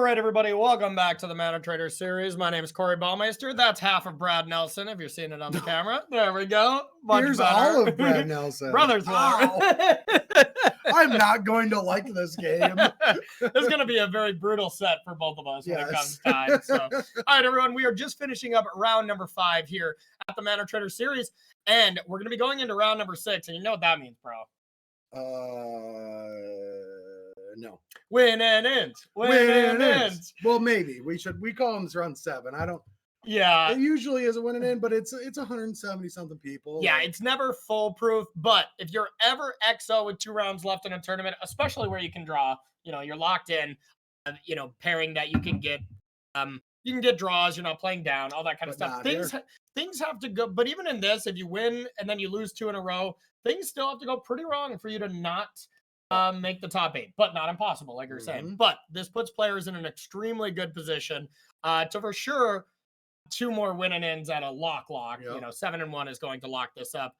right, everybody, welcome back to the Mana Trader series. My name is Corey Baumeister. That's half of Brad Nelson, if you're seeing it on the camera. There we go. Here's better. all of Brad Nelson. Brothers war. I'm not going to like this game. It's going to be a very brutal set for both of us when it comes time. So, all right, everyone, we are just finishing up round number 5 here at the Mana Trader series, and we're going to be going into round number 6, and you know what that means, bro. No. Win and ends. Win and ends. Well, maybe we call them round 7. I don't. Yeah. It usually is a win and end, but it's 170 something people. Yeah, it's never foolproof. But if you're ever XO with 2 rounds left in a tournament, especially where you can draw, you're locked in, pairing that you can get draws, you're not playing down, all that kind of stuff. Things have to go. But even in this, if you win and then you lose 2 in a row, things still have to go pretty wrong for you to not make the top 8, but not impossible, like you're saying. But this puts players in an extremely good position to for sure 2 more win and ends at a lock. Yep. 7-1 is going to lock this up.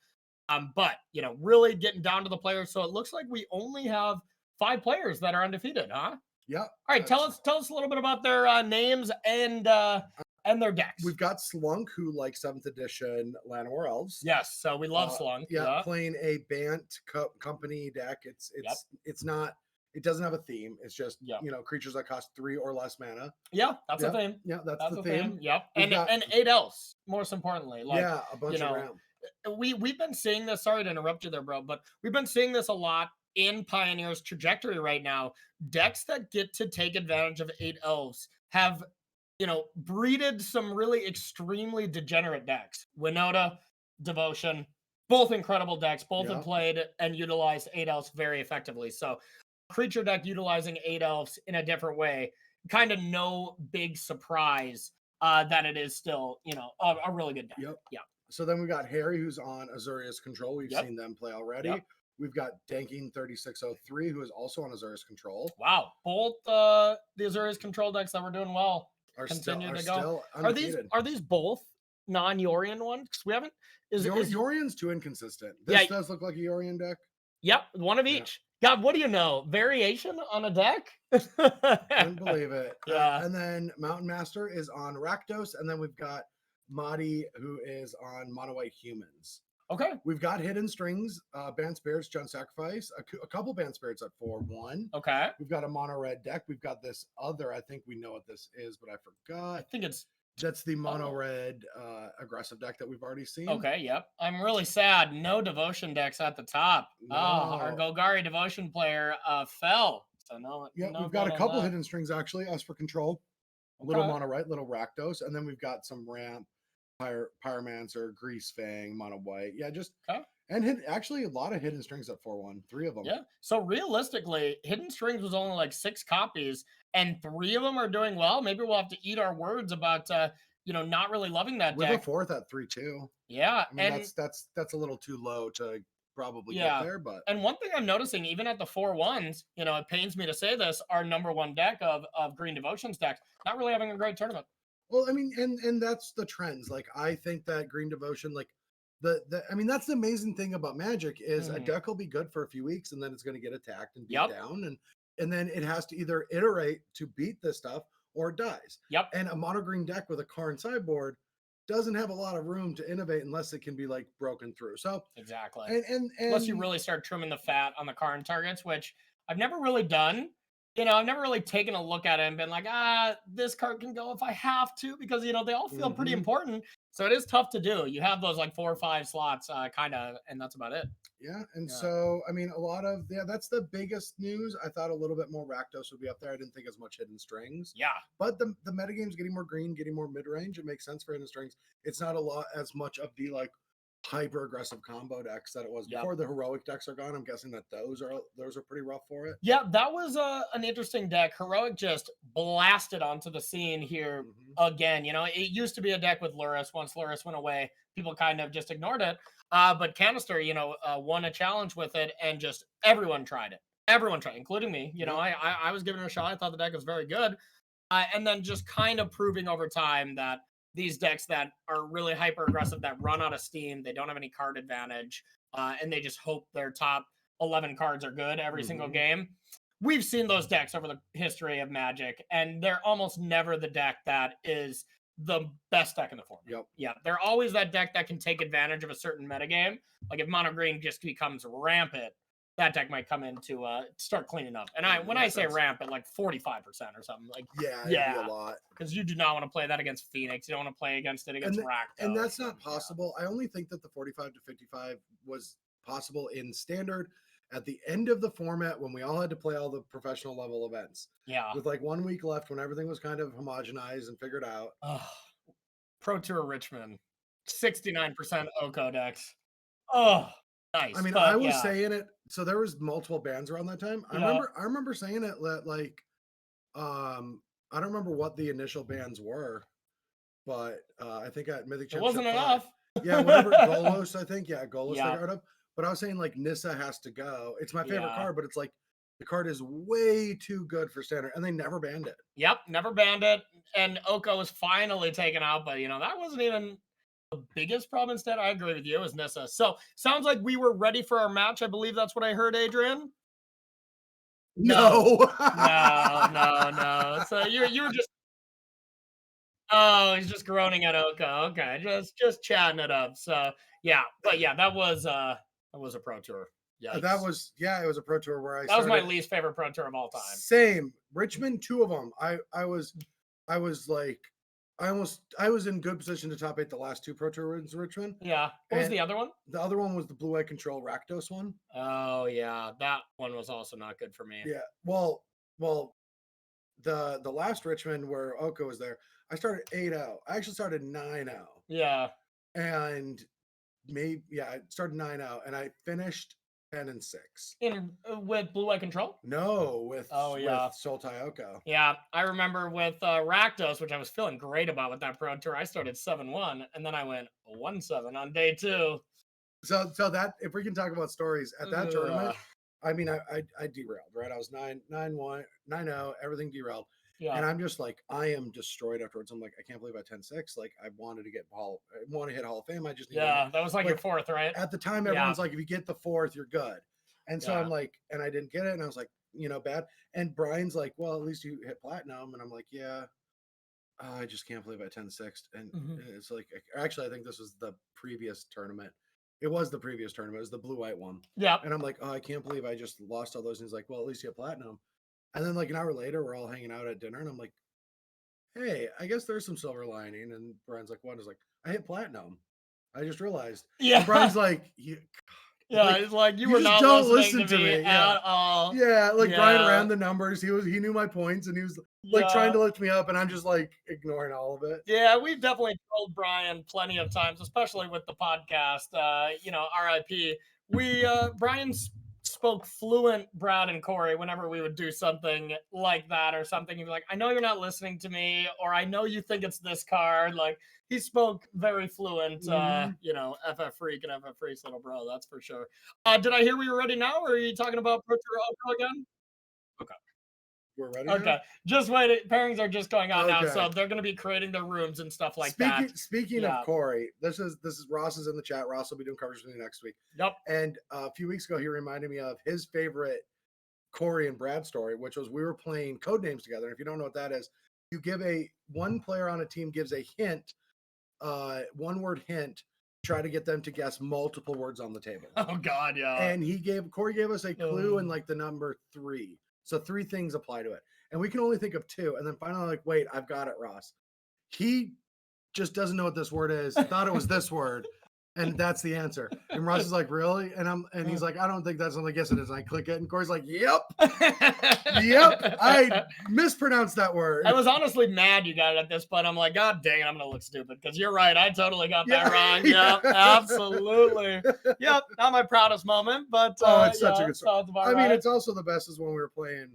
But really getting down to the players. So it looks like we only have 5 players that are undefeated, huh? Yeah. All right, tell us a little bit about their names and their decks. We've got Slunk, who likes 7th edition Llanowar Elves. Yes, so we love Slunk. Yeah, playing a Bant company deck. It's not. It doesn't have a theme. It's just creatures that cost 3 or less mana. Yeah, that's a theme. Yeah, that's the theme. Yep, and 8 elves. Most importantly, a bunch of round. We've been seeing this. Sorry to interrupt you there, bro, but we've been seeing this a lot in Pioneer's trajectory right now. Decks that get to take advantage of 8 elves have breeded some really extremely degenerate decks. Winota, Devotion, both incredible decks. Both have played and utilized 8 elves very effectively. So, creature deck utilizing 8 elves in a different way, kind of no big surprise that it is still, a really good deck. Yep. Yeah. So then we got Harry, who's on Azorius Control. We've seen them play already. Yep. We've got Danking 3603, who is also on Azorius Control. Wow. Both the Azorius Control decks that were doing well continue to go. Are these both non-Yorion ones? Because we haven't. Yorion's too inconsistent. This does look like a Yorion deck. Yep, one of each. God, what do you know? Variation on a deck? Couldn't believe it. Yeah. And then Mountain Master is on Rakdos, and then we've got Mahdi, who is on Mono White Humans. Okay. We've got Hidden Strings, Bant Spirits, John Sacrifice, a couple Bant Spirits at 4/1. Okay. We've got a Mono Red deck. We've got this other, I think we know what this is, but I forgot. I think that's the Mono Red aggressive deck that we've already seen. Okay, yep. I'm really sad. No Devotion decks at the top. No. Our Golgari Devotion player fell. So no. Yeah, we've got a couple Hidden Strings actually, as for control. Little Mono Red, little Rakdos, and then we've got some ramp. Pyromancer, Grease Fang, Mono White. Yeah, just and actually a lot of Hidden Strings at 4/1, 3 of them. Yeah. So realistically, Hidden Strings was only like 6 copies, and 3 of them are doing well. Maybe we'll have to eat our words about not really loving that deck. With a 4th at 3/2. Yeah, I mean, that's a little too low to probably get there. But and one thing I'm noticing, even at the 4/1s, it pains me to say this, our number 1 deck of Green Devotions decks not really having a great tournament. Well, I mean, and that's the trends. Like, I think that Green Devotion, like I mean, that's the amazing thing about Magic is a deck will be good for a few weeks and then it's going to get attacked and beat down, and then it has to either iterate to beat this stuff or it dies. Yep. And a mono green deck with a Karn sideboard doesn't have a lot of room to innovate unless it can be like broken through. So exactly. And unless you really start trimming the fat on the Karn targets, which I've never really done. I've never really taken a look at it and been like, this card can go if I have to, because, they all feel pretty important. So it is tough to do. You have those like 4 or 5 slots kind of, and that's about it. Yeah. And so, I mean, a lot of, that's the biggest news. I thought a little bit more Rakdos would be up there. I didn't think as much Hidden Strings. Yeah. But the metagame's getting more green, getting more mid-range. It makes sense for Hidden Strings. It's not a lot as much of the like hyper aggressive combo decks that it was before. The heroic decks are gone. I'm guessing that those are pretty rough for it. Yeah, that was an interesting deck. Heroic just blasted onto the scene here again. It used to be a deck with Luris. Once Luris went away, people kind of just ignored it. But Canister, won a challenge with it, and just everyone tried it. Everyone tried, including me. I was giving it a shot. I thought the deck was very good, and then just kind of proving over time that these decks that are really hyper aggressive, that run out of steam, they don't have any card advantage, and they just hope their top 11 cards are good every single game. we've seen those decks over the history of Magic, and they're almost never the deck that is the best deck in the format. Yep. Yeah, they're always that deck that can take advantage of a certain metagame. Like if mono green just becomes rampant, that deck might come in to start cleaning up. And when I say rampant, like 45% or something. Like yeah, it'd be a lot. Because you do not want to play that against Phoenix. You don't want to play against it against Rakdos. And that's not possible. I only think that the 45 to 55 was possible in standard at the end of the format when we all had to play all the professional level events. Yeah. With like 1 week left when everything was kind of homogenized and figured out. Pro Tour Richmond, 69% Oko decks. Oh, nice. I mean, I was saying it. So there was multiple bans around that time. I remember saying it that like, I don't remember what the initial bans were, but I think at Mythic Championship it wasn't enough. Yeah, whatever. Golos, I think. Yeah, Golos they got rid of. But I was saying like Nissa has to go. It's my favorite card, but it's like the card is way too good for standard, and they never banned it. Yep, never banned it. And Oko was finally taken out, but that wasn't even the biggest problem. Instead, I agree with you, it was Nissa. So sounds like we were ready for our match. I believe that's what I heard, Adrian. No. No. So you were just. Oh, he's just groaning at Oko. Okay, just chatting it up. So yeah, but yeah, that was a Pro Tour. Yikes. That was it was a Pro Tour where that was my least favorite Pro Tour of all time. Same. Richmond, 2 of them. I was in good position to top 8 the last 2 Pro Tour wins in Richmond. Yeah. What was the other one? The other one was the Blue Eye Control Rakdos one. Oh yeah, that one was also not good for me. Yeah. Well, the last Richmond where Oko was there, I started 8-0. I actually started 9-0. Yeah. And I started 9-0 and I finished 10-6. With Blue Eye Control? No, with Sultai Oko. Yeah, I remember with Rakdos, which I was feeling great about with that Pro Tour. I started 7-1, and then I went 1-7 on day 2. So that if we can talk about stories at that tournament, I mean, I derailed, right? I was 9-1, 9-0, everything derailed. Yeah. And I'm just like, I am destroyed afterwards. I'm like, I can't believe I 10-6. Like, I wanted to hit Hall of Fame. I just that was like your 4th, right? At the time, everyone's like, if you get the 4th, you're good. And so I'm like, and I didn't get it, and I was like, bad. And Brian's like, well, at least you hit platinum, and I'm like, yeah. I just can't believe I 10-6. And it's like, actually, I think this was the previous tournament. It was the previous tournament. It was the blue-white one. Yeah. And I'm like, oh, I can't believe I just lost all those. And he's like, well, at least you hit platinum. And then like an hour later, we're all hanging out at dinner, and I'm like, hey, I guess there's some silver lining. And Brian's like, what? I was like, I hit platinum. I just realized. Yeah. And Brian's like, it's like you were not listening to me at all. Yeah, like Brian ran the numbers. He knew my points, and he was like trying to lift me up, and I'm just like ignoring all of it. Yeah, we've definitely told Brian plenty of times, especially with the podcast. RIP. Brian spoke fluent Brad and Corey whenever we would do something like that or something. He'd be like, I know you're not listening to me, or I know you think it's this card. Like, he spoke very fluent, FF Freak and FF Freak's little bro, that's for sure. Did I hear we were ready now, or are you talking about Pro Tour Oko again? Okay. We're ready. Okay. Now? Just wait. Pairings are just going on now, so they're going to be creating their rooms and stuff like that. Speaking of Corey, this is Ross is in the chat. Ross will be doing coverage with me next week. Yep. And a few weeks ago, he reminded me of his favorite Corey and Brad story, which was we were playing code names together. And if you don't know what that is, you give one player on a team gives a hint, 1-word hint, try to get them to guess multiple words on the table. Oh God, yeah. And Corey gave us a clue and like the number 3. So 3 things apply to it. And we can only think of 2. And then finally, like, wait, I've got it, Ross. He just doesn't know what this word is. Thought it was this word. And that's the answer. And Ross is like, really? And he's like, I don't think that's something. Yes, it is. And I click it. And Corey's like, yep. Yep. I mispronounced that word. I was honestly mad you got it at this point. I'm like, God dang it, I'm going to look stupid. Because you're right. I totally got that wrong. Yep. Absolutely. Yep. Not my proudest moment, but it's such a good story. I mean, it's also the best is when we were playing,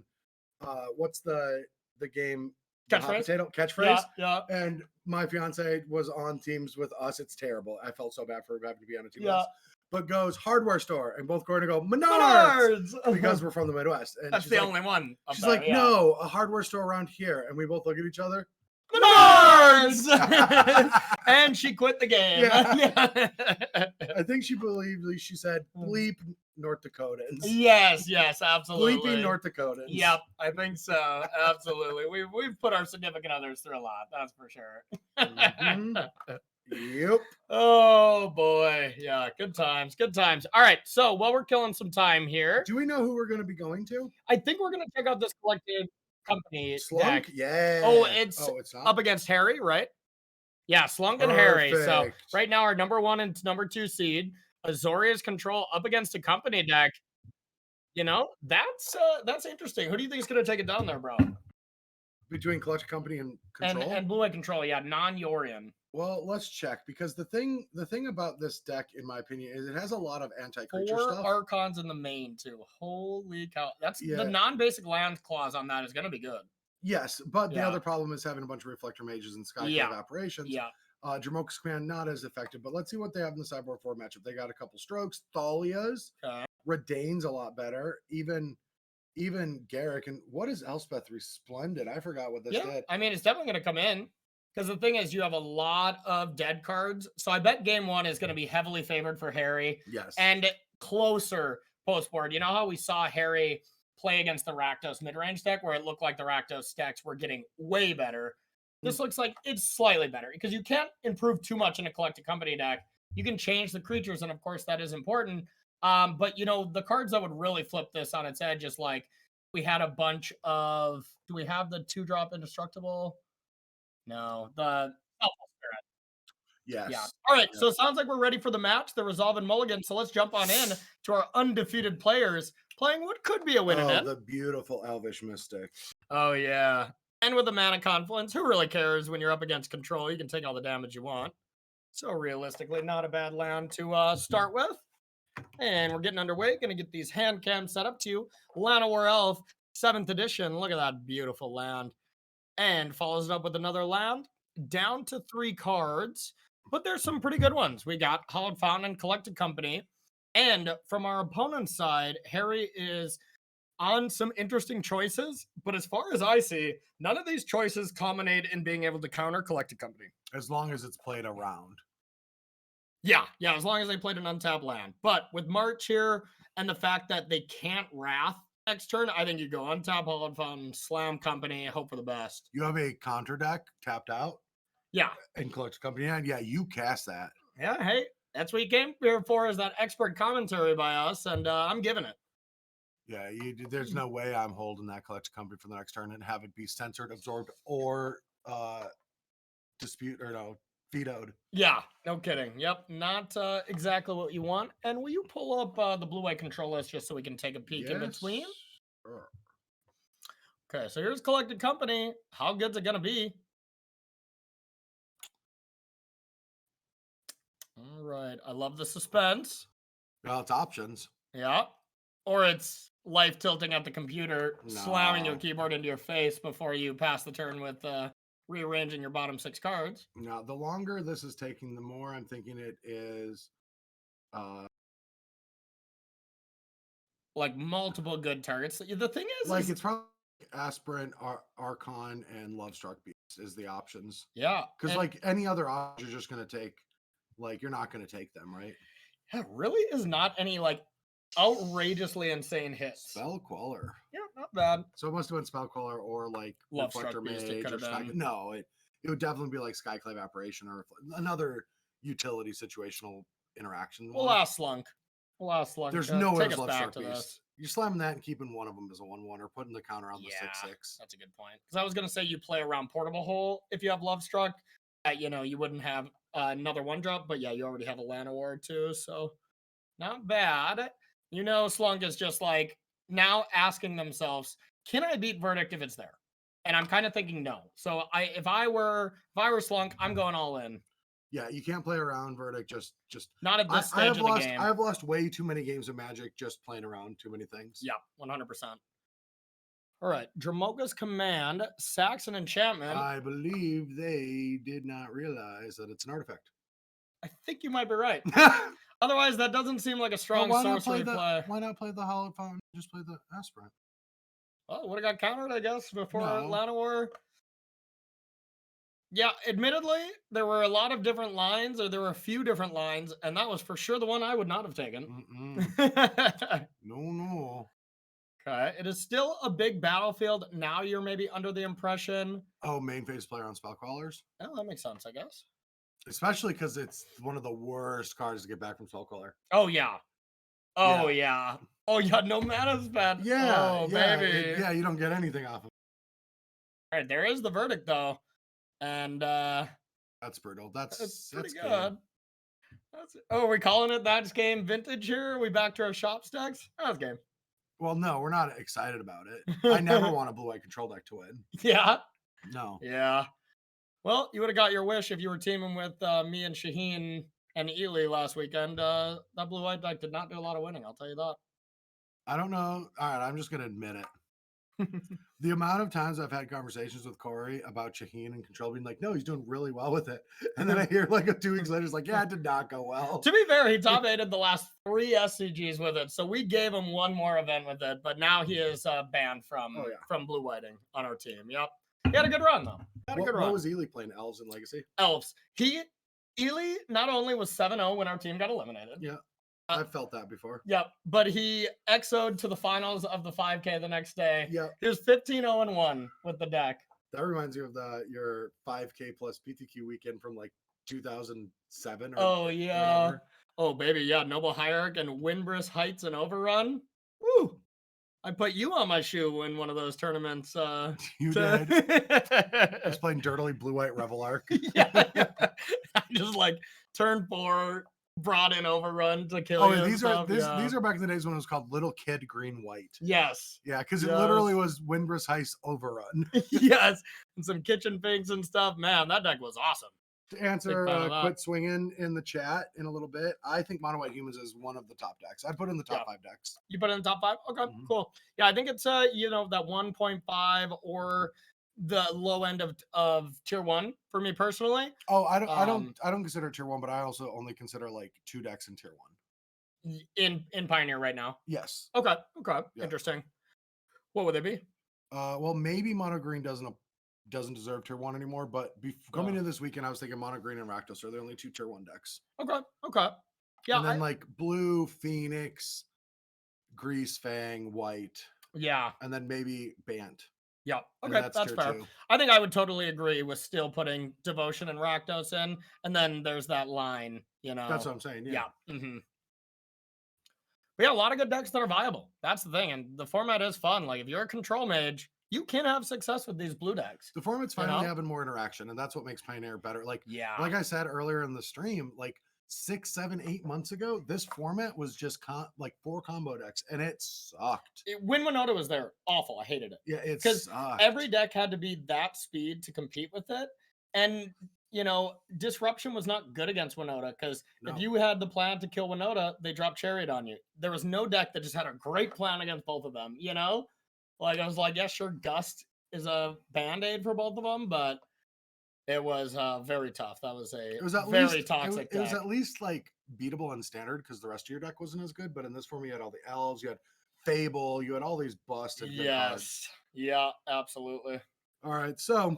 what's the game? Catchphrase. Yeah. And my fiance was on teams with us. It's terrible. I felt so bad for having to be on a team with us. But goes hardware store, and both going to go Menards because we're from the Midwest. And that's the only one. She's like, no, a hardware store around here, and we both look at each other. Menards! And she quit the game. Yeah. I think she said bleep North Dakotans. Yes, absolutely. Bleeping North Dakotans. Yep, I think so. Absolutely. We've put our significant others through a lot, that's for sure. Yep. Oh boy. Yeah, good times. Good times. All right. So while we're killing some time here, do we know who we're going to be going to? I think we're going to check out this collected company Slunk. deck. Yeah. Oh, it's not? up against Harry, right? Yeah, Slunk and Harry. So right now our number 1 and number 2 seed, Azorius control up against a company deck. You know, that's interesting. Who do you think is going to take it down there, bro? Between collected company and control and blue-eye control, yeah, non-Yorian. Well, let's check because the thing about this deck, in my opinion, is it has a lot of anti-creature 4 stuff. Archons in the main too. Holy cow! That's the non-basic land clause on that is going to be good. Yes, but the other problem is having a bunch of reflector mages and skyclave apparitions. Yeah. Jamoka's command not as effective, but let's see what they have in the sideboard 4 matchup. They got a couple strokes, Thalias, Redain's a lot better, even Garrick. And what is Elspeth Resplendent? I forgot what this did. I mean, it's definitely going to come in because the thing is, you have a lot of dead cards. So I bet game 1 is going to be heavily favored for Harry. Yes. And closer post board. You know how we saw Harry play against the Rakdos mid-range deck where it looked like the Rakdos stacks were getting way better. This looks like it's slightly better because you can't improve too much in a collected company deck. You can change the creatures, and of course that is important. But you know, the cards that would really flip this on its edge is like we had a bunch of. Do we have the 2-drop indestructible? No, the Helpful Spirit. Yes. Yeah. All right. So it sounds like we're ready for the match, the Resolve and Mulligan. So let's jump on in to our undefeated players playing what could be a win. Oh, the beautiful Elvish Mystic. Oh yeah. And with the Mana Confluence, who really cares when you're up against control? You can take all the damage you want. So realistically, not a bad land to start with. And we're getting underway. Going to get these hand cams set up to you. Llanowar Elf, 7th edition. Look at that beautiful land. And follows it up with another land. Down to 3 cards. But there's some pretty good ones. We got Hallowed Fountain and Collected Company. And from our opponent's side, Harry is on some interesting choices, but as far as I see, none of these choices culminate in being able to counter Collected Company. As long as it's played around. Yeah, as long as they played an untapped land. But with March here and the fact that they can't Wrath next turn, I think you go untap Hallowed Fountain, slam Company, hope for the best. You have a counter deck tapped out? Yeah. And Collected Company, and yeah, you cast that. Yeah, hey, that's what you came here for, is that expert commentary by us, and I'm giving it. Yeah, there's no way I'm holding that Collected Company for the next turn and have it be censored, absorbed, or vetoed. Yeah, no kidding. Yep, not exactly what you want. And will you pull up the blue-white control list just so we can take a peek in between? Sure. Okay, so here's Collected Company. How good's it gonna be? All right, I love the suspense. Well, it's options. Yeah, or it's life tilting at the computer, slamming your keyboard into your face before you pass the turn with rearranging your bottom 6 cards. Now, the longer this is taking, the more I'm thinking it is like multiple good targets. The thing is, like it's probably Aspirant, Archon, and Lovestruck Beast is the options. Yeah, because like any other option, you're just going to take. Like you're not going to take them, right? Yeah, really is not any like outrageously insane hits. Spell Queller. Yeah, not bad. So it must have been Spell Queller or like Reflector Mage or Sky. No, it would definitely be like Skyclave Apparition or another utility situational interaction. We'll ask Slunk. There's no way to Lovestruck Beast. You're slamming that and keeping one of them as a 1/1 or putting the counter on the 6/6. That's a good point. Because I was going to say you play around Portable Hole if you have Lovestruck. You know, you wouldn't have another 1-drop, but yeah, you already have a Llanowar too, so not bad. You know, Slunk is just like now asking themselves, can I beat Verdict if it's there? And I'm kind of thinking no. So if I were Slunk, I'm going all in. Yeah, you can't play around Verdict. Just not at this stage of the game. I have lost way too many games of Magic just playing around too many things. Yeah, 100%. All right, Dramoka's Command, Saxon Enchantment. I believe they did not realize that it's an artifact. I think you might be right. Otherwise, that doesn't seem like a strong sorcery play. Why not play the Hallowed Fountain? Just play the Aspirant. Oh, would have got countered, I guess, before Llanowar. Yeah, admittedly, there were a lot of different lines, or there were a few different lines, and that was for sure the one I would not have taken. Mm-mm. No, no. Okay, it is still a big battlefield. Now you're maybe under the impression. Oh, main phase player on spell crawlers, Oh, that makes sense, I guess. especially because it's one of the worst cards to get back from spell crawler. Oh yeah. Oh Yeah, yeah. Oh yeah. No mana spent. yeah, Oh yeah, baby. yeah. You don't get anything off of. All right, there is the verdict though, and That's brutal. it's pretty That's game. good. Oh, are we calling it that's game vintage here? Are we back to our shop stacks? That's game. Well, no, we're not excited about it. I never want a blue-white control deck to win. Yeah. No. Yeah. Well, you would have got your wish if you were teaming with me and Shaheen and Ely last weekend. That blue white deck did not do a lot of winning. I'll tell you that. I don't know. All right, I'm just gonna admit it. The amount of times I've had conversations with Corey about Shaheen and control being like, no, he's doing really well with it. And then I hear like 2 weeks later, it's like, yeah, it did not go well. To be fair, he top eighted the last 3 SCGs with it, so we gave him one more event with it. But now he is banned from blue whiting on our team. Yep, he had a good run though. What was Ely playing? Elves and Legacy? Elves. Ely not only was 7-0 when our team got eliminated. Yeah. I've felt that before. Yep, but he XO'd to the finals of the 5K the next day. Yeah. He was 15-0-1 with the deck. That reminds you of your 5K plus PTQ weekend from like 2007. Oh yeah. Oh baby, yeah. Noble Hierarch and Windbriss Heights and Overrun. Woo! I put you on my shoe in one of those tournaments. You did. I was playing dirtily blue-white Revel Arc. Yeah. I just like turn 4, brought in Overrun to kill you. These are back in the days when it was called Little Kid Green White. Yes. Yeah, because it literally was Windbriss Heist Overrun. Yes, and some kitchen finks and stuff. Man, that deck was awesome. To answer Quit Swinging in the chat in a little bit, I think Mono White Humans is one of the top decks. I put in the top 5 decks. You put it in the top 5? Okay, cool. Yeah, I think it's that 1.5 or the low end of tier 1 for me personally. Oh, I don't consider tier 1, but I also only consider like 2 decks in tier 1. In Pioneer right now. Yes. Okay. Yeah. Interesting. What would they be? Well, maybe Mono Green doesn't deserve tier 1 anymore, but coming into this weekend, I was thinking Mono Green and Rakdos are the only 2 tier 1 decks. Okay. Yeah. And then like Blue, Phoenix, Grease Fang, White. Yeah. And then maybe Bant. Yeah. Okay, that's fair. 2. I think I would totally agree with still putting Devotion and Rakdos in, and then there's that line, That's what I'm saying. Yeah. Mm-hmm. But yeah, a lot of good decks that are viable. That's the thing, and the format is fun. Like if you're a control mage, you can have success with these blue decks. The format's finally having more interaction, and that's what makes Pioneer better. Like I said earlier in the stream, like 6, 7, 8 months ago, this format was just like 4 combo decks, and it sucked. When Winota was there, awful. I hated it. Yeah, because every deck had to be that speed to compete with it, and Disruption was not good against Winota because if you had the plan to kill Winota, they dropped Chariot on you. There was no deck that just had a great plan against both of them. Like I was like, yeah, sure, Gust is a band-aid for both of them, but it was very tough. That was very toxic. It was at least like beatable in standard because the rest of your deck wasn't as good. But in this form, you had all the elves, you had Fable, you had all these busted. Yes. Yeah, absolutely. All right, so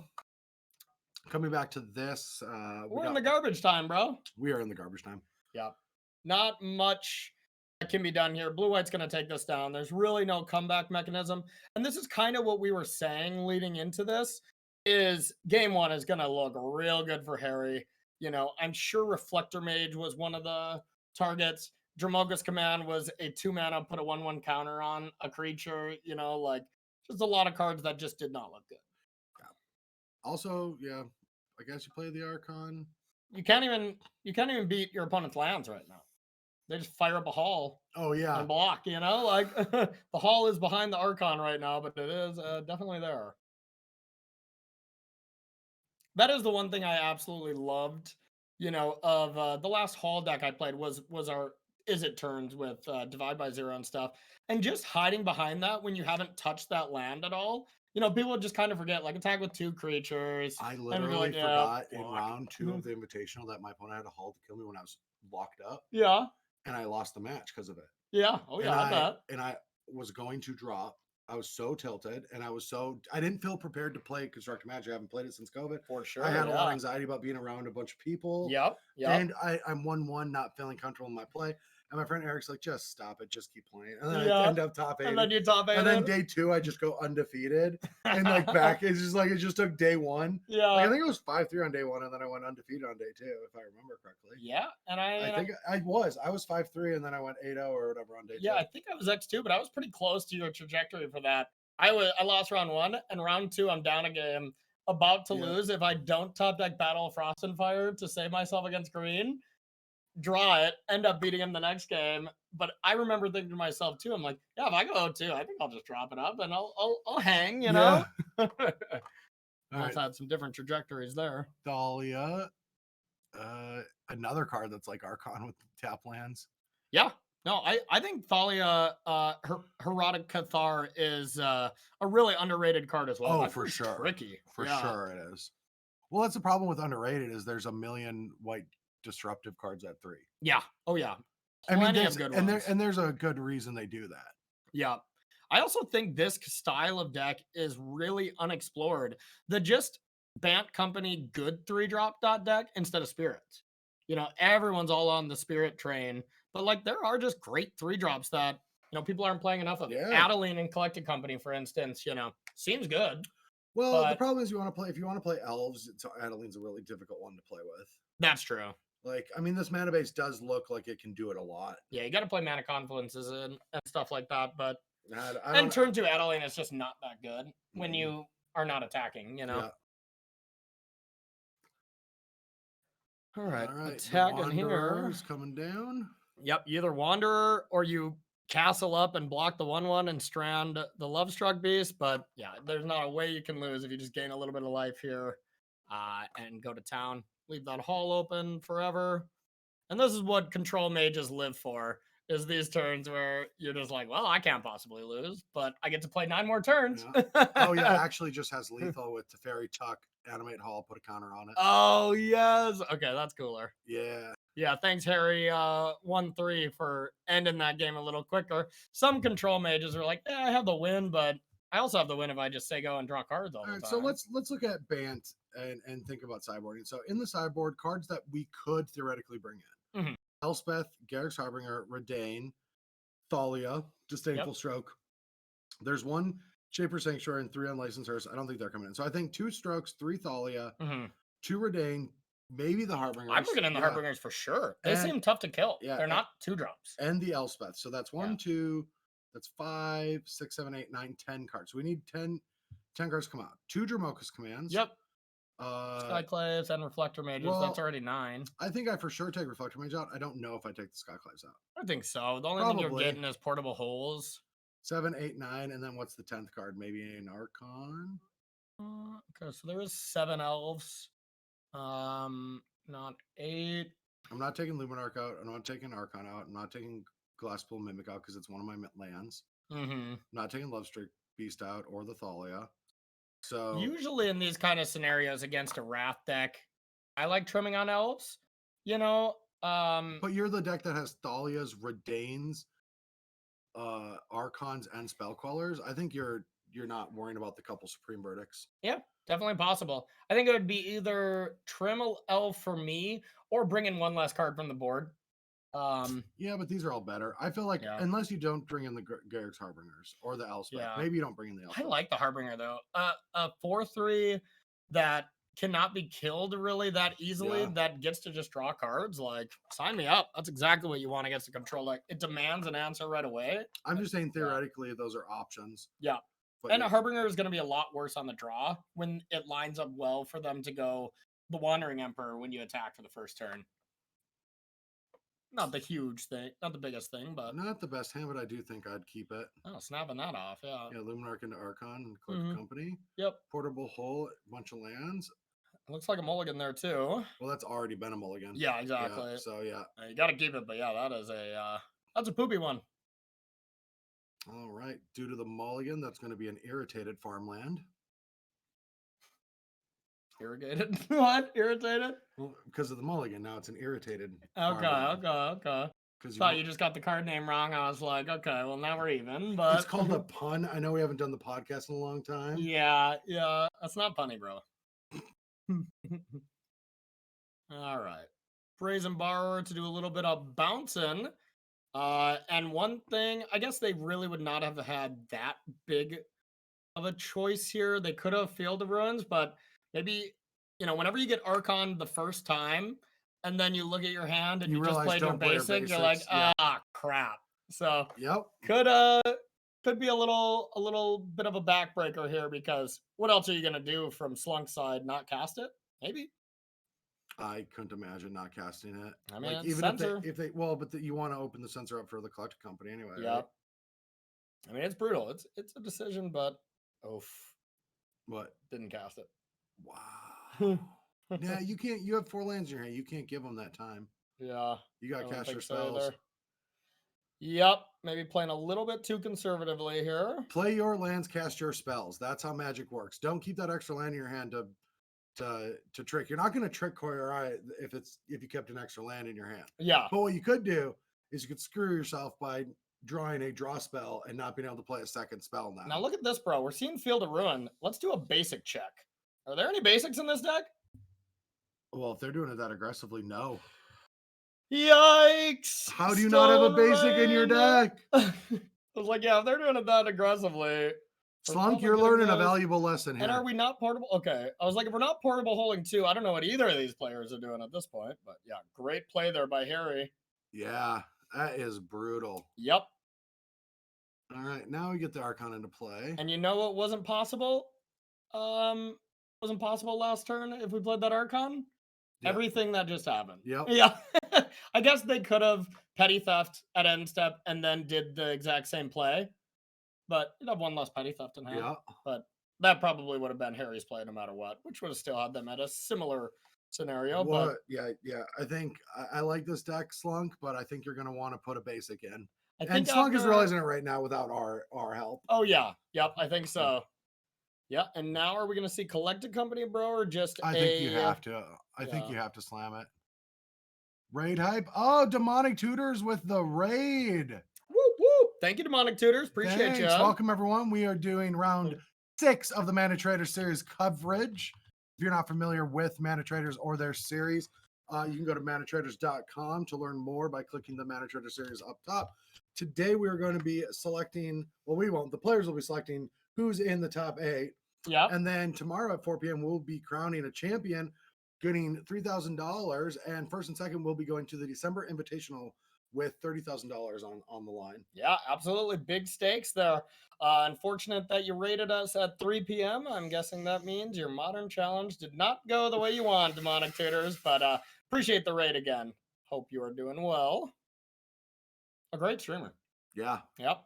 coming back to this, we're in the garbage time, bro. We are in the garbage time. Yeah, not much that can be done here. Blue White's going to take this down. There's really no comeback mechanism, and this is kind of what we were saying leading into this. Is game 1 is going to look real good for Harry. I'm sure Reflector Mage was one of the targets. Dramoga's Command was a 2-mana, put a 1/1 counter on a creature. Like just a lot of cards that just did not look good. Yeah. Also, yeah, I guess you play the Archon. You can't even beat your opponent's lands right now. They just fire up a hall. Oh yeah, and block. Like the hall is behind the Archon right now, but it is definitely there. That is the one thing I absolutely loved, of the last hall deck I played was our Izzet turns with Divide by 0 and stuff. And just hiding behind that when you haven't touched that land at all. People just kind of forget, like attack with 2 creatures. I literally forgot in round 2 of the Invitational that my opponent had a hall to kill me when I was locked up. Yeah. And I lost the match because of it. Yeah. Oh yeah, and I was going to drop I was so tilted, and I didn't feel prepared to play Constructed Magic. I haven't played it since COVID. For sure. I had a lot of anxiety about being around a bunch of people. Yep. And I'm 1-1, not feeling comfortable in my play. And my friend Eric's like, just stop it, just keep playing. And then I end up top 8. And then you top 8. And then day 2, I just go undefeated. And like back, it's just like it just took day 1. Yeah. Like I think it was 5-3 on day 1, and then I went undefeated on day 2, if I remember correctly. Yeah. And I think I was 5-3, and then I went 8-0 or whatever on day 2. Yeah, I think I was X2, but I was pretty close to your trajectory for that. I lost round 1, and round 2, I'm down a game, about to lose if I don't top deck Battle of Frost and Fire to save myself against green. Draw it, end up beating him the next game. But I remember thinking to myself too, I'm like, yeah, if I go 0-2, I think I'll just drop it up and I'll hang, you know. I've had some different trajectories there. Thalia, another card that's like Archon with tap lands. Yeah. No, I think Thalia, Heroic Cathar is a really underrated card as well. Oh, for sure. Tricky. For sure it is. Well, that's the problem with underrated is there's a million white disruptive cards at 3. Yeah. Oh yeah. Plenty of good ones. And there's a good reason they do that. Yeah. I also think this style of deck is really unexplored. The just Bant Company good 3-drop deck instead of spirits. You know, everyone's all on the spirit train, but like there are just great 3-drops that, you know, people aren't playing enough of. Yeah. Adeline and Collected Company, for instance, you know, seems good. Well, the problem is if you want to play elves, Adeline's a really difficult one to play with. That's true. Like, I mean, this mana base does look like it can do it a lot. Yeah, you got to play Mana Confluences and stuff like that, but and turn 2 Adeline is just not that good when you are not attacking, you know. Yeah. All right. Attacking here. Coming down. Yep, either Wanderer or you castle up and block the 1/1 and strand the Lovestruck Beast, but yeah, there's not a way you can lose if you just gain a little bit of life here and go to town. Leave that hall open forever. And this is what control mages live for, is these turns where you're just like, well, I can't possibly lose, but I get to play 9 more turns. Yeah. Oh, yeah, actually just has lethal with Teferi Tuck, animate hall, put a counter on it. Oh, yes. Okay, that's cooler. Yeah. Yeah, thanks, Harry 1-3 for ending that game a little quicker. Some control mages are like, I have the win, but I also have the win if I just say go and draw cards all the time. So let's look at Bant and think about sideboarding. So in the sideboard, cards that we could theoretically bring in. Mm-hmm. Elspeth, Garrick's Harbinger, Redain, Thalia, Disdainful Stroke. There's 1 Shaper Sanctuary and 3 Unlicensed Hearse. I don't think they're coming in. So I think 2 Strokes, 3 Thalia, 2 Redain, maybe the Harbingers. I'm looking in the Harbingers for sure. They seem tough to kill. Yeah, they're not 2-drops. And the Elspeth. So that's 1, 2, that's 5, 6, 7, 8, 9, 10 cards. So we need 10 cards to come out. 2 Dramoka's commands. Yep. Skyclaves and Reflector Mages. That's already 9. I think I for sure take Reflector Mage out. I don't know if I take the Skyclaves out. I think so. The only thing you're getting is Portable Holes. 7, 8, 9, and then what's the 10th card? Maybe an Archon. Okay, so there is 7 elves. Not 8. I'm not taking Luminarch out. I'm not taking Archon out. I'm not taking Glasspool Mimic out because it's one of my lands. I'm not taking Lovestruck Beast out or the Thalia. So usually in these kind of scenarios against a Wrath deck, I like trimming on elves. You know, but you're the deck that has Thalias, Redains, Archons, and Spellquellers. I think you're not worrying about the couple Supreme Verdicts. Yeah, definitely possible. I think it would be either trim elf for me or bring in 1 less card from the board. Yeah, but these are all better. I feel like unless you don't bring in the Garrick's Harbingers or the Elspeth, maybe you don't bring in the Elspeth. I like the Harbinger though. A 4/3 that cannot be killed really that easily, that gets to just draw cards. Like, sign me up. That's exactly what you want against a control deck. It demands an answer right away. I'm just saying theoretically those are options. Yeah. But a Harbinger is going to be a lot worse on the draw when it lines up well for them to go the Wandering Emperor when you attack for the first turn. Not the huge thing, not the biggest thing, but not the best hand, but I do think I'd keep it. Oh, snapping that off, yeah. Yeah, Luminarch into Archon and Collected Company. Yep. Portable Hole, bunch of lands. It looks like a mulligan there too. Well, that's already been a mulligan. Yeah, exactly. Yeah, so yeah, you got to keep it, but yeah, that's a poopy one. All right, due to the mulligan, that's going to be an irritated farmland. Irrigated? What? Irritated? Well, because of the mulligan, now it's an irritated. Okay. Because because thought you just got the card name wrong. I was like, okay, well now we're even. But it's called a pun. I know we haven't done the podcast in a long time. Yeah, that's not funny, bro. All right, Brazen Borrower to do a little bit of bouncing. And one thing, I guess they really would not have had that big of a choice here. They could have Field of Ruins, but maybe, whenever you get Archon the first time, and then you look at your hand and you just realize played your don't play your basic, you're like, basics, yeah. crap. So Yep. could be a little bit of a backbreaker here, because what else are you gonna do from Slunk side? Not cast it? Maybe. I couldn't imagine not casting it. I mean, like it's even censor. if they well, but you want to open the sensor up for the collector company anyway. Yeah. Right? I mean, it's brutal. It's a decision, but oof. What? Didn't cast it. Wow. Yeah, you can't. You have 4 lands in your hand. You can't give them that time. Yeah. You got to cast your so spells. either. Yep. Maybe playing a little bit too conservatively here. Play your lands, cast your spells. That's how Magic works. Don't keep that extra land in your hand to trick. You're not going to trick Koirai if you kept an extra land in your hand. Yeah. But what you could do is you could screw yourself by drawing a draw spell and not being able to play a second spell now. Now look at this, bro. We're seeing Field of Ruin. Let's do a basic check. Are there any basics in this deck? Well, if they're doing it that aggressively, no. Yikes! How do you not have a Stone basic in your Rain. deck? I was like, yeah, if they're doing it that aggressively. Slunk, you're learning a valuable lesson here. And are we not portable? Okay. I was like, if we're not portable holding 2, I don't know what either of these players are doing at this point. But yeah, great play there by Harry. Yeah, that is brutal. Yep. All right, now we get the Archon into play. And you know what wasn't possible? Wasn't possible last turn if we played that Archon? Yep. Everything that just happened. Yep. Yeah. I guess they could have petty theft at end step and then did the exact same play. But you'd have 1 less petty theft in hand. Yeah. But that probably would have been Harry's play no matter what, which would have still had them at a similar scenario. What? But Yeah. I think I like this deck, Slunk, but I think you're going to want to put a basic in. And Slunk is realizing it right now without our help. Oh, yeah. Yep, I think so. Yeah, and now are we going to see Collected Company, bro, or just I think you have to. I think you have to slam it. Raid hype. Oh, Demonic Tutors with the raid. Woo, woo. Thank you, Demonic Tutors. Appreciate you. Welcome, everyone. We are doing round 6 of the Mana Trader series coverage. If you're not familiar with Mana Traders or their series, you can go to manatraders.com to learn more by clicking the Mana Trader series up top. Today, we are going to be selecting, well, we won't. The players will be selecting who's in the top 8. Yeah. And then tomorrow at 4 p.m., we'll be crowning a champion, getting $3,000. And first and second, we'll be going to the December Invitational with $30,000 on the line. Yeah, absolutely. Big stakes there. Unfortunate that you rated us at 3 p.m. I'm guessing that means your Modern Challenge did not go the way you want, Demonic Tutors, but appreciate the raid again. Hope you are doing well. A great streamer. Yeah. Yep.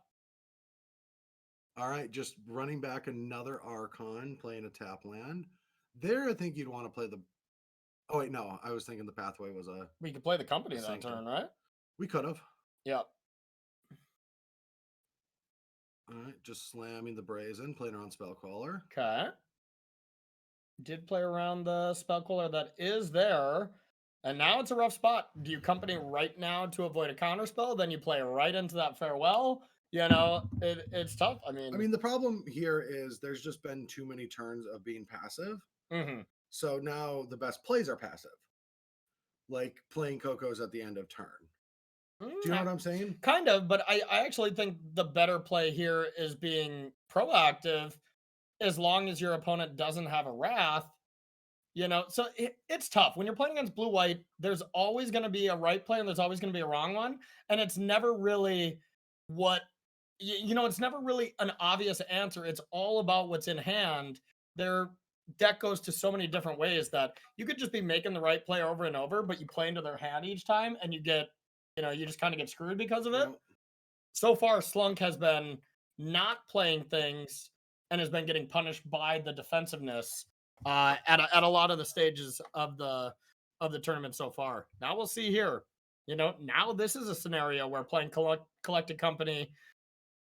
All right, just running back another Archon, playing a tap land. There, I think you'd want to play the... Oh, wait, no. I was thinking the pathway was a... We could play the company that turn, right? We could have. Yep. All right, just slamming the Brazen, playing around Spellcaller. Okay. Did play around the Spellcaller that is there. And now it's a rough spot. Do you company right now to avoid a counterspell? Then you play right into that Farewell. You know, it's tough. I mean, the problem here is there's just been too many turns of being passive. Mm-hmm. So now the best plays are passive. Like playing Coco's at the end of turn. Do you know what I'm saying? Kind of, but I actually think the better play here is being proactive as long as your opponent doesn't have a Wrath. You know, so it's tough. When you're playing against blue-white, there's always going to be a right play and there's always going to be a wrong one. And it's never really it's never really an obvious answer. It's all about what's in hand. Their deck goes to so many different ways that you could just be making the right play over and over, but you play into their hand each time and you get, you just kind of get screwed because of it. Yeah. So far, Slunk has been not playing things and has been getting punished by the defensiveness at a lot of the stages of the tournament so far. Now we'll see here. Now this is a scenario where playing Collected Company.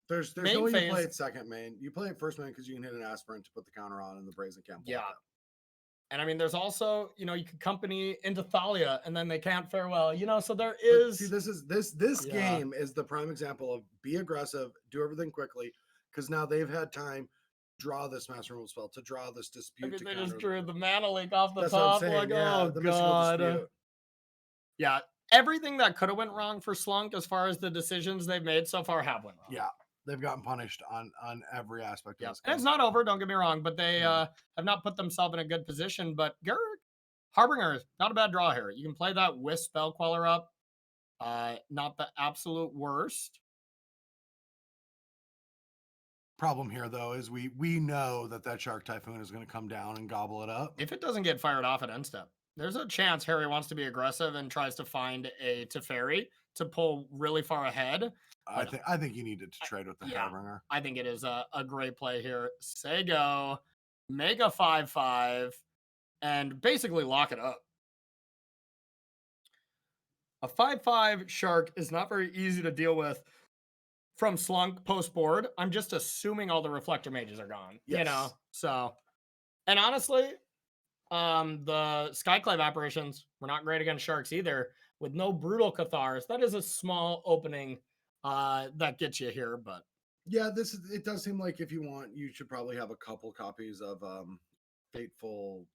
There's no way you play it second main. You play it first main because you can hit an aspirant to put the counter on and the Brazen can't. Yeah. And I mean, there's also, you could company into Thalia and then they can't fare well, so there But see, is, this yeah, game is the prime example of be aggressive, do everything quickly, because now they've had time to draw this master removal spell, to draw this I dispute mean, to they just counter. drew the mana leak off the That's what I'm top. saying. Like, Yeah, oh the mystical God. dispute. Yeah. Everything that could have went wrong for Slunk as far as the decisions they've made so far have went wrong. Yeah, they've gotten punished on every aspect of Yeah. this And game. it's not over, don't get me wrong, but they have not put themselves in a good position. But Garrett Harbinger, not a bad draw here. You can play that with Spell Queller up. Not the absolute worst. Problem here though is we know that Shark Typhoon is going to come down and gobble it up. If it doesn't get fired off at end step, there's a chance Harry wants to be aggressive and tries to find a Teferi to pull really far ahead. I think you needed to trade with the Harbinger. I think it is a great play here. Say go, make a 5/5, and basically lock it up. A 5/5 shark is not very easy to deal with from Slunk post board. I'm just assuming all the reflector mages are gone. Yes. So, and honestly, the Skyclave apparitions were not great against sharks either. With no brutal Cathars, that is a small opening that gets you here. But yeah, it does seem like if you want, you should probably have a couple copies of Fateful.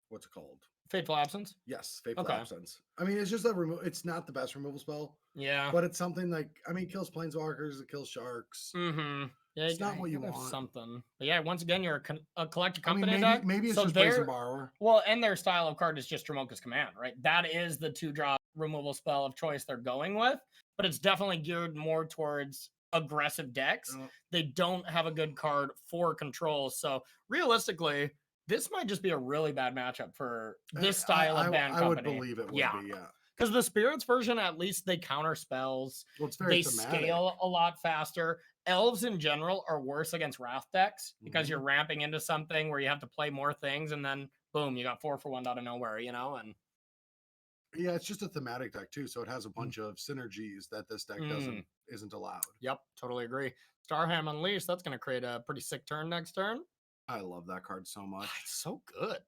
What's it called? Fateful Absence. Yes, Fateful Absence. I mean, it's just it's not the best removal spell. Yeah, but it's something like, I mean, it kills planeswalkers, it kills sharks. Mm-hmm. Yeah, it's not what you want. Something. But yeah, once again, you're a collector company. I mean, maybe it's just Brazen Borrower. Well, and their style of card is just Dromoka's Command, right? That is the 2-drop removal spell of choice they're going with, but it's definitely geared more towards aggressive decks. They don't have a good card for control. So realistically, this might just be a really bad matchup for this style of band company. I would believe it would be, yeah. Because the Spirits version, at least they counter spells. Well, it's very they scale a lot faster. Elves in general are worse against Wrath decks because you're ramping into something where you have to play more things, and then boom, you got 4 for 1 out of nowhere, and yeah, it's just a thematic deck too, so it has a bunch of synergies that this deck isn't allowed. Yep, totally agree. Starham Unleashed, that's going to create a pretty sick turn next turn. I love that card so much. It's so good.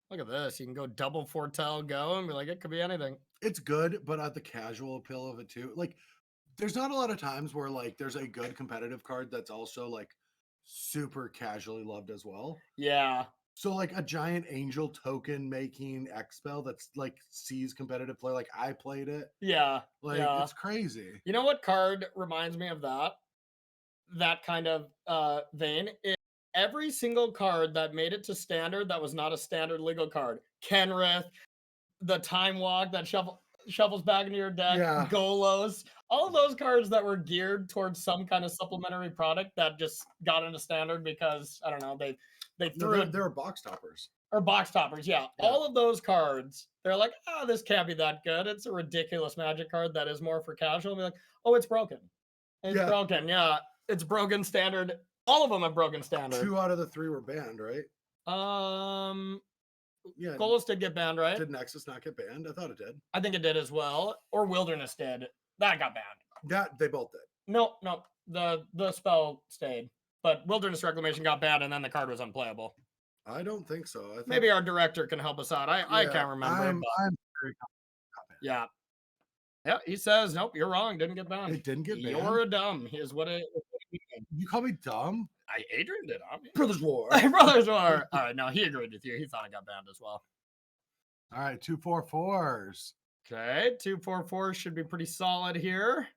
Look at this. You can go double foretell, go, and be like, it could be anything. It's good, but at the casual appeal of it too. Like, there's not a lot of times where like there's a good competitive card that's also like super casually loved as well. Yeah. So like a giant angel token making X spell that's like sees competitive play. Like I played it. Yeah. Like it's crazy. You know what card reminds me of that? That kind of vein? Every single card that made it to standard that was not a standard legal card. Kenrith, the Time Walk that shuffles back into your deck, Golos, all of those cards that were geared towards some kind of supplementary product that just got into standard because, I don't know, they threw They're box toppers. Or box toppers, yeah. All of those cards, they're like, oh, this can't be that good. It's a ridiculous Magic card that is more for casual. And be like, oh, it's broken. It's broken, yeah. It's broken standard. All of them have broken standard. 2 out of the 3 were banned, right? Yeah. Golos did get banned, right? Did Nexus not get banned? I thought it did. I think it did as well. Or Wilderness did. That got banned. They both did. No. The spell stayed. But Wilderness Reclamation got banned and then the card was unplayable. I don't think so. I think... Maybe our director can help us out. I can't remember. I'm very yeah. Yeah, he says, nope, you're wrong. Didn't get banned. It didn't get banned. You're a dumb. Is what it. You call me dumb? Adrian did. Brothers War. Brothers War. All right, no, he agreed with you. He thought it got banned as well. All right, 2/4/4s. Okay, 2/4/4 should be pretty solid here.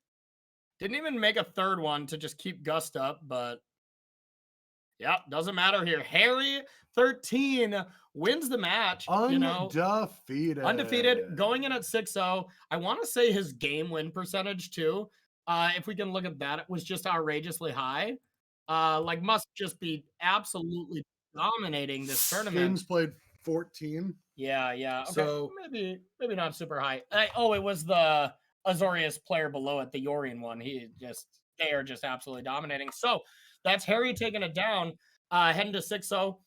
Didn't even make a third one to just keep Gust up, but yeah, doesn't matter here. Harry 13 wins the match. Undefeated. Going in at 6-0. I want to say his game win percentage too. If we can look at that, it was just outrageously high. Like must just be absolutely dominating this tournament. Games played 14. Yeah. Okay. So maybe not super high. It was the Azorius player below it, the Yorian one. They are just absolutely dominating. So that's Harry taking it down, heading to 6-0.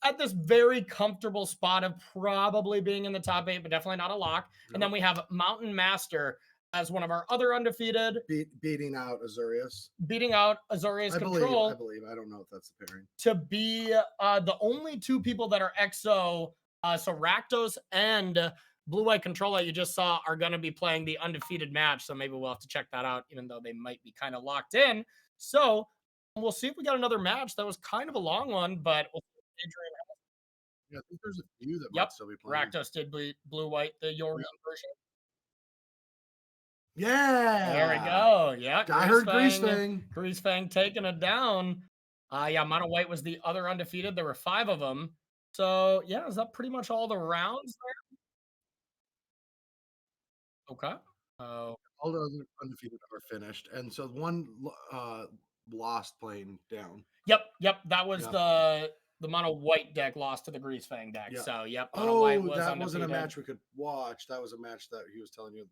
At this very comfortable spot of probably being in the top 8, but definitely not a lock. And then we have Mountain Master as one of our other undefeated, beating out Azorius. Beating out Azorius Control. I believe. I don't know if that's the pairing. To be the only two people that are XO, so Rakdos and Blue-White Control that you just saw are going to be playing the undefeated match. So maybe we'll have to check that out, even though they might be kind of locked in. So we'll see if we got another match. That was kind of a long one, but we'll see if Adrian. Yeah, I think there's a few that might still be playing. Rakdos did Blue-White, the Yorion version. Yeah. There we go. Yeah. I heard Greasefang. Greasefang taking it down. Yeah, Mono White was the other undefeated. There were 5 of them. So, yeah, is that pretty much all the rounds there? Okay. All the other undefeated are finished. And so one lost playing down. Yep. That was the Mono White deck lost to the Greasefang deck. Yep. So, yep. Mono White was that undefeated. wasn't a match we could watch. That was a match that he was telling you.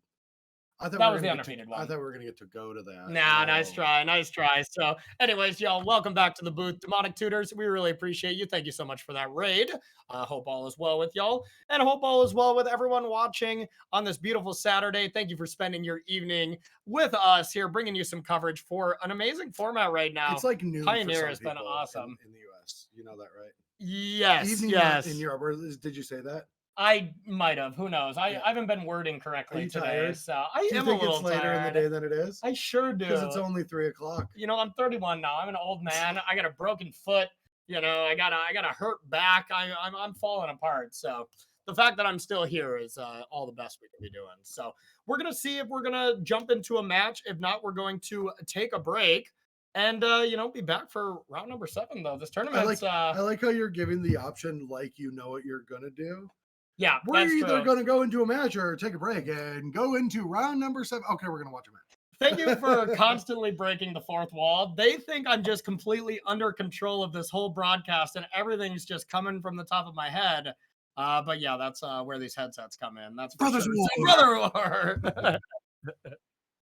That was the undefeated one. I thought we were going to get to go to that. Nah, nice try. So, anyways, y'all, welcome back to the booth. Demonic Tutors, we really appreciate you. Thank you so much for that raid. Hope all is well with y'all, and hope all is well with everyone watching on this beautiful Saturday. Thank you for spending your evening with us here, bringing you some coverage for an amazing format right now. It's like noon. Pioneer has been awesome in the U.S. You know that, right? Yes, Evening yes. In Europe, or did you say that? I might have. Who knows? I haven't been wording correctly today, tired? so I do you am think a little it's later tired. in the day than it is? I sure do. Because it's only 3:00. You know, I'm 31 now. I'm an old man. I got a broken foot. You know, I got a hurt back. I'm falling apart. So the fact that I'm still here is all the best we can be doing. So we're gonna see if we're gonna jump into a match. If not, we're going to take a break. And be back for round number 7 though. This tournament. I like how you're giving the option like you know what you're gonna do. Yeah, we're either going to go into a match or take a break and go into round number 7. Okay, we're going to watch a match. Thank you for constantly breaking the fourth wall. They think I'm just completely under control of this whole broadcast and everything's just coming from the top of my head. But yeah, that's where these headsets come in. That's for Brothers sure. War. Brother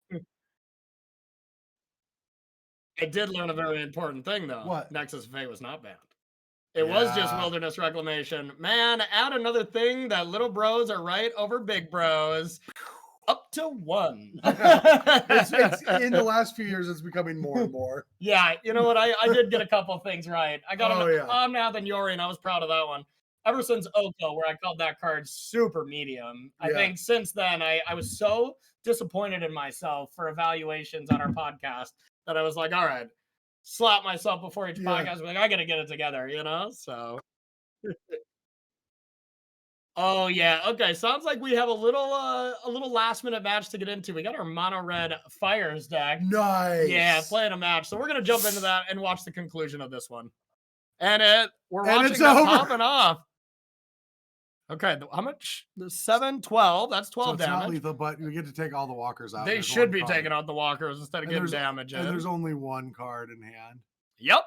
War. I did learn a very important thing though. What? Nexus of Fate was not banned. It was just wilderness reclamation. Man, add another thing that little bros are right over big bros. Up to 1. it's in the last few years, it's becoming more and more. Yeah, you know what? I did get a couple of things right. I got Omnath and Yori, and I was proud of that one. Ever since Oko, where I called that card super medium, I think since then, I was so disappointed in myself for evaluations on our podcast that I was like, all right, slap myself before each podcast. Like, I got to get it together, so. Oh, yeah. Okay. Sounds like we have a little last minute match to get into. We got our mono red Fires deck. Nice. Yeah, playing a match. So we're going to jump into that and watch the conclusion of this one. And we're watching it popping off. Okay, how much? 7, 12. That's 12 damage. It's not lethal, but we get to take all the walkers out. They should be taking out the walkers instead of getting damage. And there's only one card in hand. Yep.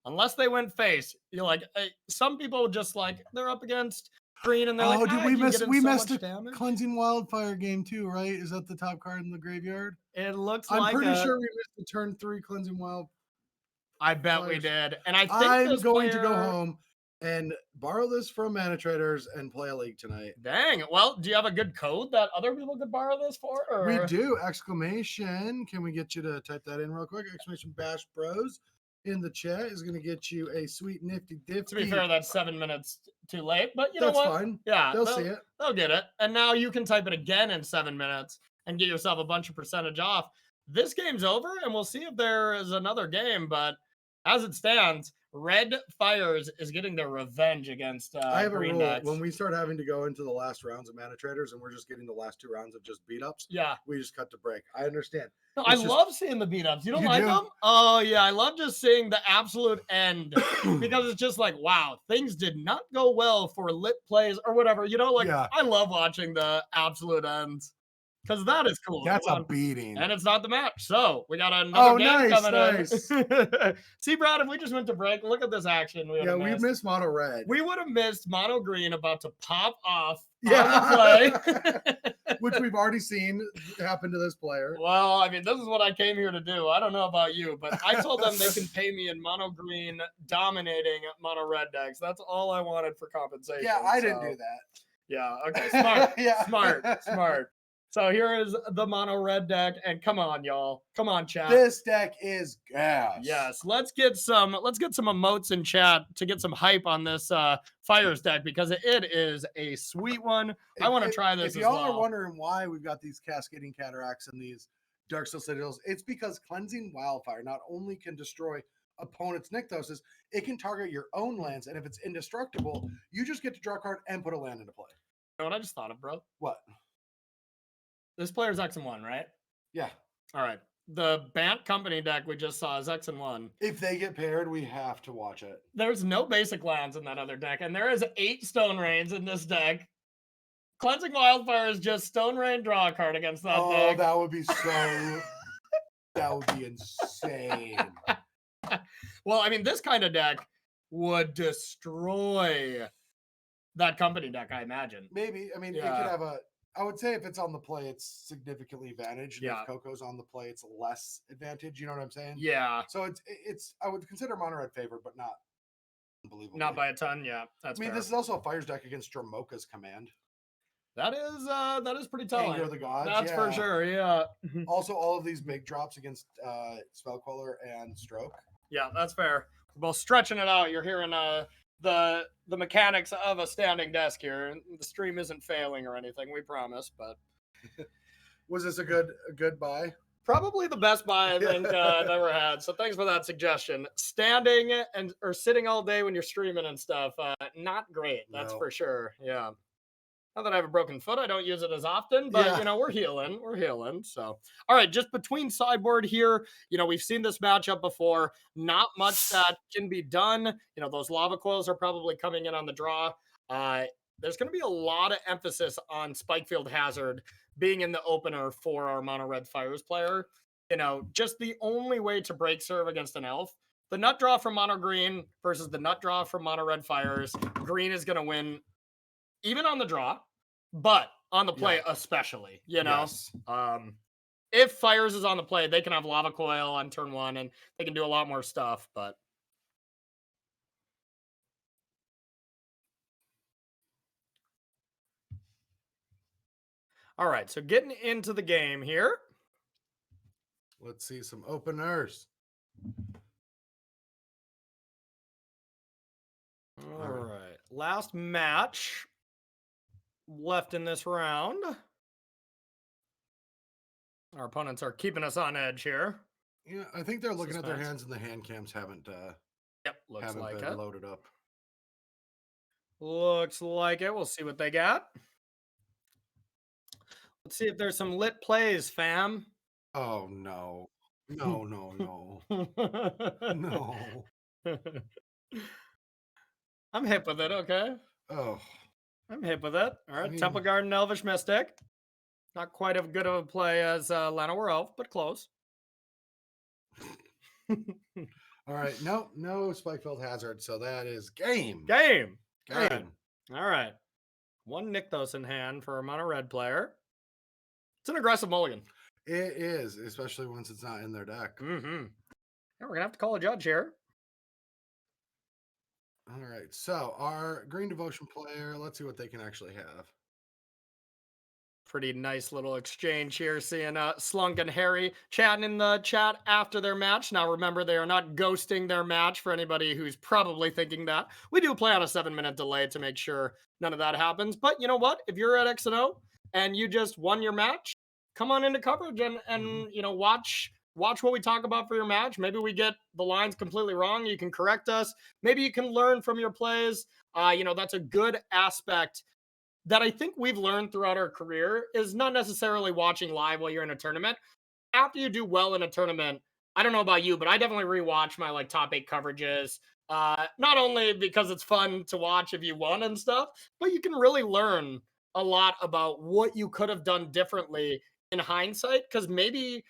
Unless they went face. You're like, some people just like, they're up against green and they're like, did we missed the Cleansing Wildfire game too, right? Is that the top card in the graveyard? It looks I'm pretty sure we missed the turn 3 Cleansing Wild. I bet we did. And I think I'm going to go home and borrow this from Mana Traders and play a league tonight. Dang. Well, do you have a good code that other people could borrow this for? Or? We do. Exclamation. Can we get you to type that in real quick? Exclamation Bash Bros in the chat is going to get you a sweet nifty dip. To be fair, that's 7 minutes too late, but you know what? That's fine. Yeah. They'll see it. They'll get it. And now you can type it again in 7 minutes and get yourself a bunch of percentage off. This game's over, and we'll see if there is another game, but as it stands, Red Fires is getting their revenge against I have a rule. decks. When we start having to go into the last rounds of Mana Traders and we're just getting the last 2 rounds of just beat-ups, we just cut to break. I understand. No, I love seeing the beat-ups. You don't like them? Oh, yeah. I love just seeing the absolute end because it's just like, wow, things did not go well for lit plays or whatever. I love watching the absolute ends. Because that is cool. That's a beating. And it's not the match. So we got another game coming in. See, Brad, if we just went to break, look at this action. We missed mono red. We would have missed mono green about to pop off on the play. Which we've already seen happen to this player. Well, I mean, this is what I came here to do. I don't know about you, but I told them they can pay me in mono green dominating mono red decks. That's all I wanted for compensation. Yeah, I didn't do that. Yeah, okay. Smart. Smart. So here is the mono red deck, and come on, y'all. Come on, chat. This deck is gas. Yes, let's get some emotes in chat to get some hype on this Fires deck because it is a sweet one. I want to try this If as y'all well. are wondering why we've got these Cascading Cataracts and these Darksteel Citadels, it's because Cleansing Wildfire not only can destroy opponent's Nykthoses, it can target your own lands, and if it's indestructible, you just get to draw a card and put a land into play. You know what I just thought of, bro? What? This player's X and 1, right? Yeah. All right. The Bant company deck we just saw is X and 1. If they get paired, we have to watch it. There's no basic lands in that other deck, and there is 8 Stone Rains in this deck. Cleansing Wildfire is just Stone Rain, draw a card against that deck. Oh, that would be so... that would be insane. Well, I mean, this kind of deck would destroy that company deck, I imagine. Maybe. I mean, it could have a... I would say if it's on the play, it's significantly advantage. Yeah. If Coco's on the play, it's less advantage. You know what I'm saying? Yeah. So it's I would consider mono red favored, but not unbelievable. Not by a ton, yeah. That's fair. This is also a Fires deck against Dromoka's command. That is pretty telling. Anger of the Gods. That's for sure, yeah. Also, all of these big drops against Spellqueller and Stroke. Yeah, that's fair. We're both stretching it out. You're hearing the mechanics of a standing desk here. The stream isn't failing or anything, we promise, but Was this a good buy? Probably the best buy I think I've ever had. So thanks for that suggestion. Standing or sitting all day when you're streaming and stuff, not great. That's for sure. Yeah. Not that I have a broken foot. I don't use it as often, but we're healing. We're healing. So, all right, just between sideboard here, we've seen this matchup before. Not much that can be done. Those lava coils are probably coming in on the draw. There's going to be a lot of emphasis on Spikefield Hazard being in the opener for our mono red Fires player. Just the only way to break serve against an elf. The nut draw from mono green versus the nut draw from mono red Fires. Green is going to win. Even on the draw, but on the play especially, Yes. If Fires is on the play, they can have Lava Coil on turn 1 and they can do a lot more stuff, but. All right, so getting into the game here. Let's see some openers. All right, last match left in this round. Our opponents are keeping us on edge here. Yeah, I think they're looking at their hands and the hand cams haven't looks like been it. Loaded up. Looks like it. We'll see what they got. Let's see if there's some lit plays, fam. Oh no. No. No. I'm hip with it, okay? Oh. I'm hip with it. All right, Temple Garden, Elvish Mystic. Not quite as good of a play as Llanowar Elf, but close. All right, no Spikefield Hazard, so that is game. All right. 1 Nykthos in hand for a mono red player. It's an aggressive mulligan. It is, especially once it's not in their deck. Mm-hmm. Yeah, we're going to have to call a judge here. All right, so our Green Devotion player, let's see what they can actually have. Pretty nice little exchange here, seeing Slunk and Harry chatting in the chat after their match. Now, remember, they are not ghosting their match for anybody who's probably thinking that. We do play on a 7-minute delay to make sure none of that happens. But you know what? If you're at X&O and you just won your match, come on into coverage and watch what we talk about for your match. Maybe we get the lines completely wrong. You can correct us. Maybe you can learn from your plays. That's a good aspect that I think we've learned throughout our career is not necessarily watching live while you're in a tournament. After you do well in a tournament, I don't know about you, but I definitely rewatch my top 8 coverages. Not only because it's fun to watch if you won and stuff, but you can really learn a lot about what you could have done differently in hindsight. Because maybe,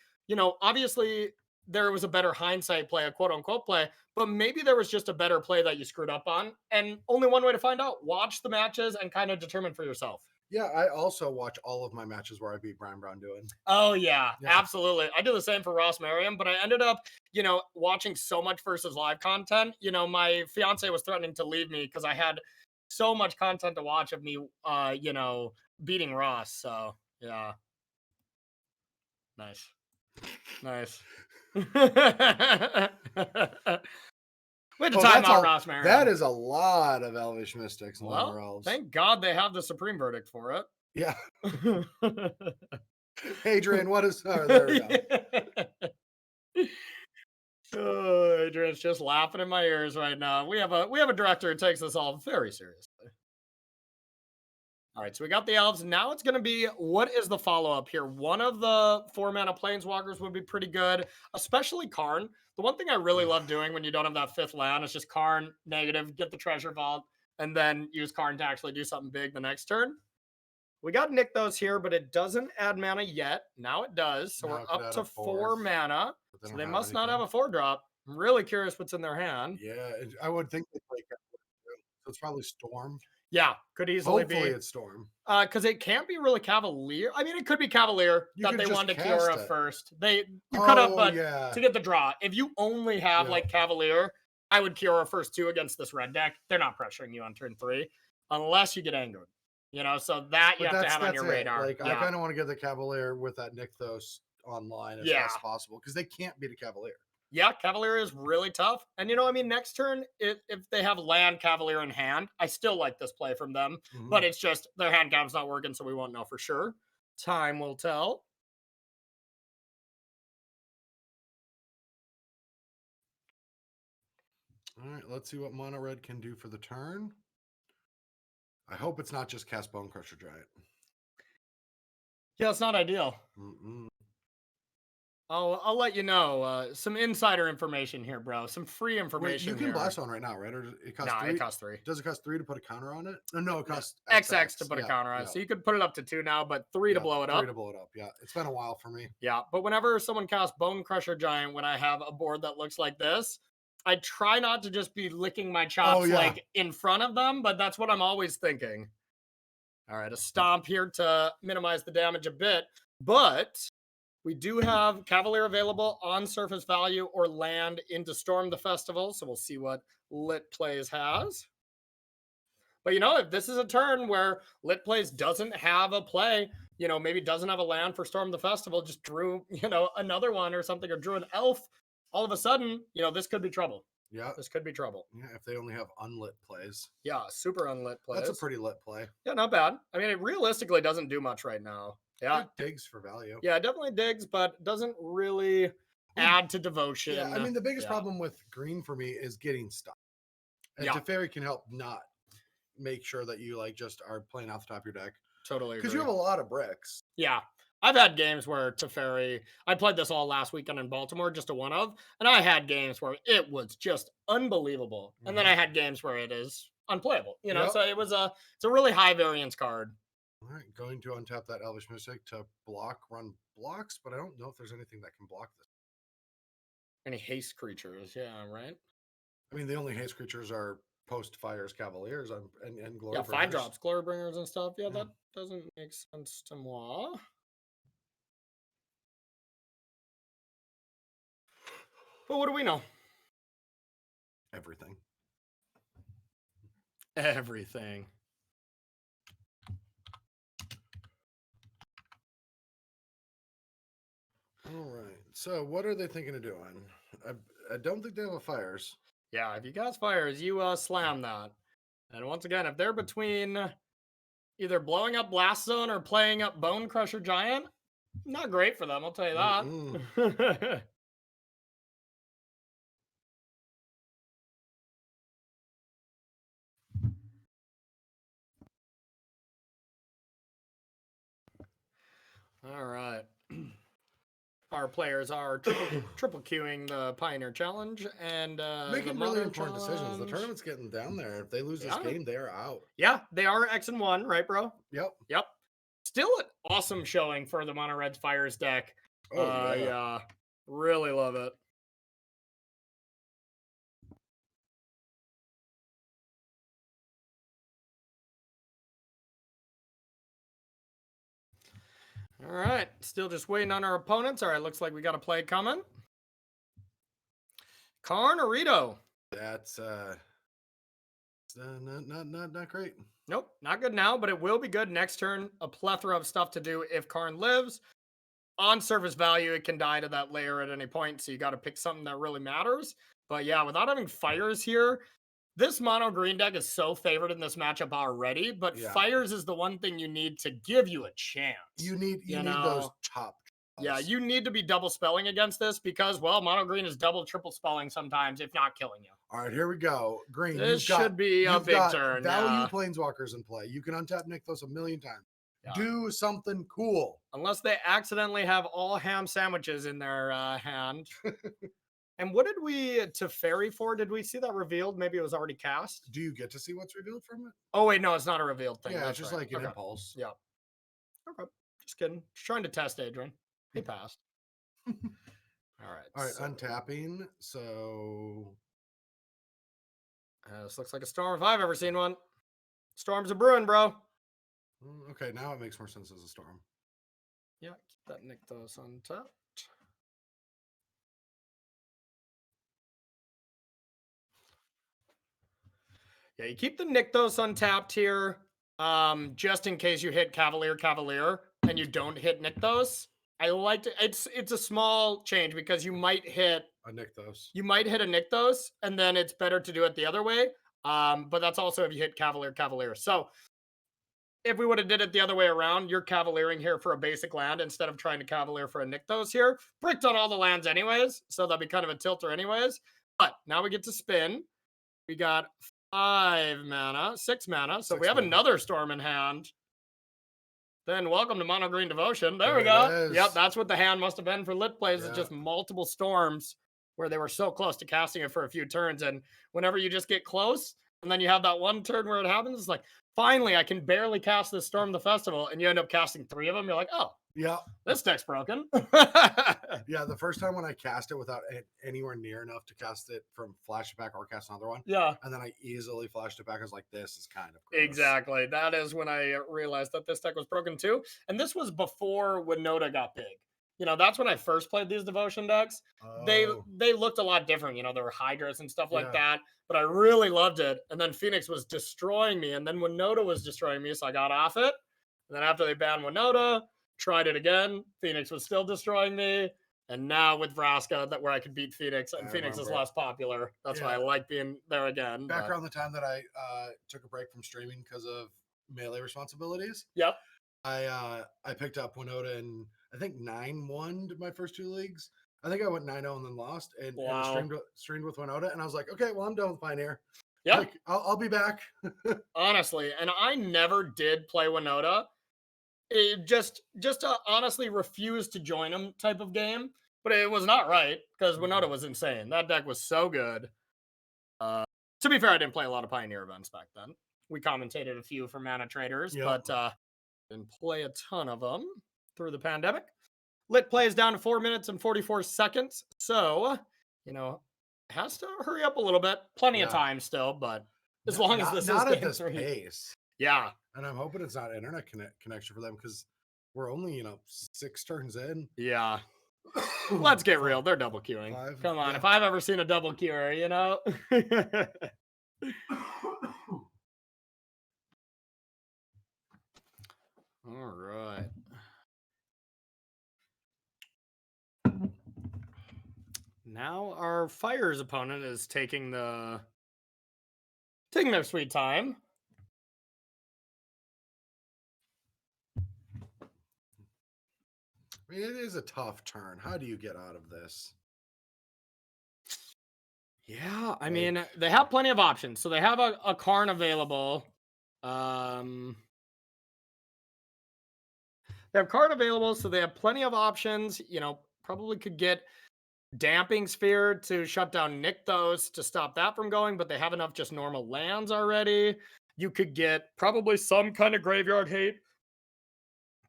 obviously there was a better hindsight play, a quote unquote play, but maybe there was just a better play that you screwed up on. And only one way to find out, watch the matches and kind of determine for yourself. Yeah, I also watch all of my matches where I beat Brian Brown doing. Oh, yeah, absolutely. I do the same for Ross Merriam, but I ended up, watching so much versus live content. My fiance was threatening to leave me because I had so much content to watch of me, beating Ross. So, yeah. Nice. Nice. We had to time out Ross Marion. That is a lot of Elvish Mystics and Well, Lumber Elves. thank God they have the Supreme Verdict for it. Yeah. Adrian, what is... Oh, there we go. Oh, Adrian's just laughing in my ears right now. We have a director who takes this all very seriously. All right, so we got the elves. Now it's going to be, what is the follow-up here? One of the 4-mana planeswalkers would be pretty good, especially Karn. The one thing I really love doing when you don't have that 5th land is just Karn, negative, get the treasure vault, and then use Karn to actually do something big the next turn. We got Nykthos here, but it doesn't add mana yet. Now it does, so Now we're up to 4 mana. So they must not have a 4-drop. I'm really curious what's in their hand. Yeah, I would think they play Cavalier. So it's probably Storm. Yeah, could easily Hopefully be. it's Storm. Because it can't be really Cavalier. I mean, it could be Cavalier that they wanted to Kiora first. You could have, but to get the draw. If you only have like Cavalier, I would Kiora first 2 against this red deck. They're not pressuring you on turn 3 unless you get angered. You know, so that you have to have on your radar. Like, I kind of want to get the Cavalier with that Nykthos online as fast as possible because they can't beat a Cavalier. Yeah, Cavalier is really tough. And, you know, I mean, next turn, if they have land Cavalier in hand, I still like this play from them. But it's just their hand cap's not working, so we won't know for sure. Time will tell. All right, let's see what Mono Red can do for the turn. I hope it's not just cast Bone Crusher Giant. Yeah, it's not ideal. I'll let you know. Some insider information here, bro. Some free information. Wait, you can blast one right now, right? Or it costs 3? It costs 3. Does it cost 3 to put a counter on it? No, it costs XX to put a counter on it. So you could put it up to 2 now, but 3 to blow it up. 3 to blow it up, yeah. It's been a while for me. Yeah, but whenever someone casts Bone Crusher Giant, when I have a board that looks like this, I try not to just be licking my chops like in front of them, but that's what I'm always thinking. All right, a stomp here to minimize the damage a bit, but we do have Cavalier available on surface value or land into Storm the Festival, so we'll see what Lit Plays has. But, you know, if this is a turn where Lit Plays doesn't have a play, you know, maybe doesn't have a land for Storm the Festival, just drew, you know, another one or something, or drew an elf, all of a sudden, you know, this could be trouble. Yeah. This could be trouble. Yeah, if they only have unlit plays. Yeah, super unlit plays. That's a pretty lit play. Yeah, not bad. I mean, it realistically doesn't do much right now. Yeah. It digs for value. Yeah, it definitely digs, but doesn't really add to devotion. Yeah, I mean, the biggest problem with green for me is getting stuck. And Teferi can help not make sure that you like just are playing off the top of your deck. Totally. Because you have a lot of bricks. Yeah. I've had games where Teferi, I played this all last weekend in Baltimore, just a one of, and I had games where it was just unbelievable. And then I had games where it is unplayable, you know, so it's a really high variance card. All right, going to untap that Elvish Mystic to run blocks, but I don't know if there's anything that can block this. Any haste creatures, yeah, right? I mean, the only haste creatures are post-fires Cavaliers and Glory Bringers. 5 drops, Glory Bringers and stuff. Yeah, that doesn't make sense to moi. But what do we know? Everything. Everything. All right. So what are they thinking of doing? I don't think they have a fires. Yeah, if you cast fires, you slam that. And once again, if they're between either blowing up Blast Zone or playing up Bone Crusher Giant, not great for them, I'll tell you that. All right. Our players are triple queuing the Pioneer Challenge and making really important decisions. The tournament's getting down there. If they lose this game, they are out. Yeah, they are X and 1, right, bro? Yep. Still an awesome showing for the Mono Red Fires deck. Yeah, really love it. All right, still just waiting on our opponents. All right, looks like we got a play coming. Karn or Rito? That's not great. Nope, not good now, but it will be good next turn. A plethora of stuff to do if Karn lives. on surface value, it can die to that layer at any point. So you got to pick something that really matters. But yeah, without having fires here, this mono green deck is so favored in this matchup already. But fires is the one thing you need to give you a chance. You need those top. Yeah, you need to be double spelling against this because, well, mono green is double, triple spelling sometimes, if not killing you. All right, here we go. Green. This should be a big turn. Value planeswalkers in play. You can untap Nykthos a million times. Yeah. Do something cool. Unless they accidentally have all ham sandwiches in their hand. And what did we Teferi for? Did we see that revealed? Maybe it was already cast. Do you get to see what's revealed from it? Oh wait, no, it's not a revealed thing. Yeah, it's just like an impulse. Yeah. Okay. Just kidding. Just trying to test Adrian. He passed. All right. So, untapping. So this looks like a storm if I've ever seen one. Storm's a brewing, bro. Okay, now it makes more sense as a storm. Yeah, keep that Nykthos untapped. Yeah, you keep the Nykthos untapped here, just in case you hit Cavalier, and you don't hit Nykthos. I like to. It's a small change because you might hit a Nykthos. You might hit a Nykthos, and then it's better to do it the other way. But that's also if you hit Cavalier. So if we would have did it the other way around, you're Cavaliering here for a basic land instead of trying to Cavalier for a Nykthos here. Bricked on all the lands anyways, so that'd be kind of a tilter anyways. But now we get to spin. We got 5 mana, 6 mana. So we have another storm in hand. Then welcome to Mono Green Devotion. There we go. Yep, that's what the hand must have been for lit plays. Yeah. It's just multiple storms where they were so close to casting it for a few turns. And whenever you just get close, and then you have that one turn where it happens, it's like, finally, I can barely cast this Storm the Festival. And you end up casting 3 of them. You're like, oh, yeah, this deck's broken. Yeah, the first time when I cast it without anywhere near enough to cast it from flash it back or cast another one. Yeah. And then I easily flashed it back. I was like, this is kind of gross. Exactly. That is when I realized that this deck was broken too. And this was before Winota got big. You know, that's when I first played these devotion decks. Oh. They looked a lot different. You know, there were Hydras and stuff like that. But I really loved it. And then Phoenix was destroying me. And then Winota was destroying me. So I got off it. And then after they banned Winota, tried it again. Phoenix was still destroying me. And now with Vraska, that where I could beat Phoenix, and Phoenix is less popular. That's why I like being there again. Back around the time that I took a break from streaming because of melee responsibilities. Yep. I picked up Winota and I think 9-1 my first 2 leagues. I think I went 9-0 and then lost and streamed with Winota. And I I was like, okay, well, I'm done with Pioneer. Yeah. Like, I'll be back. Honestly. And I never did play Winota. It just to honestly refuse to join him type of game. But it was not right because Winota was insane. That deck was so good. To be fair, I didn't play a lot of Pioneer events back then. We commentated a few for Mana Traders, but didn't play a ton of them through the pandemic. Lit play is down to 4 minutes and 44 seconds. So, you know, has to hurry up a little bit. Plenty of time still, but as long as this is not game at this 3. pace. Yeah. And I'm hoping it's not internet connection for them because we're only, 6 turns in. Yeah. Let's get real. They're double queuing. 5, come on. Yeah. If I've ever seen a double queuer, you know? All right. Now our Fire's opponent is taking their sweet time. I mean, it is a tough turn. How do you get out of this? Yeah, I mean, they have plenty of options. So they have a Karn available. They have Karn available, so they have plenty of options. You know, probably could get Damping Sphere to shut down Nykthos to stop that from going, but they have enough just normal lands already. You could get probably some kind of graveyard hate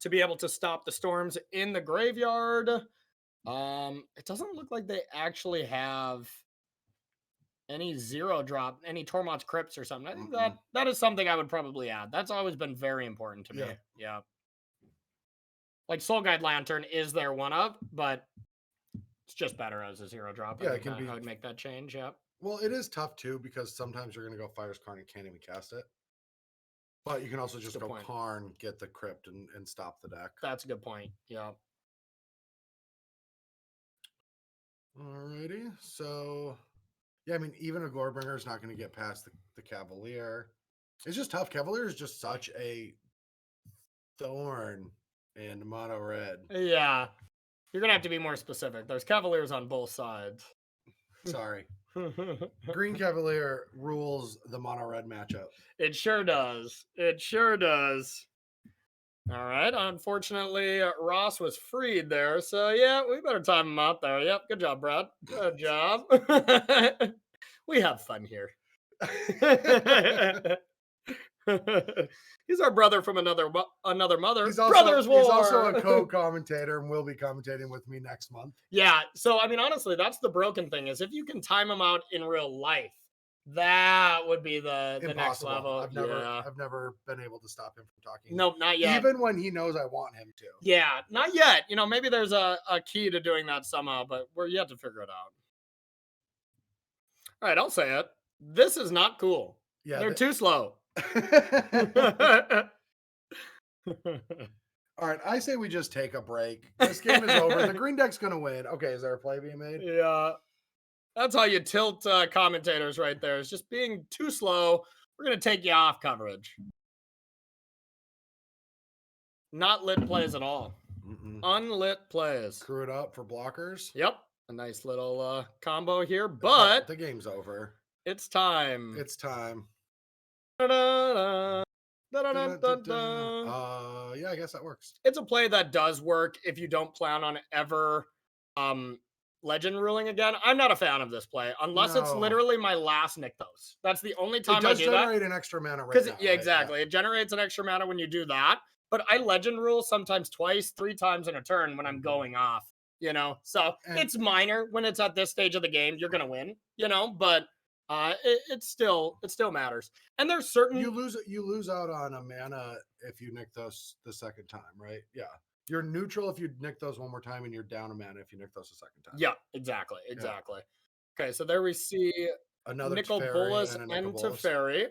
to be able to stop the storms in the graveyard. It doesn't look like they actually have any 0-drop, any Tormod's Crypts or something. I think that is something I would probably add. That's always been very important to me. Yeah. Like Soul Guide Lantern is their one of, but it's just better as a 0-drop. Yeah, I would make that change. Yeah. Well, it is tough too because sometimes you're going to go Fire's Karn and can't even cast it. But you can also just go Karn, get the Crypt, and stop the deck. That's a good point. Yeah. Alrighty. So, yeah, I mean, even a Gorebringer is not going to get past the Cavalier. It's just tough. Cavalier is just such a thorn in mono red. Yeah. You're going to have to be more specific. There's Cavaliers on both sides. Sorry. Green Cavalier rules the mono red matchup. It sure does. It sure does. All right. Unfortunately, Ross was freed there. So, yeah, we better time him out there. Yep. Good job, Brad. Good job. We have fun here. He's our brother from another mother. He's also, Brothers War. He's also a co-commentator and will be commentating with me next month. Yeah. So, I mean, honestly, that's the broken thing is if you can time him out in real life, that would be the next level. I've never been able to stop him from talking. Nope, not yet. Even when he knows I want him to. Yeah, not yet. You know, maybe there's a key to doing that somehow, but we're yet to figure it out. All right, I'll say it. This is not cool. Yeah, they're too slow. All right, I say we just take a break. This game is over. The green deck's gonna win. Okay, is there a play being made? Yeah. That's how you tilt commentators right there. It's just being too slow. We're going to take you off coverage. Not lit plays at all. Unlit plays. Screw it up for blockers. Yep. A nice little combo here, but the game's over. It's time. It's time. Da-da-da. Yeah, I guess that works. It's a play that does work if you don't plan on ever legend ruling again. I'm not a fan of this play unless it's literally my last Rakdos. That's the only time I do that. It does generate an extra mana right now. Yeah, exactly. It generates an extra mana when you do that. But I legend rule sometimes twice, 3 times in a turn when I'm going off, you know? So it's minor when it's at this stage of the game. You're going to win, you know? But it still matters. And there's certain... You lose out on a mana if you Rakdos the second time, right? Yeah. You're neutral if you Rakdos one more time, and you're down a mana if you Rakdos a second time. Yeah, exactly. Yeah. Okay, so there we see another Nicol Bolas and Teferi.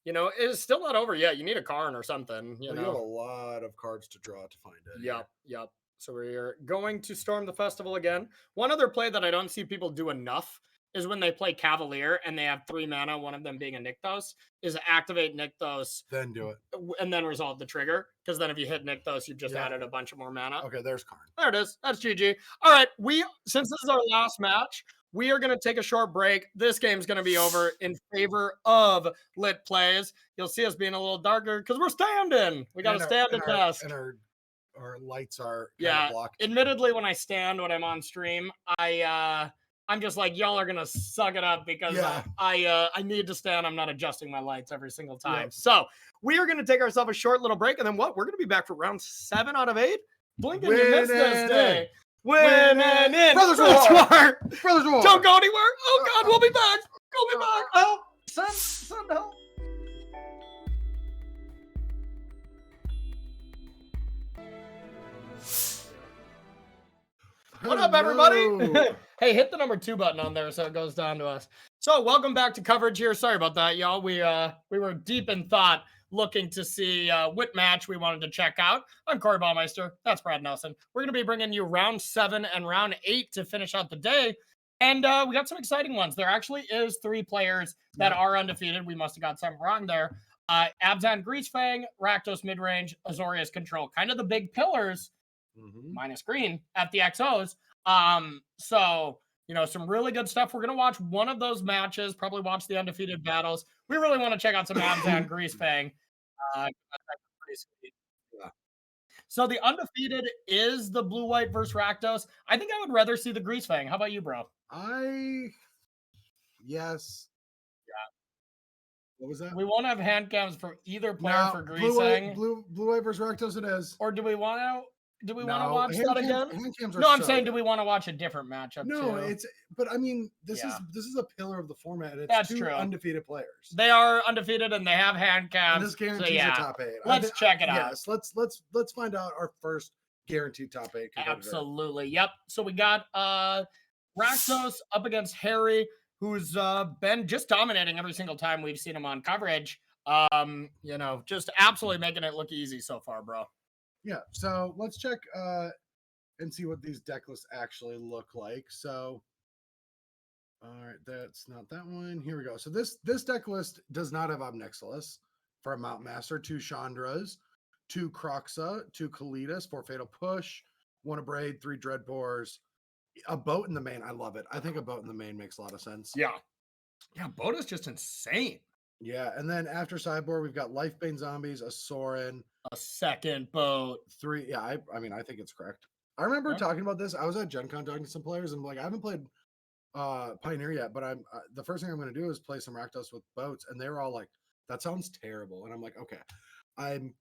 You know, it's still not over yet. You need a Karn or something. You know, you have a lot of cards to draw to find it. Yep. So we're going to storm the festival again. One other play that I don't see people do enough is when they play Cavalier and they have 3 mana, one of them being a Rakdos, is activate Rakdos. Then do it. And then resolve the trigger. Because then if you hit Rakdos, you've just added a bunch of more mana. Okay, there's Karn. There it is. That's GG. All right, since this is our last match, we are going to take a short break. This game's going to be over in favor of lit plays. You'll see us being a little darker because we're standing. We got to stand at desk. And our lights are kind of blocked. Admittedly, when I stand, when I'm on stream, I'm just like, y'all are gonna suck it up because I need to stand. I'm not adjusting my lights every single time. So we are gonna take ourselves a short little break, and then what? We're gonna be back for round 7 out of 8. Blinking, you missed this day. Winning in. Brothers War. Brothers War. Don't go anywhere. Oh God, we'll be back. We'll be back. Oh, son, help. What up, everybody? Hey, hit the number 2 button on there so it goes down to us. So welcome back to coverage here. Sorry about that, y'all. We were deep in thought looking to see what match we wanted to check out. I'm Corey Baumeister. That's Brad Nelson. We're going to be bringing you round 7 and round 8 to finish out the day. And we got some exciting ones. There actually is 3 players that are undefeated. We must have got something wrong there. Abzan Greasefang, Rakdos midrange, Azorius control. Kind of the big pillars. Minus green at the XOs. So, you know, some really good stuff. We're going to watch one of those matches, probably watch the undefeated battles. We really want to check out some Abzan Greasefang. So the undefeated is the blue-white versus Rakdos. I think I would rather see the Greasefang. How about you, bro? Yes. Yeah. What was that? We won't have hand cams for either player for Greasefang. Blue-white versus Rakdos it is. Or do we want to... Do we want to watch that again? No, I'm saying, do we want to watch a different matchup? No, too? But I mean, this is a pillar of the format. And it's That's 2 true. Undefeated players. They are undefeated and they have hand cams. And this guarantees a top 8. Let's check it out. Yes, let's find out our first guaranteed top 8 competitor. Absolutely. Yep. So we got Rakdos up against Harry, who's been just dominating every single time we've seen him on coverage. You know, just absolutely making it look easy so far, bro. Yeah, so let's check and see what these deck lists actually look like. So All right, that's not that one. Here we go. So this deck list does not have Obnixilis for a Mount Master, 2 Chandras, 2 Croxa, 2 Kalitas, 4 Fatal Push, 1 Abrade, 3 Dreadbores, a boat in the main. I love it. I think a boat in the main makes a lot of sense. Yeah. Yeah, boat is just insane. Yeah, and then after sideboard, we've got Lifebane Zombies, a Sorin, a second boat. 3. Yeah, I mean, I think it's correct. I remember talking about this. I was at Gen Con talking to some players, and I'm like, I haven't played Pioneer yet, but I'm the first thing I'm going to do is play some Rakdos with boats, and they were all like, "That sounds terrible," and I'm like, "Okay, I'm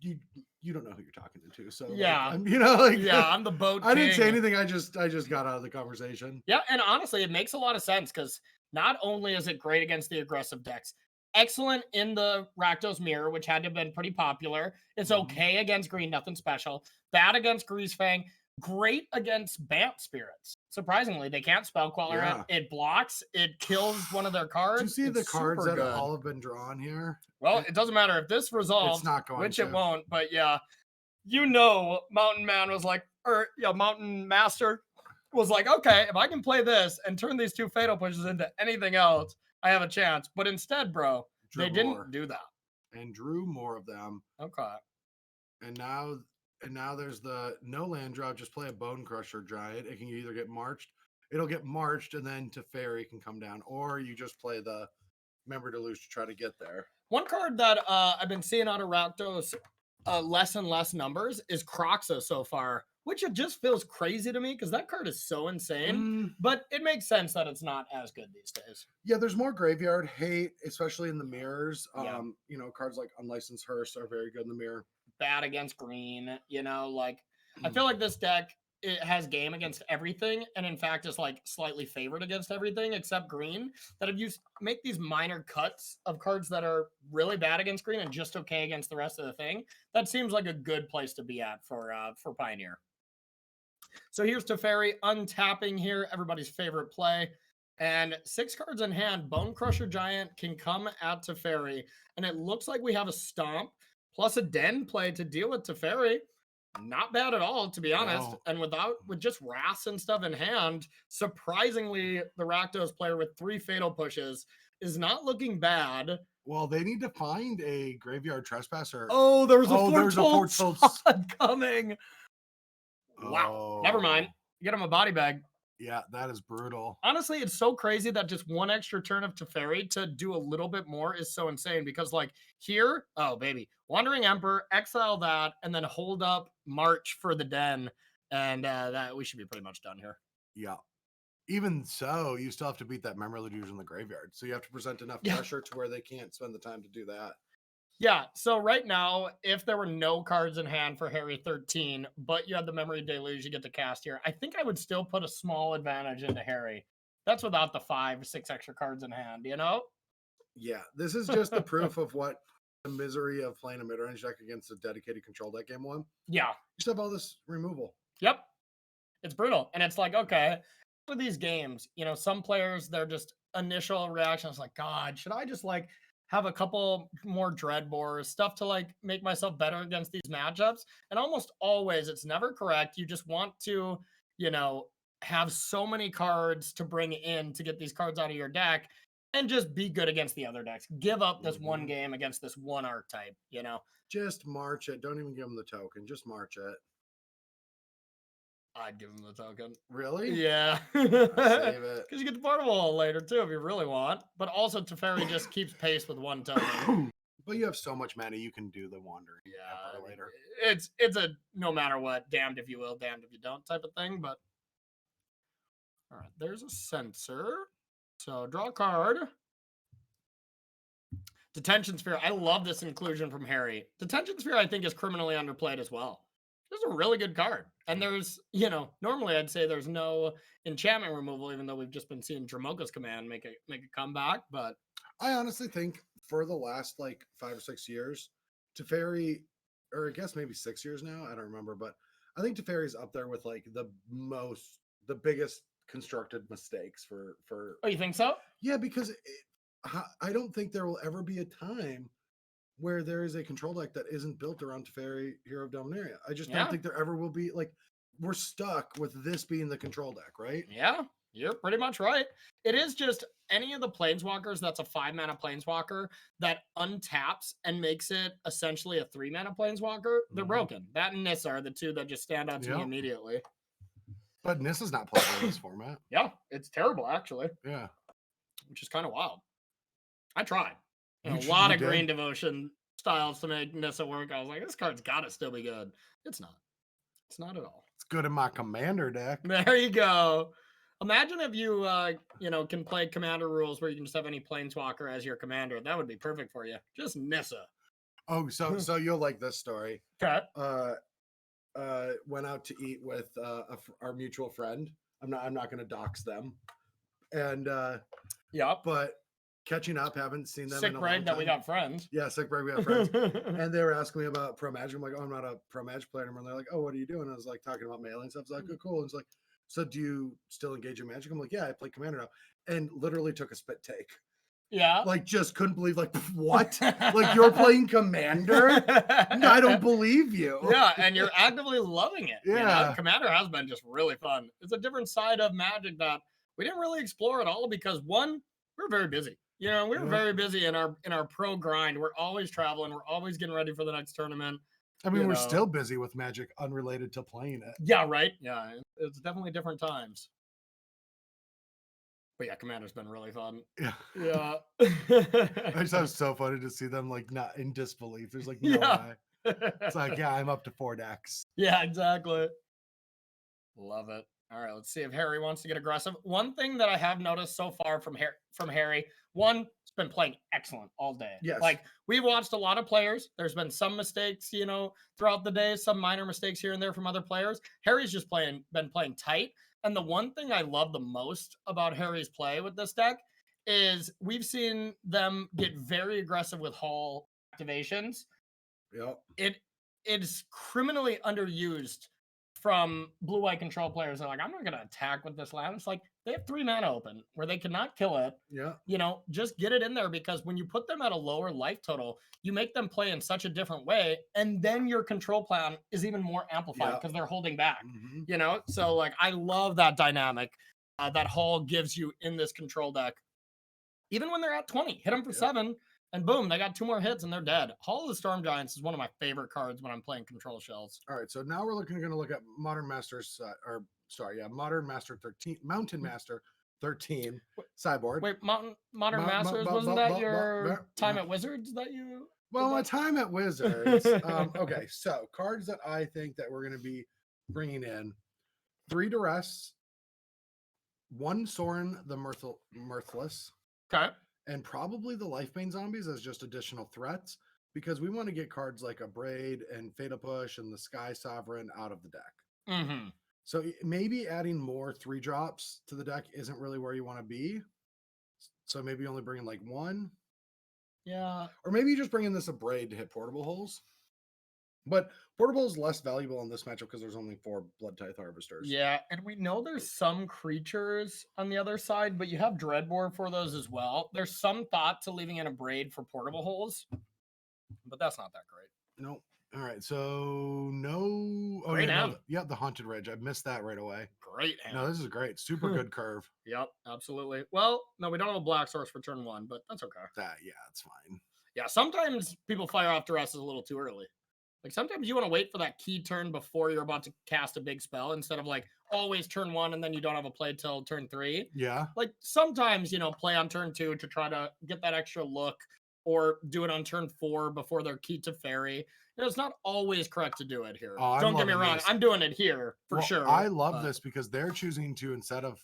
you don't know who you're talking to, so Yeah, like, I'm, you know, like I'm the boat. I didn't say anything. I just got out of the conversation. Yeah, and honestly, it makes a lot of sense because not only is it great against the aggressive decks, excellent in the Rakdos mirror, which had to have been pretty popular. It's okay against green, nothing special. Bad against Greasefang. Great against Bant spirits. Surprisingly, they can't spell queller it. It blocks. It kills one of their cards. Do you see it's the cards that good. all have been drawn here? Well, it doesn't matter if this resolves, it's not going which to. It won't. But yeah, Mountain Man was like, Mountain Master was like, okay, if I can play this and turn these 2 Fatal Pushes into anything else, I have a chance. But instead, bro, they didn't do that. And drew more of them. Okay. And now there's the no land drop, just play a Bone Crusher Giant. It can either get marched, it'll get marched, and then Teferi can come down, or you just play the Member Deluge to try to get there. One card that I've been seeing out of Rakdos less and less numbers is Croxa so far, which it just feels crazy to me because that card is so insane. But it makes sense that it's not as good these days. Yeah, there's more graveyard hate, especially in the mirrors. Cards like Unlicensed Hearse are very good in the mirror. Bad against green, I feel like this deck, it has game against everything, and in fact is like slightly favored against everything except green. That if you make these minor cuts of cards that are really bad against green and just okay against the rest of the thing, that seems like a good place to be at for Pioneer. So here's Teferi untapping here, everybody's favorite play. And 6 cards in hand, Bone Crusher Giant can come at Teferi, and it looks like we have a Stomp plus a Den play to deal with Teferi. Not bad at all, to be honest. No. And with just Wraths and stuff in hand, surprisingly, the Rakdos player with 3 Fatal Pushes is not looking bad. Well, they need to find a Graveyard Trespasser. Oh, there's a Foretold Sod coming. Wow. Oh. Never mind. Get him a body bag. Yeah, that is brutal. Honestly, it's so crazy that just 1 extra turn of Teferi to do a little bit more is so insane because, like, here, oh, baby, Wandering Emperor, exile that, and then hold up March for the Den, and that we should be pretty much done here. Yeah. Even so, you still have to beat that Member Deluge in the graveyard, so you have to present enough pressure to where they can't spend the time to do that. Yeah, so right now, if there were no cards in hand for Harry 13, but you had the Memory Deluge you get to cast here, I think I would still put a small advantage into Harry. That's without the 5 or 6 extra cards in hand, Yeah, this is just the proof of what the misery of playing a mid-range deck against a dedicated control deck game 1. Yeah. You just have all this removal. Yep. It's brutal. And it's like, okay, for these games, some players, their just initial reaction is like, God, should I just have a couple more Dreadbores, stuff to make myself better against these matchups? And almost always it's never correct. You just want to, have so many cards to bring in to get these cards out of your deck and just be good against the other decks. Give up this one game against this one archetype, Just march it. Don't even give them the token. Just march it. I'd give him the token. Really? Yeah. Save it. Because you get the portable wall later, too, if you really want. But also, Teferi just keeps pace with 1 token. But you have so much mana, you can do the Wandering later. It's a no matter what, damned if you will, damned if you don't type of thing. But, all right, there's a Censor. So, draw a card. Detention Sphere. I love this inclusion from Harry. Detention Sphere, I think, is criminally underplayed as well. This is a really good card. And there's, normally I'd say there's no enchantment removal, even though we've just been seeing Dramoka's Command make a comeback. But I honestly think for the last 5 or 6 years, Teferi, or I guess maybe 6 years now, I don't remember, but I think Teferi's up there with the biggest constructed mistakes for. Oh, you think so? Yeah, because I don't think there will ever be a time where there is a control deck that isn't built around Teferi, Hero of Dominaria. I just don't think there ever will be. We're stuck with this being the control deck, right? Yeah. You're pretty much right. It is just any of the planeswalkers that's a 5-mana planeswalker that untaps and makes it essentially a 3-mana planeswalker, they're broken. That and Nissa are the two that just stand out to me immediately. But Nissa's not playable in this format. Yeah, it's terrible, actually. Yeah. Which is kind of wild. I tried. A lot of Green Devotion styles to make Nissa work. I was like, this card's got to still be good. It's not. It's not at all. It's good in my commander deck. There you go. Imagine if you, can play commander rules where you can just have any planeswalker as your commander. That would be perfect for you. Just Nissa. Oh, so you'll like this story. Okay. Went out to eat with our mutual friend. I'm not going to dox them. And but catching up, haven't seen them. Sick in a brag long that time. we got friends. Yeah, sick brag we got friends. And they were asking me about Pro Magic. I'm like, oh, I'm not a Pro Magic player anymore. And they're like, oh, what are you doing? I was like talking about mailing stuff. I was like, oh, cool. And it's like, so do you still engage in Magic? I'm like, yeah, I play Commander now. And literally took a spit take. Yeah. Like, just couldn't believe, like, what? Like, you're playing Commander? I don't believe you. Yeah, and you're actively loving it. Yeah. Commander has been just really fun. It's a different side of Magic that we didn't really explore at all because, one, we're very busy. We're very busy in our pro grind. We're always traveling. We're always getting ready for the next tournament. I mean, we're still busy with Magic unrelated to playing it. Yeah, right? Yeah, it's definitely different times. But yeah, Commander's been really fun. Yeah. Yeah. I just thought it was so funny to see them, like, not in disbelief. There's, like, no way. It's like, yeah, I'm up to 4 decks. Yeah, exactly. Love it. All right, let's see if Harry wants to get aggressive. One thing that I have noticed so far from Harry, one, he's been playing excellent all day. Yes. Like, we've watched a lot of players. There's been some mistakes, throughout the day, some minor mistakes here and there from other players. Harry's just been playing tight. And the one thing I love the most about Harry's play with this deck is we've seen them get very aggressive with Hall activations. Yep. It's criminally underused from blue-white control players. They're like, I'm not going to attack with this land. It's like, they have 3 mana open where they cannot kill it. Yeah. Just get it in there because when you put them at a lower life total, you make them play in such a different way. And then your control plan is even more amplified because they're holding back, So, like, I love that dynamic that Hall gives you in this control deck. Even when they're at 20, hit them for 7. And boom, they got 2 more hits and they're dead. Hall of the Storm Giants is one of my favorite cards when I'm playing control shells. All right, so now we're going to look at Modern Master 13, Mountain Master 13 sideboard. Wait, Modern Masters, wasn't that your time at Wizards that you? Well, my time at Wizards. Okay, so cards that I think that we're going to be bringing in: 3 Duress, 1 Sorin the Mirthless. Okay. And probably the Lifebane Zombies as just additional threats because we want to get cards like a Braid and Fatal Push and the Sky Sovereign out of the deck. Mm-hmm. So maybe adding more 3-drops to the deck isn't really where you want to be. So maybe only bringing like 1. Yeah. Or maybe you just bring in this a Braid to hit portable holes. But portable is less valuable in this matchup because there's only 4 Blood Tithe Harvesters. Yeah, and we know there's some creatures on the other side, but you have Dreadbore for those as well. There's some thought to leaving in a Braid for portable holes, but that's not that great. No. All right, so no. Oh, great hand. Yeah, the Haunted Ridge. I missed that right away. Great hand. No, this is great. Super good curve. Yep, absolutely. Well, no, we don't have a Black Source for turn 1, but that's okay. Yeah, it's fine. Yeah, sometimes people fire off Duress a little too early. Like, sometimes you want to wait for that key turn before you're about to cast a big spell instead of, like, always turn 1 and then you don't have a play till turn 3. Yeah. Like, sometimes, play on turn 2 to try to get that extra look or do it on turn 4 before they're key to fairy. It's not always correct to do it here. Don't get me wrong. This. I'm doing it here for sure. I love this because they're choosing to, instead of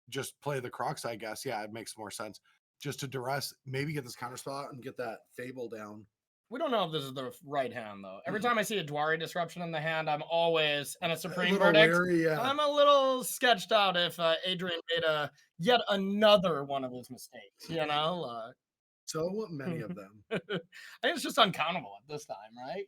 just play the Crocs, I guess. Yeah, it makes more sense. Just to Duress, maybe get this counter spot and get that Fable down. We don't know if this is the right hand, though. Every time I see a Dwari Disruption in the hand, I'm always, and a Supreme Verdict, wary, yeah. I'm a little sketched out if Adrian made yet another one of his mistakes, So many of them. I think it's just uncountable at this time, right?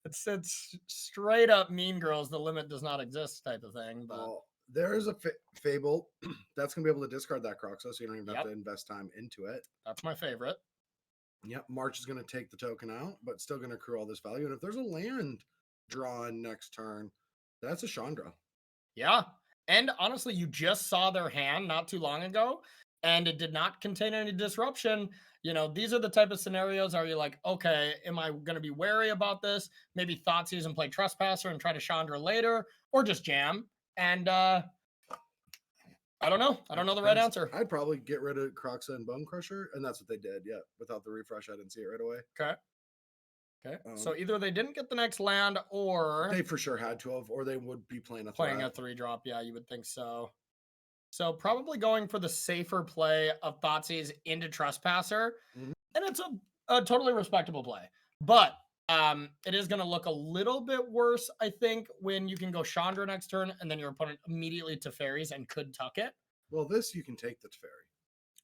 It's straight up Mean Girls, the limit does not exist type of thing. But there is a Fable that's going to be able to discard that Croxo, so you don't even have to invest time into it. That's my favorite. Yep, March is going to take the token out, but still going to accrue all this value. And if there's a land drawn next turn, that's a Chandra. Yeah, And honestly, you just saw their hand not too long ago, and it did not contain any disruption. These are the type of scenarios. Are you like, okay, am I going to be wary about this? Maybe Thoughtseize and play Trespasser and try to Chandra later, or just jam? And I don't know. I don't know the right answer. I'd probably get rid of Croxa and Bone Crusher, and that's what they did. Yeah, without the refresh, I didn't see it right away. Okay. Okay. So either they didn't get the next land, or they for sure had to have, or they would be playing a a 3-drop. Yeah, you would think so. So probably going for the safer play of Thoughtseize into Trespasser, and it's a totally respectable play. But it is going to look a little bit worse, I think, when you can go Chandra next turn, and then your opponent immediately Teferis and could tuck it. Well, this you can take the Teferi.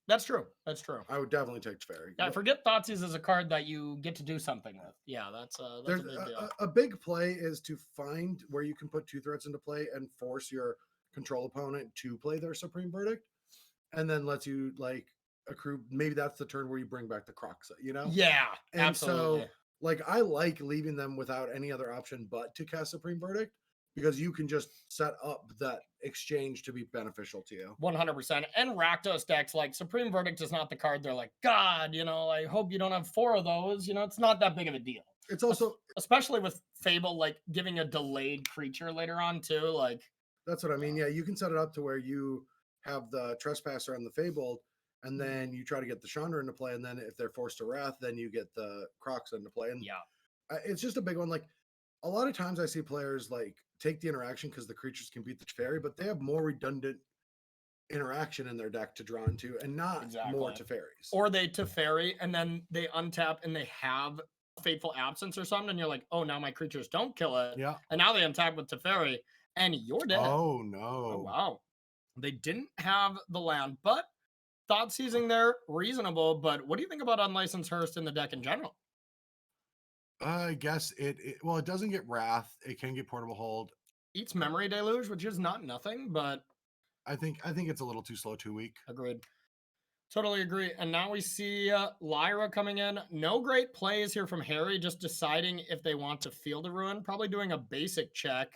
That's true. That's true. I would definitely take Teferi. Yeah, I forget Thoughtseize is a card that you get to do something with. Yeah, that's a big deal. A big play is to find where you can put 2 threats into play and force your control opponent to play their Supreme Verdict, and then lets you like accrue. Maybe that's the turn where you bring back the Croxa, Yeah, and absolutely. So, like, I like leaving them without any other option but to cast Supreme Verdict, because you can just set up that exchange to be beneficial to you. 100%. And Rakdos decks, like, Supreme Verdict is not the card they're like, God, I hope you don't have 4 of those. It's not that big of a deal. It's also, especially with Fable, like, giving a delayed creature later on, too. Like, that's what I mean. Yeah, you can set it up to where you have the Trespasser and the Fabled, and then you try to get the Chandra into play, and then if they're forced to Wrath, then you get the Crocs into play. And yeah, it's just a big one. Like, a lot of times I see players like take the interaction because the creatures can beat the Teferi, but they have more redundant interaction in their deck to draw into, and not more Teferis. Or they Teferi and then they untap and they have Fateful Absence or something, and you're like, oh, now my creatures don't kill it. Yeah. And now they untap with Teferi, and you're dead. Oh no! Oh wow! They didn't have the land, but Thoughtseizing there reasonable. But what do you think about Unlicensed Hearse in the deck in general? I guess it doesn't get Wrath. It can get Portable Hold. Eats Memory Deluge, which is not nothing, but I think it's a little too slow, too weak. Agreed. Totally agree. And now we see Lyra coming in. No great plays here from Harry, just deciding if they want to Field of Ruin. Probably doing a basic check.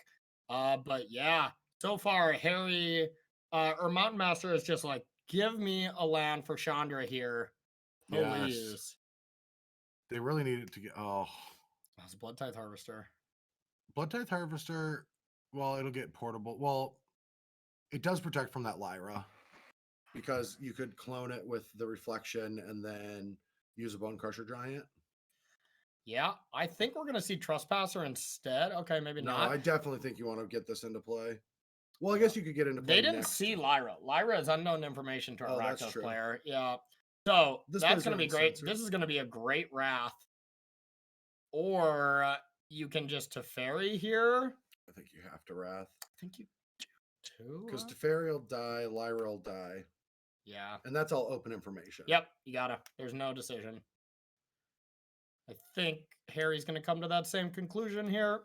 But yeah, so far, Harry or Mountain Master is just like, give me a land for Chandra here. Please. Yes. They really needed to get... It's Blood Tithe Harvester. Blood Tithe Harvester, well, it'll get portable. Well, it does protect from that Lyra, because you could clone it with the Reflection and then use a Bone Crusher Giant. Yeah, I think we're going to see Trespasser instead. Okay, maybe not. No, I definitely think you want to get this into play. Well, I guess you could get into play. They didn't see Lyra. Lyra is unknown information to our Rakdos player. Yeah. So that's going to be great. This is going to be a great Wrath. Or you can just Teferi here. I think you have to Wrath. I think you do too. Because Teferi will die, Lyra will die. Yeah. And that's all open information. Yep, you gotta. There's no decision. I think Harry's going to come to that same conclusion here.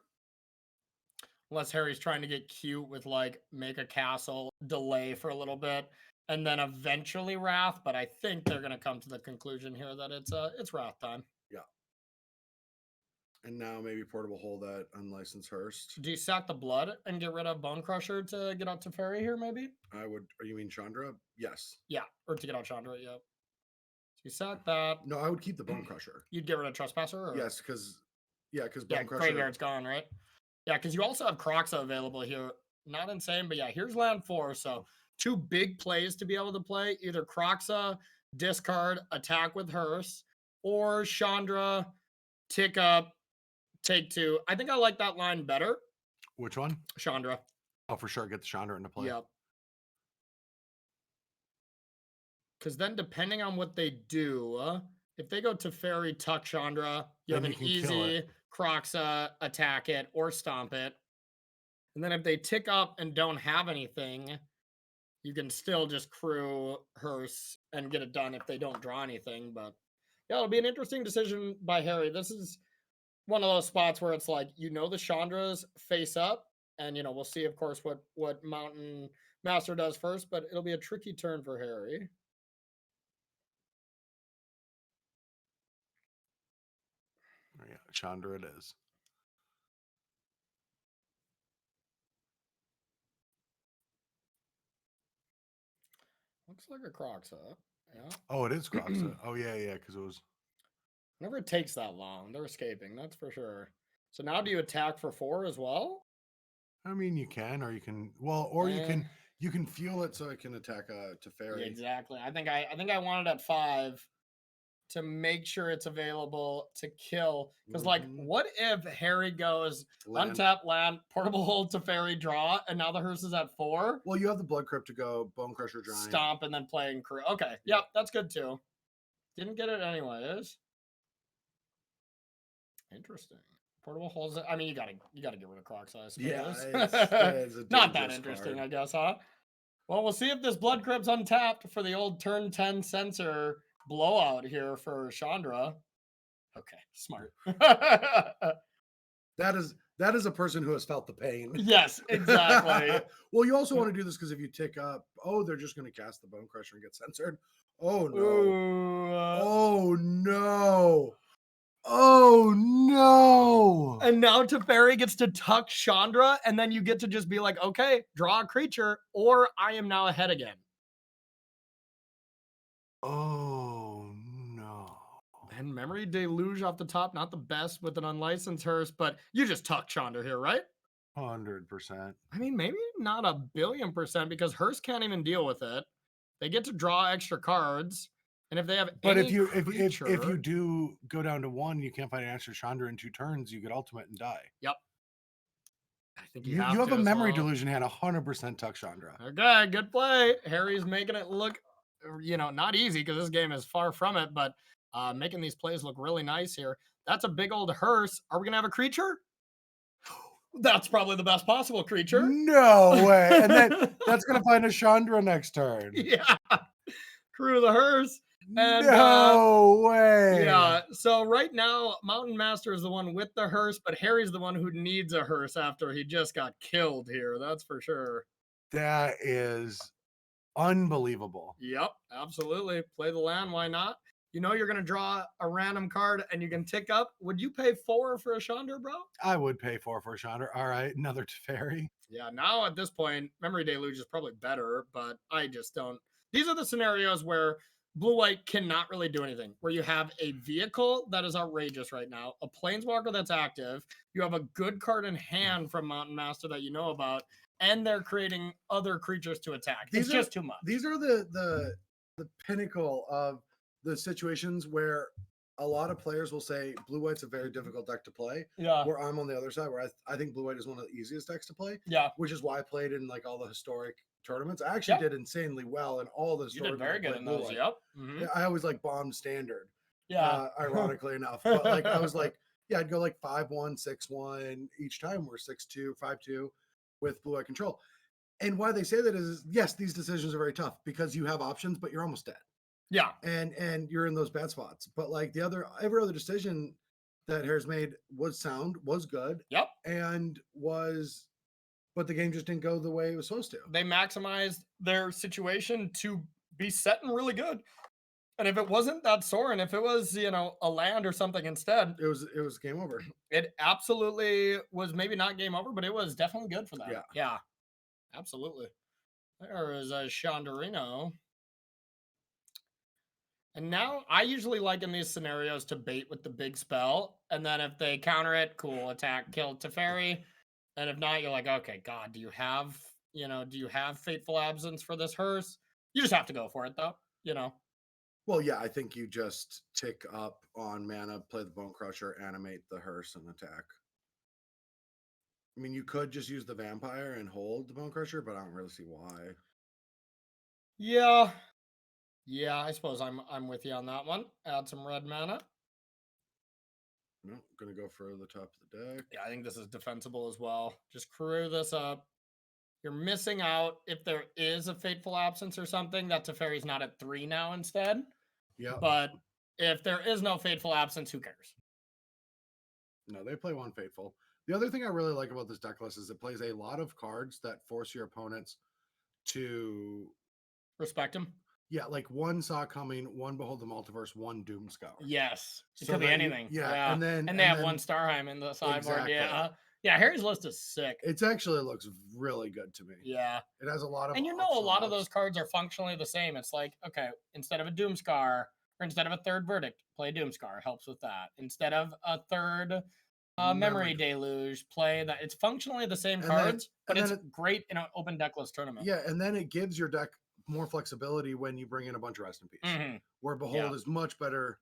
Unless Harry's trying to get cute with, like, make a castle, delay for a little bit, and then eventually Wrath. But I think they're going to come to the conclusion here that it's Wrath time. Yeah. And now maybe Portable Hold that Unlicensed Hearse. Do you sack the Blood and get rid of Bone Crusher to get out Teferi here, maybe? I would. Or you mean Chandra? Yes. Yeah, or to get out Chandra, yeah. So you sack that. No, I would keep the Bone Crusher. You'd get rid of Trespasser? Or? Yes, because Bone Crusher... Graveyard's gone, right? Yeah, because you also have Croxa available here. Not insane, but yeah, here's land 4. So 2 big plays to be able to play. Either Croxa, discard, attack with Hearse, or Chandra, tick up, take 2. I think I like that line better. Which one? Chandra. Oh, for sure. Get the Chandra into play. Yep. Because then depending on what they do, if they go Teferi, tuck Chandra, you have an easy Croxa, attack it, or stomp it. And then if they tick up and don't have anything, you can still just crew Hearse and get it done if they don't draw anything. But yeah, it'll be an interesting decision by Harry. This is one of those spots where it's like, the Chandras face up, and we'll see, of course, what Mountain Master does first, but it'll be a tricky turn for Harry. Oh, yeah, Chandra it is. Looks like a Croxa. Yeah. Oh, it is Croxa. Oh yeah, because it was. Whenever it takes that long, they're escaping. That's for sure. So now do you attack for 4 as well? I mean, you can, or you can. Well, or Eh, you can fuel it so it can attack yeah, Teferi. exactly. I think I want it at 5 to make sure it's available to kill. Because like, what if Harry goes Land. untap land, portable hold Teferi draw, and now the hearse is at 4? Well, you have the Blood Crypt to go, Bone Crusher Giant. Stomp and then playing crew. Okay, yep, that's good too. Didn't get it anyways. Interesting. Portable holds. I mean, you gotta get rid of Crocs, I suppose. Yeah, it's a not that dangerous interesting, card. I guess, huh? Well, we'll see if this Blood Crypt's untapped for the old turn 10 sensor blowout here for Chandra. Okay, smart. That is a person who has felt the pain. Yes, exactly. Well, you also want to do this because if you tick up, they're just going to cast the Bone Crusher and get censored. Oh no! Ooh, oh no! Oh no! And now Teferi gets to tuck Chandra, and then you get to just be like, okay, draw a creature, or I am now ahead again. Oh no! And Memory Deluge off the top, not the best with an unlicensed hearse, but you just tuck Chandra here, right? 100%. I mean, maybe not 1,000,000,000% because hearse can't even deal with it. They get to draw extra cards. And if they have But any if you do go down to 1, you can't find an extra Chandra in 2 turns, you get ultimate and die. Yep. I think you have a memory delusion hand, 100% tuck Chandra. Okay, good play. Harry's making it look, not easy because this game is far from it, but making these plays look really nice here. That's a big old hearse. Are we gonna have a creature? That's probably the best possible creature. No way. And then that's gonna find a Chandra next turn. Yeah. Crew the hearse. And, no way. Yeah. So right now, Mountain Master is the one with the hearse, but Harry's the one who needs a hearse after he just got killed here. That's for sure. That is unbelievable. Yep, absolutely. Play the land. Why not? You know you're going to draw a random card and you can tick up. Would you pay 4 for a Chandra, bro? I would pay 4 for a Chandra. All right, another Teferi. Yeah, now at this point, Memory Deluge is probably better, but I just don't. These are the scenarios where Blue-White cannot really do anything, where you have a vehicle that is outrageous right now, a Planeswalker that's active, you have a good card in hand from Mountain Master that you know about, and they're creating other creatures to attack. It's just too much. These are the pinnacle of the situations where a lot of players will say Blue-White's a very difficult deck to play. Yeah. Where I'm on the other side, where I think Blue-White is one of the easiest decks to play. Yeah. Which is why I played in like all the historic tournaments. I actually did insanely well in all the. You did very good in those. Yep. Mm-hmm. I always like bombed standard. Yeah. Ironically enough, but like I was like, I'd go like 5-1, 6-1 each time. We're 6-2, 5-2 with Blue-White control. And why they say that is yes, these decisions are very tough because you have options, but you're almost dead. Yeah. And you're in those bad spots. But like every other decision that Harris made was sound, was good. Yep. But the game just didn't go the way it was supposed to. They maximized their situation to be set and really good. And if it wasn't that Sorin, if it was, a land or something instead, it was game over. It absolutely was maybe not game over, but it was definitely good for them. Yeah. Yeah. Absolutely. There is a Chandrino. And now I usually like in these scenarios to bait with the big spell. And then if they counter it, cool, attack, kill Teferi. And if not, you're like, okay, God, do you have Fateful Absence for this hearse? You just have to go for it though, Well, yeah, I think you just tick up on mana, play the Bone Crusher, animate the hearse, and attack. I mean, you could just use the Vampire and hold the Bone Crusher, but I don't really see why. Yeah. Yeah, I suppose I'm with you on that one. Add some red mana. No, gonna go for the top of the deck. Yeah, I think this is defensible as well. Just crew this up. You're missing out if there is a Fateful Absence or something. That Teferi's not at 3 now instead. Yeah. But if there is no Fateful Absence, who cares? No, they play 1 Fateful. The other thing I really like about this deck list is it plays a lot of cards that force your opponents to respect him. Yeah, like 1 Saw Coming, 1 Behold the Multiverse, 1 Doomscour. Yes, it could be anything. And then they have 1 Starheim in the sideboard. Exactly. Yeah, Yeah, Harry's list is sick. It actually looks really good to me. Yeah. It has a lot of And a lot of those cards are functionally the same. It's like, okay, instead of a Doomscar, or instead of a third Verdict, play a Doomscar. Helps with that. Instead of a third Memory Deluge, play that. It's functionally the same cards, but it's great in an open deckless tournament. Yeah, and then it gives your deck more flexibility when you bring in a bunch of Rest in Peace. Where Behold is much better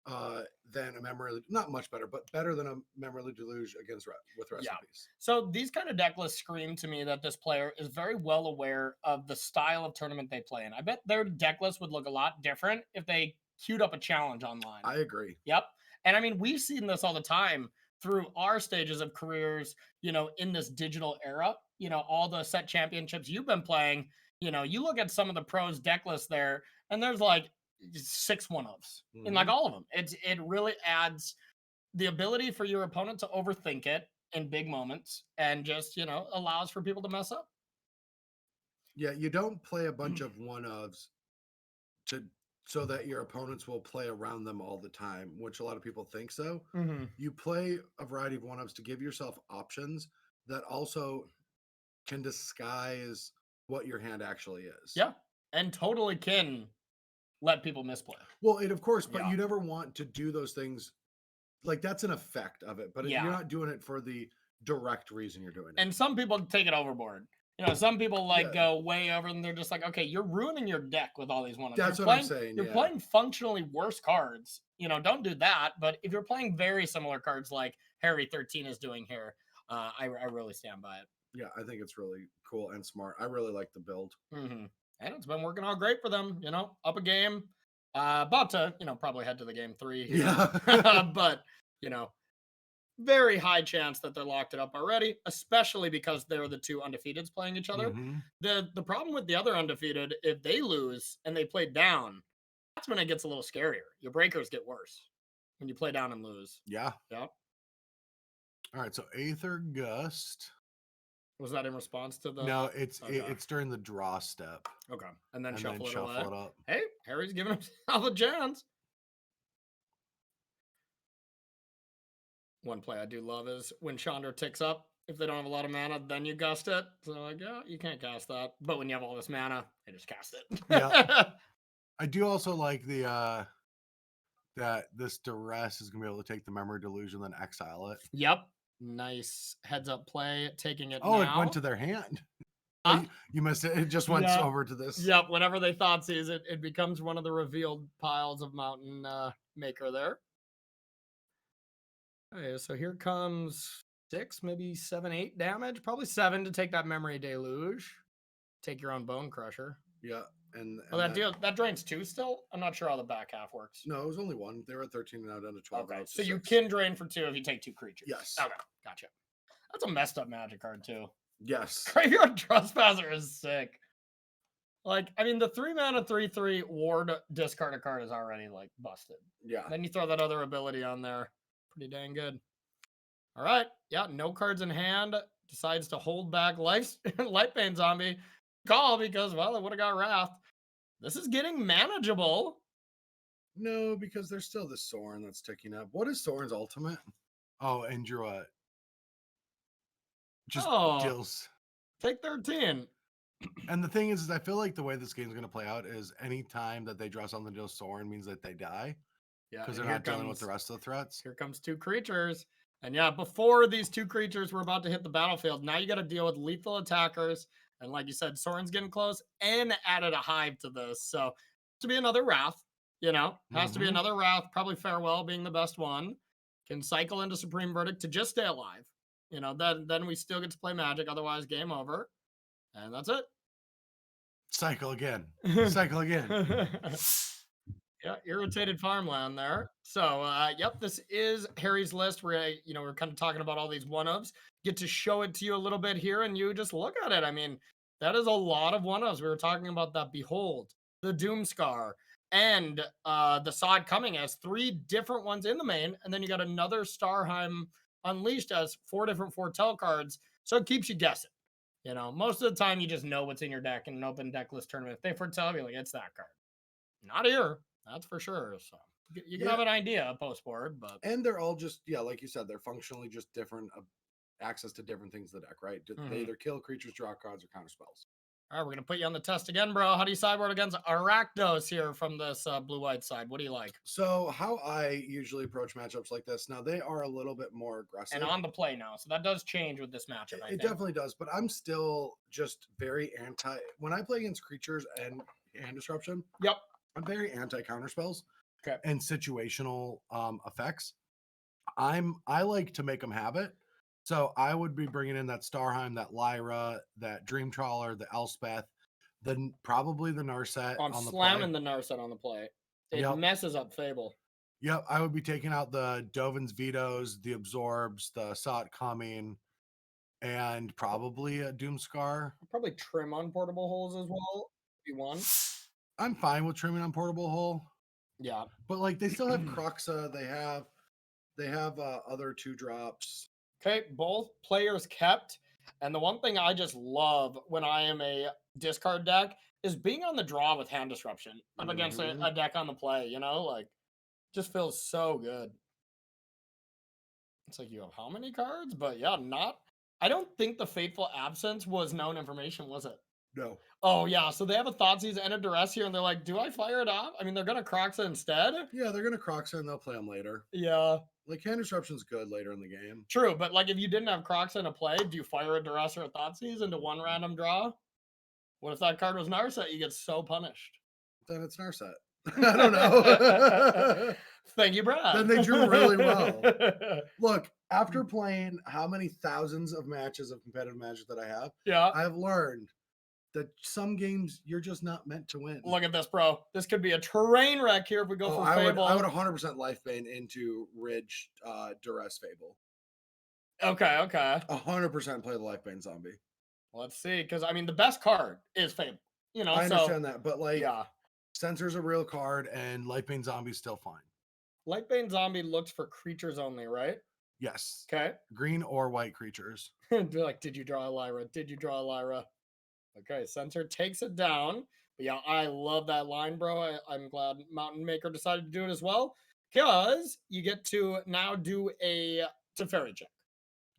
than a Memory, not much better, but better than a Memory Deluge with Rest in Peace. So these kind of deck lists scream to me that this player is very well aware of the style of tournament they play in. I bet their deck list would look a lot different if they queued up a challenge online. I agree. Yep. And I mean, we've seen this all the time through our stages of careers, in this digital era, all the set championships you've been playing, you look at some of the pros deck lists there, and there's like 6 one-ofs in like all of them. It really adds the ability for your opponent to overthink it in big moments and just, allows for people to mess up. Yeah, you don't play a bunch of one-ofs so that your opponents will play around them all the time, which a lot of people think so. You play a variety of one-ofs to give yourself options that also can disguise what your hand actually is. Yeah, and totally can let people misplay. Well, of course, but you never want to do those things. Like, that's an effect of it, but you're not doing it for the direct reason you're doing it. And some people take it overboard. Some people go way over, and they're just like, okay, you're ruining your deck with all these one-offs. That's what I'm saying. You're playing functionally worse cards. Don't do that. But if you're playing very similar cards like Harry 13 is doing here, I really stand by it. Yeah, I think it's really cool and smart. I really like the build. And it's been working out great for them, up a game. About to, probably head to the game 3 here. Yeah. But, very high chance that they're locked it up already, especially because they're the 2 undefeateds playing each other. The problem with the other undefeated, if they lose and they play down, that's when it gets a little scarier. Your breakers get worse when you play down and lose. Yeah. Yep. All right, so Aether Gust. Was that in response to the... No, it's during the draw step. Okay. And then shuffle it up. Hey, Harry's giving himself a chance. One play I do love is when Chandra ticks up. If they don't have a lot of mana, then you gust it. So like, yeah, you can't cast that. But when you have all this mana, they just cast it. Yeah. I do also like the that this duress is gonna be able to take the Memory Delusion and then exile it. Yep. Nice heads up play, taking it. Oh, it went to their hand. You missed it. It just went over to this. Yep. Whenever they thought sees it, it becomes one of the revealed piles of Mountain Maker there. Okay, so here comes 6, maybe 7, 8 damage. Probably 7 to take that Memory Deluge. Take your own Bone Crusher. Yeah. And that drains 2 still? I'm not sure how the back half works. No, it was only 1. They were at 13 and now down to 12. Okay, so you can drain for 2 if you take 2 creatures. Yes. Okay, gotcha. That's a messed up Magic card too. Yes. Graveyard Trespasser is sick. Like, I mean, the 3 mana 3/3 ward discard a card is already like busted. Yeah. Then you throw that other ability on there. Pretty dang good. All right. Yeah, no cards in hand. Decides to hold back Lightbane Zombie. Call because, well, it would have got Wrath. This is getting manageable. No, because there's still the Sorin that's ticking up. What is Sorin's ultimate? Oh, and Druid. Just deals. Take 13. And the thing is I feel like the way this game's going to play out is any time that they draw something to deal Sorin means that they die. Yeah. Because they're not dealing with the rest of the threats. Here comes 2 creatures. And yeah, before these 2 creatures were about to hit the battlefield, now you got to deal with lethal attackers. And like you said, Sorin's getting close and added a Hive to this. So to be another Wrath, has to be another Wrath. Probably Farewell being the best one. Can cycle into Supreme Verdict to just stay alive. Then we still get to play Magic. Otherwise, game over. And that's it. Cycle again. Cycle again. Yeah, irritated farmland there. So, yep, this is Harry's list. We're kind of talking about all these one-ofs. Get to show it to you a little bit here, and you just look at it. I mean, that is a lot of one-ofs. We were talking about that Behold, the Doomscar, and the Sod Coming as 3 different ones in the main, and then you got another Starheim Unleashed as 4 different Foretell cards. So it keeps you guessing. Most of the time you just know what's in your deck in an open deck list tournament. If they foretell you, like, it's that card. Not here. That's for sure. So you can have an idea post board, but and they're all just like you said, they're functionally just different access to different things in the deck, right? They Mhm. either kill creatures, draw cards, or counter spells. All right, we're gonna put you on the test again, bro. How do you sideboard against Rakdos here from this blue-white side? What do you like? So how I usually approach matchups like this, now they are a little bit more aggressive. And on the play now, so that does change with this matchup. I think. Definitely does, but I'm still just very anti. When I play against creatures and hand disruption, Yep. I'm very anti counter spells Okay. and situational effects. I like to make them have it. So I would be bringing in that Starheim, that Lyra, that Dream Trawler, the Elspeth, probably the Narset I'm on the slamming play. the Narset on the play. It Yep. messes up Fable. Yep, I would be taking out the Dovin's Vetoes, the Absorbs, the Saw It Coming, and probably a Doomscar. I'll probably trim on portable holes as well. If you want. I'm fine with trimming on portable hole. Yeah. But like they still have Croxa, they have other 2-drops. Okay, both players kept. And the one thing I just love when I am a discard deck is being on the draw with hand disruption up against a deck on the play, you know, like just feels so good. It's like you have how many cards? But yeah, I don't think the Fateful Absence was known information, was it? No. Oh yeah, so they have a Thoughtseize and a Duress here, and they're like, do I fire it off? I mean, they're gonna Croxa instead. Yeah, they're gonna Croxa and they'll play them later. Yeah. Like hand disruption's good later in the game. True, but like if you didn't have Croxa in a play, do you fire a Duress or a Thoughtseize into one random draw? What if that card was Narset? You get so punished. Then it's Narset. I don't know. Thank you, Brad. Then they drew really well. Look, after playing how many thousands of matches of competitive Magic that I have, Yeah. I have learned that some games you're just not meant to win. Look at this, bro. This could be a train wreck here if we go for Fable. I would 100% Lifebane into Ridge Duress Fable. Okay. 100% play the Lifebane Zombie. Let's see, because I mean the best card is Fable. You know, I understand that, but like, yeah, Censor's a real card, and Lifebane Zombie's still fine. Lightbane Zombie looks for creatures only, right? Yes. Okay. Green or white creatures. Be like, did you draw a Lyra? Did you draw a Lyra? Okay, Censor takes it down. But yeah, I love that line, bro. I'm glad Mountain Maker decided to do it as well, because you get to now do a Teferi check.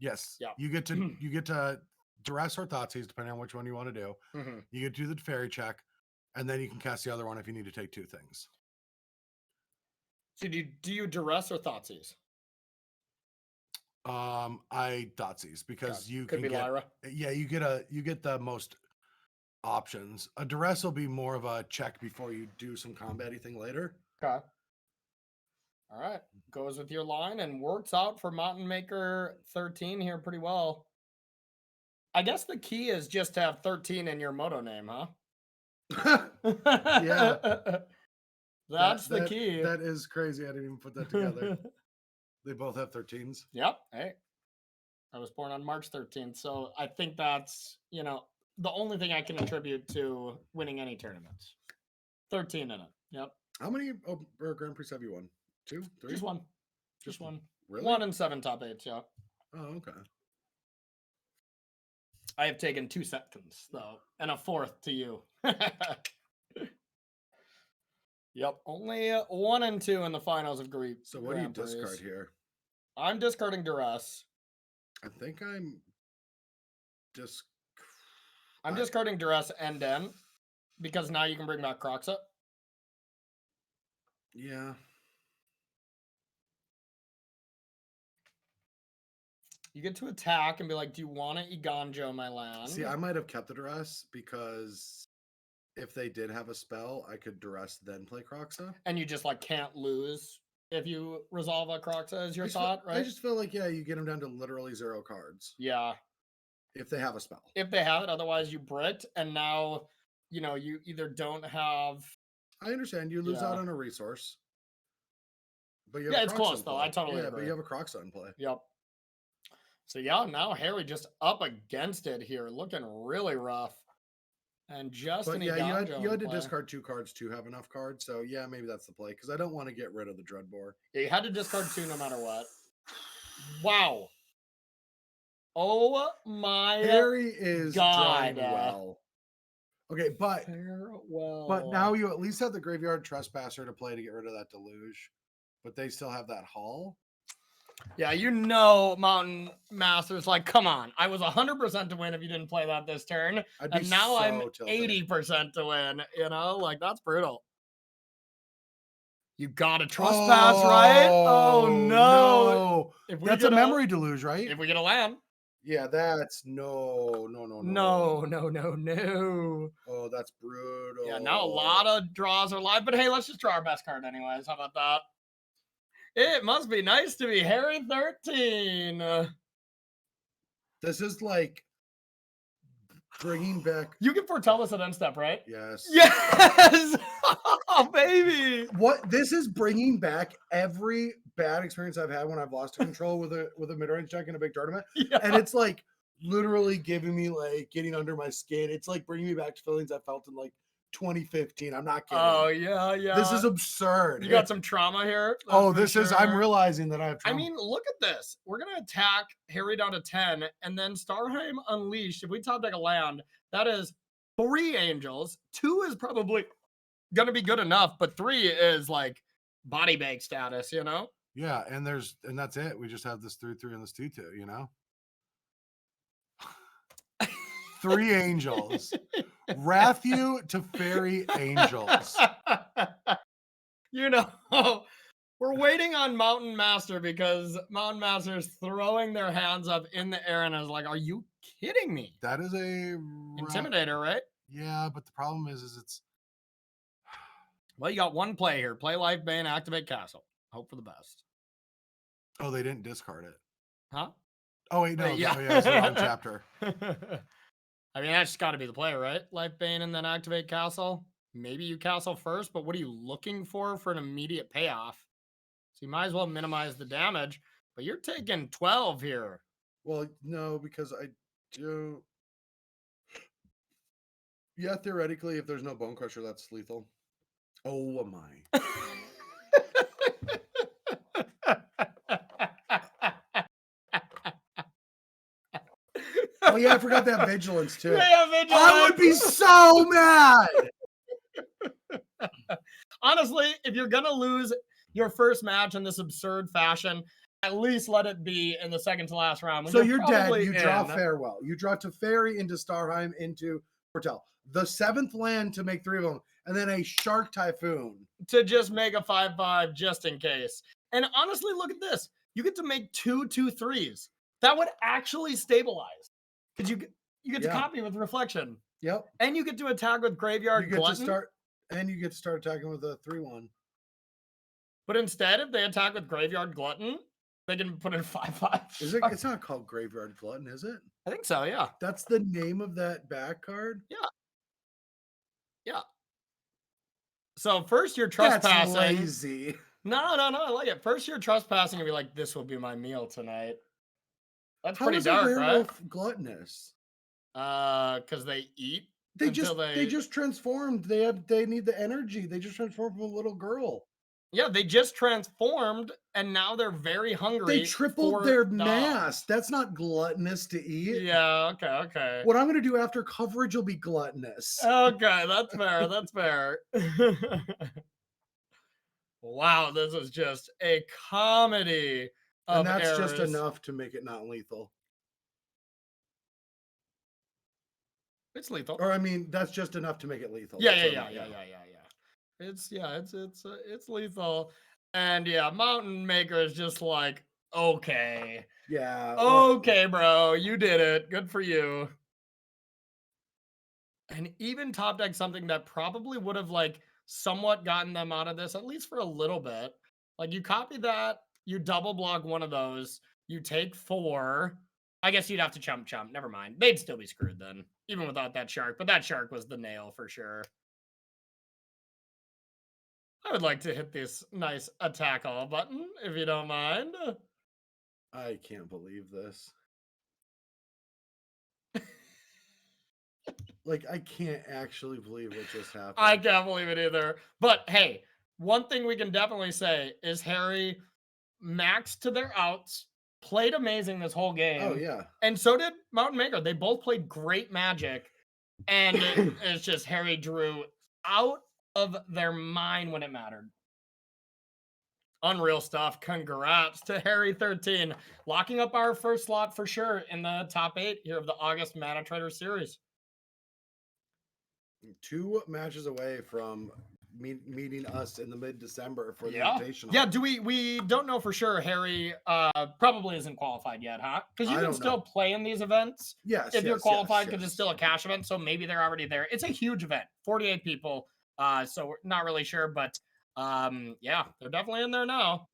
Yes. Yeah. You get to Duress or Thoughtseize, depending on which one you want to do. Mm-hmm. You get to do the Teferi check, and then you can cast the other one if you need to take 2 things. So do you Duress or Thoughtseize? I Thoughtseize because you could can be get Lyra. Yeah, you get the most options. A Duress will be more of a check before you do some combat-y thing later. Okay. All right. Goes with your line and works out for Mountain Maker 13 here pretty well. I guess the key is just to have 13 in your moto name, huh? Yeah. That's the key. That is crazy. I didn't even put that together. They both have 13s. Yep. Hey. I was born on March 13th, so I think that's, the only thing I can attribute to winning any tournaments. 13 in it. Yep. How many Grand Prix have you won? 2, 3? Just one. Just one. Really? 1 and 7 top 8s, yeah. Oh, okay. I have taken 2 seconds, though, and a 4th to you. Yep. Only 1 and 2 in the finals of Greek. So what do you discard here? I'm discarding Duress. I think I'm discarding Duress and Den because now you can bring back Croxa. Yeah. You get to attack and be like, do you want to Iganjo my land? See, I might have kept the Duress because if they did have a spell, I could Duress then play Croxa. And you just can't lose if you resolve a Croxa as your thought, right? I just feel like, yeah, you get them down to literally 0 cards. Yeah. If they have a spell. If they have it, otherwise you Brit, and now, you either don't have... I understand. You lose out on a resource. But you have it's close, though. I totally agree. But you have a Croxa in play. Yep. So, yeah, now Harry just up against it here, looking really rough. And just you had to discard 2 cards to have enough cards. So, yeah, maybe that's the play, because I don't want to get rid of the Dreadbore. Yeah, you had to discard 2 no matter what. Wow. Oh, my Harry is God. drawing well. Okay, but now you at least have the Graveyard Trespasser to play to get rid of that Deluge. But they still have that Hall. Yeah, you know, Mountain Master's like, come on, I was 100% to win if you didn't play that this turn, and now I'm tilted. 80% to win. You know, like that's brutal. You got a trespass, right? Oh no! If we that's a memory deluge, right? If we get a land. Yeah, that's no. Oh, that's brutal. Yeah, now a lot of draws are live, but hey, let's just draw our best card anyways. How about that? It must be nice to be Harry 13. This is like bringing back. You can foretell this at end step, right? Yes. Yes. Oh, baby. What this is bringing back every bad experience I've had when I've lost control with a mid-range deck in a big tournament. Yeah. And it's like literally giving me like getting under my skin. It's like bringing me back to feelings I felt in like 2015. I'm not kidding. Oh yeah. This is absurd. You got some trauma here. I'm realizing that I have trauma. I mean, look at this. We're gonna attack Harry down to 10, and then Starheim Unleashed. If we top deck a land, that is 3 angels. 2 is probably gonna be good enough, but 3 is like body bag status, you know? Yeah, and that's it. We just have this 3/3 and this 2/2, you know? 3 angels. Wrath you to fairy angels. You know, we're waiting on Mountain Master because Mountain Master is throwing their hands up in the air and is like, are you kidding me? That is a Intimidator, right? Yeah, but the problem is it's well, you got one play here. Play Life Bane, activate Castle. Hope for the best. Oh, they didn't discard it. Huh? Oh, wait, no. Yeah, it's the wrong chapter. I mean, that's got to be the play, right? Life Bane and then activate Castle. Maybe you Castle first, but what are you looking for an immediate payoff? So you might as well minimize the damage, but you're taking 12 here. Well, no, because I do. Yeah, theoretically, if there's no Bone Crusher, that's lethal. Oh, my. Oh, yeah, I forgot that Vigilance, too. Yeah, Vigilance. I would be so mad. Honestly, if you're going to lose your first match in this absurd fashion, at least let it be in the second to last round. So you're dead. You draw Farewell. You draw Teferi into Starheim into Portel. The 7th land to make 3 of them, and then a Shark Typhoon. To just make a 5/5 just in case. And honestly, look at this. You get to make 2 2/3s. That would actually stabilize. Because you get to copy with Reflection. Yep. And you get to attack with Graveyard Glutton. You get to start attacking with a 3/1. But instead, if they attack with Graveyard Glutton, they can put in 5/5. Is it? It's not called Graveyard Glutton, is it? I think so, yeah. That's the name of that back card? Yeah. Yeah. So first you're trespassing. That's lazy. No, I like it. First you're trespassing and be like, this will be my meal tonight. That's pretty dark, right? Gluttonous. Because they eat. They just transformed. They need the energy. They just transformed from a little girl. Yeah, they just transformed, and now they're very hungry. They tripled their mass. That's not gluttonous to eat. Yeah, okay. What I'm going to do after coverage will be gluttonous. Okay, that's fair. That's fair. Wow, this is just a comedy of And that's errors. just enough to make it not lethal. It's lethal. Or I mean, that's just enough to make it lethal. Yeah. It's lethal. And yeah, Mountain Maker is just like, okay. Yeah. Okay, bro, you did it. Good for you. And even top deck something that probably would have like somewhat gotten them out of this, at least for a little bit. Like you copy that, you double block one of those, you take 4. I guess you'd have to chump. Never mind. They'd still be screwed then, even without that shark. But that shark was the nail for sure. I would like to hit this nice attack all button, if you don't mind. I can't believe this. Like, I can't actually believe what just happened. I can't believe it either. But hey, one thing we can definitely say is Harry maxed to their outs, played amazing this whole game. Oh, yeah. And so did Mountain Maker. They both played great Magic. And it's just Harry drew out of their mind when it mattered. Unreal stuff. Congrats to Harry13, locking up our first slot for sure in the top 8 here of the August Mana Trader series. 2 matches away from meeting us in the mid-December for the Yeah. Invitational. Yeah, we don't know for sure. Harry probably isn't qualified yet, huh? Because you can still play in these events. Yes. If you're qualified, because it's still a cash event, so maybe they're already there. It's a huge event, 48 people. So we're not really sure, but yeah, they're definitely in there now.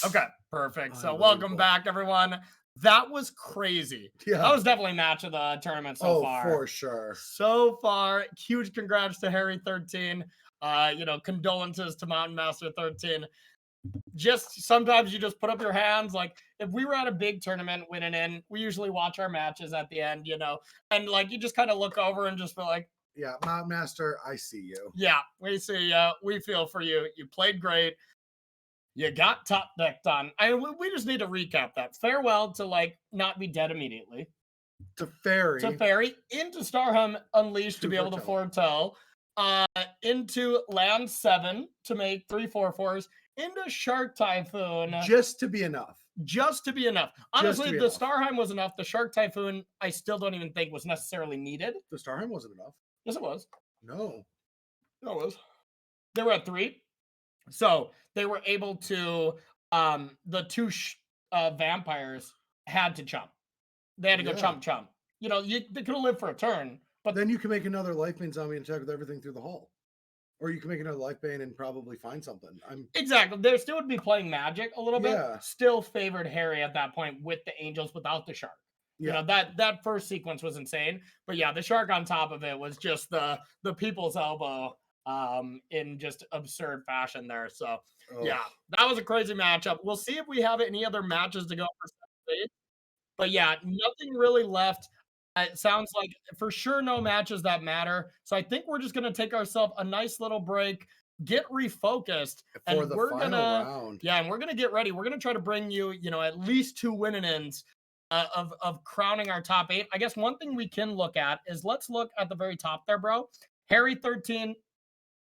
Okay, perfect. So welcome back, everyone. That was crazy. Yeah. That was definitely match of the tournament so far. Oh, for sure. So far, huge congrats to Harry13. You know, condolences to Mountain Master 13. Just sometimes you just put up your hands. Like if we were at a big tournament winning in, we usually watch our matches at the end, you know, and like you just kind of look over and just feel like, yeah, Mountain Master, I see you. Yeah, we see you. We feel for you. You played great. You got top decked on. We just need to recap that. Farewell to like not be dead immediately. To Fairy. Into Starham Unleashed to be able to foretell. Into Land 7 to make 3/4/4s. Into Shark Typhoon. Just to be enough. Honestly, the Starheim was enough. The Shark Typhoon, I still don't even think was necessarily needed. The Starheim wasn't enough. Yes, it was. No. No, it was. They were at 3. So they were able to, the 2 vampires had to chump. They had to go chump. You know, they could have lived for a turn. But then you can make another Lifebane zombie and attack with everything through the hall. Or you can make another Lifebane and probably find something. Exactly. They still would be playing Magic a little bit. Still favored Harry at that point with the Angels without the Shark. You know, that first sequence was insane. But yeah, the Shark on top of it was just the people's elbow in just absurd fashion there. So yeah, that was a crazy matchup. We'll see if we have any other matches to go for 7th. But yeah, nothing really left. It sounds like for sure no matches that matter. So I think we're just gonna take ourselves a nice little break, get refocused, for the final round. Yeah, and we're gonna get ready. We're gonna try to bring you, you know, at least 2 winning ends of crowning our top 8. I guess one thing we can look at is let's look at the very top there, bro. Harry13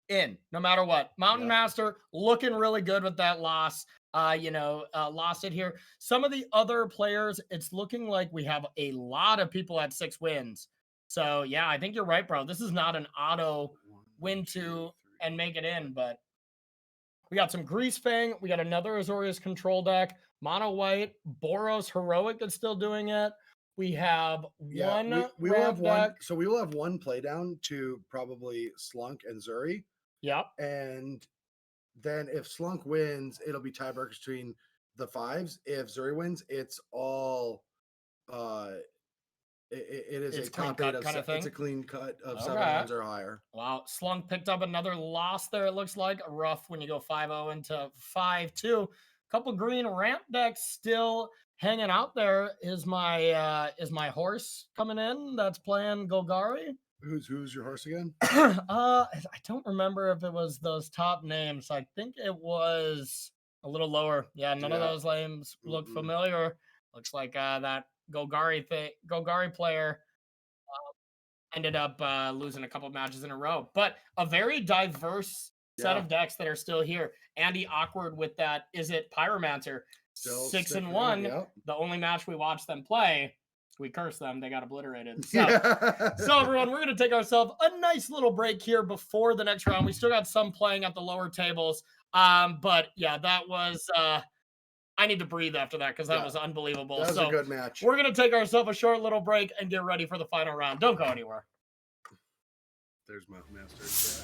in no matter what. Mountain Master looking really good with that loss. Lost it here. Some of the other players, it's looking like we have a lot of people at 6 wins. So yeah, I think you're right, bro. This is not an auto win 2 and make it in, but we got some Grease Fang. We got another Azorius control deck. Mono White, Boros Heroic that's still doing it. We have one. We will have one. So we will have one play down to probably Slunk and Zuri. Yep. And then if Slunk wins, it'll be tiebreakers between the 5s. If Zuri wins, it's all it's a top 8 kind of thing. It's a clean cut of 7 rounds or higher. Wow. Slunk picked up another loss there, it looks like. Rough when you go 5-0 into 5-2. Couple green ramp decks still hanging out there. Is my horse coming in that's playing Golgari? Who's your horse again? I don't remember if it was those top names. I think it was a little lower. Yeah, none of those names look familiar. Looks like that Golgari player ended up losing a couple matches in a row. But a very diverse set of decks that are still here. Andy Awkward with that. Is it Pyromancer? Still 6-1. The only match we watched them play, we cursed them. They got obliterated. So, so everyone, we're going to take ourselves a nice little break here before the next round. We still got some playing at the lower tables. But yeah, that was, I need to breathe after that because that was unbelievable. That was a good match. We're going to take ourselves a short little break and get ready for the final round. Don't go anywhere. There's Mountain Master.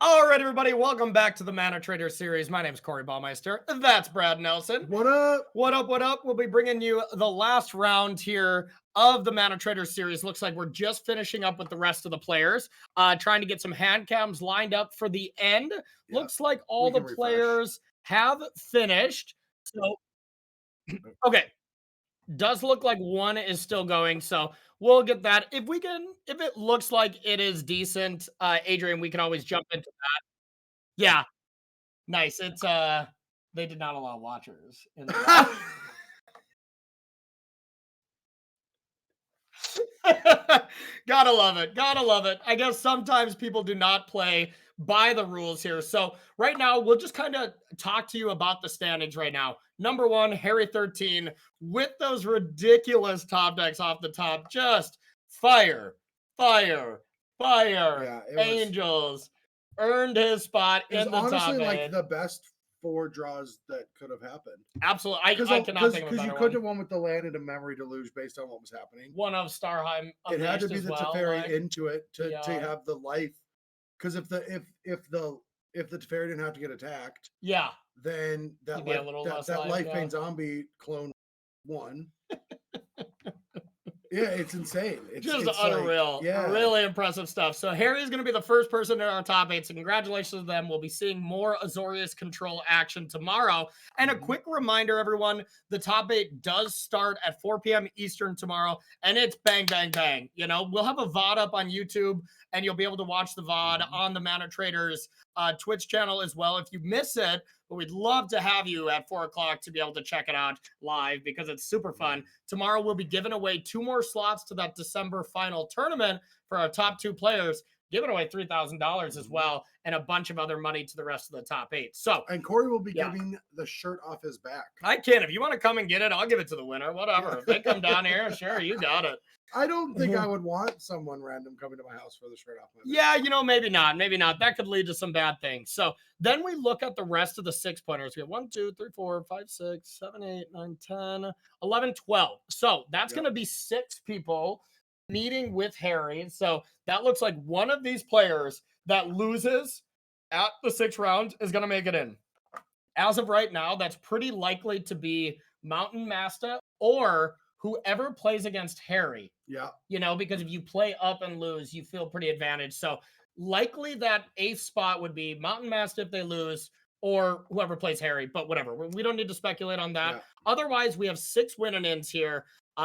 All right, everybody, welcome back to the Mana Trader series. My name is Corey Baumeister. That's Brad Nelson. What up? What up, what up? We'll be bringing you the last round here of the Mana Trader series. Looks like we're just finishing up with the rest of the players, trying to get some hand cams lined up for the end. Yeah. Looks like all the players have finished. So, okay. Does look like one is still going, so we'll get that. If it looks like it is decent, Adrian, we can always jump into that. Yeah. Nice. It's they did not allow watchers in the Gotta love it. Gotta love it. I guess sometimes people do not play by the rules here. So right now, we'll just kind of talk to you about the standings right now. Number one, Harry 13 with those ridiculous top decks off the top. Just fire, fire, fire. Yeah, Angels earned his spot it was in the honestly top like eight. the best 4 draws that could have happened. Absolutely. I cannot think of a Because you better could one. have won with the land and a memory deluge based on what was happening. One of Starheim It had to Unleashed be as the well. Teferi Like, into it to yeah. have the life. Because if the Teferi didn't have to get attacked, yeah. then You'd that be a life, little that, less that life, life yeah. pain zombie clone won. Yeah, it's insane. It's unreal. Like, yeah. Really impressive stuff. So Harry's going to be the first person in our top 8. So congratulations to them. We'll be seeing more Azorius control action tomorrow. And a quick reminder, everyone, the top 8 does start at 4 p.m. Eastern tomorrow. And it's bang, bang, bang. You know, we'll have a VOD up on YouTube, and you'll be able to watch the VOD on the Mana Traders Twitch channel as well if you miss it. But we'd love to have you at 4 o'clock to be able to check it out live because it's super fun. Tomorrow, we'll be giving away 2 more slots to that December final tournament for our top 2 players, giving away $3,000 as well, and a bunch of other money to the rest of the top 8. So, and Corey will be giving the shirt off his back. I can. If you want to come and get it, I'll give it to the winner. Whatever. If they come down here, sure, you got it. I don't think I would want someone random coming to my house for the shirt off my back. Yeah, you know, maybe not. Maybe not. That could lead to some bad things. So then we look at the rest of the 6 pointers. We have 1, 2, 3, 4, 5, 6, 7, 8, 9, 10, 11, 12. So that's going to be 6 people meeting with Harry. So that looks like one of these players that loses at the 6th round is going to make it in. As of right now, that's pretty likely to be Mountain Master or whoever plays against Harry. Yeah. You know, because if you play up and lose, you feel pretty advantaged. So likely that 8th spot would be Mountain Master if they lose, or whoever plays Harry, but whatever. We don't need to speculate on that. Yeah. Otherwise, we have 6 win-and-ins here. We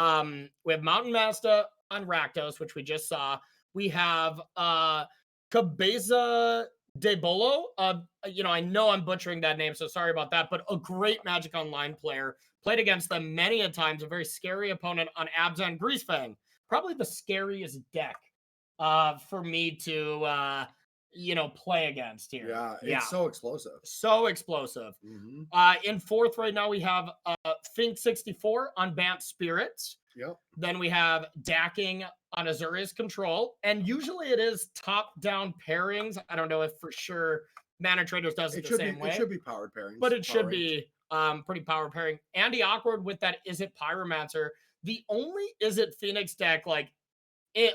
have Mountain Master on Rakdos, which we just saw. We have Cabeza de Bolo. You know, I know I'm butchering that name, so sorry about that, but a great Magic Online player. Played against them many a times, a very scary opponent on Abzan Greasefang. Probably the scariest deck for me to, you know, play against here. Yeah, it's so explosive. So explosive. In 4th right now, we have Fink 64 on Bant Spirits. Yep. Then we have Dacking on Azorius Control. And usually it is top-down pairings. I don't know if for sure Mana Traders does it the same way. It should be powered pairings. But it should be pretty power pairing. Andy Awkward with that Is It Pyromancer. The only Is It Phoenix deck like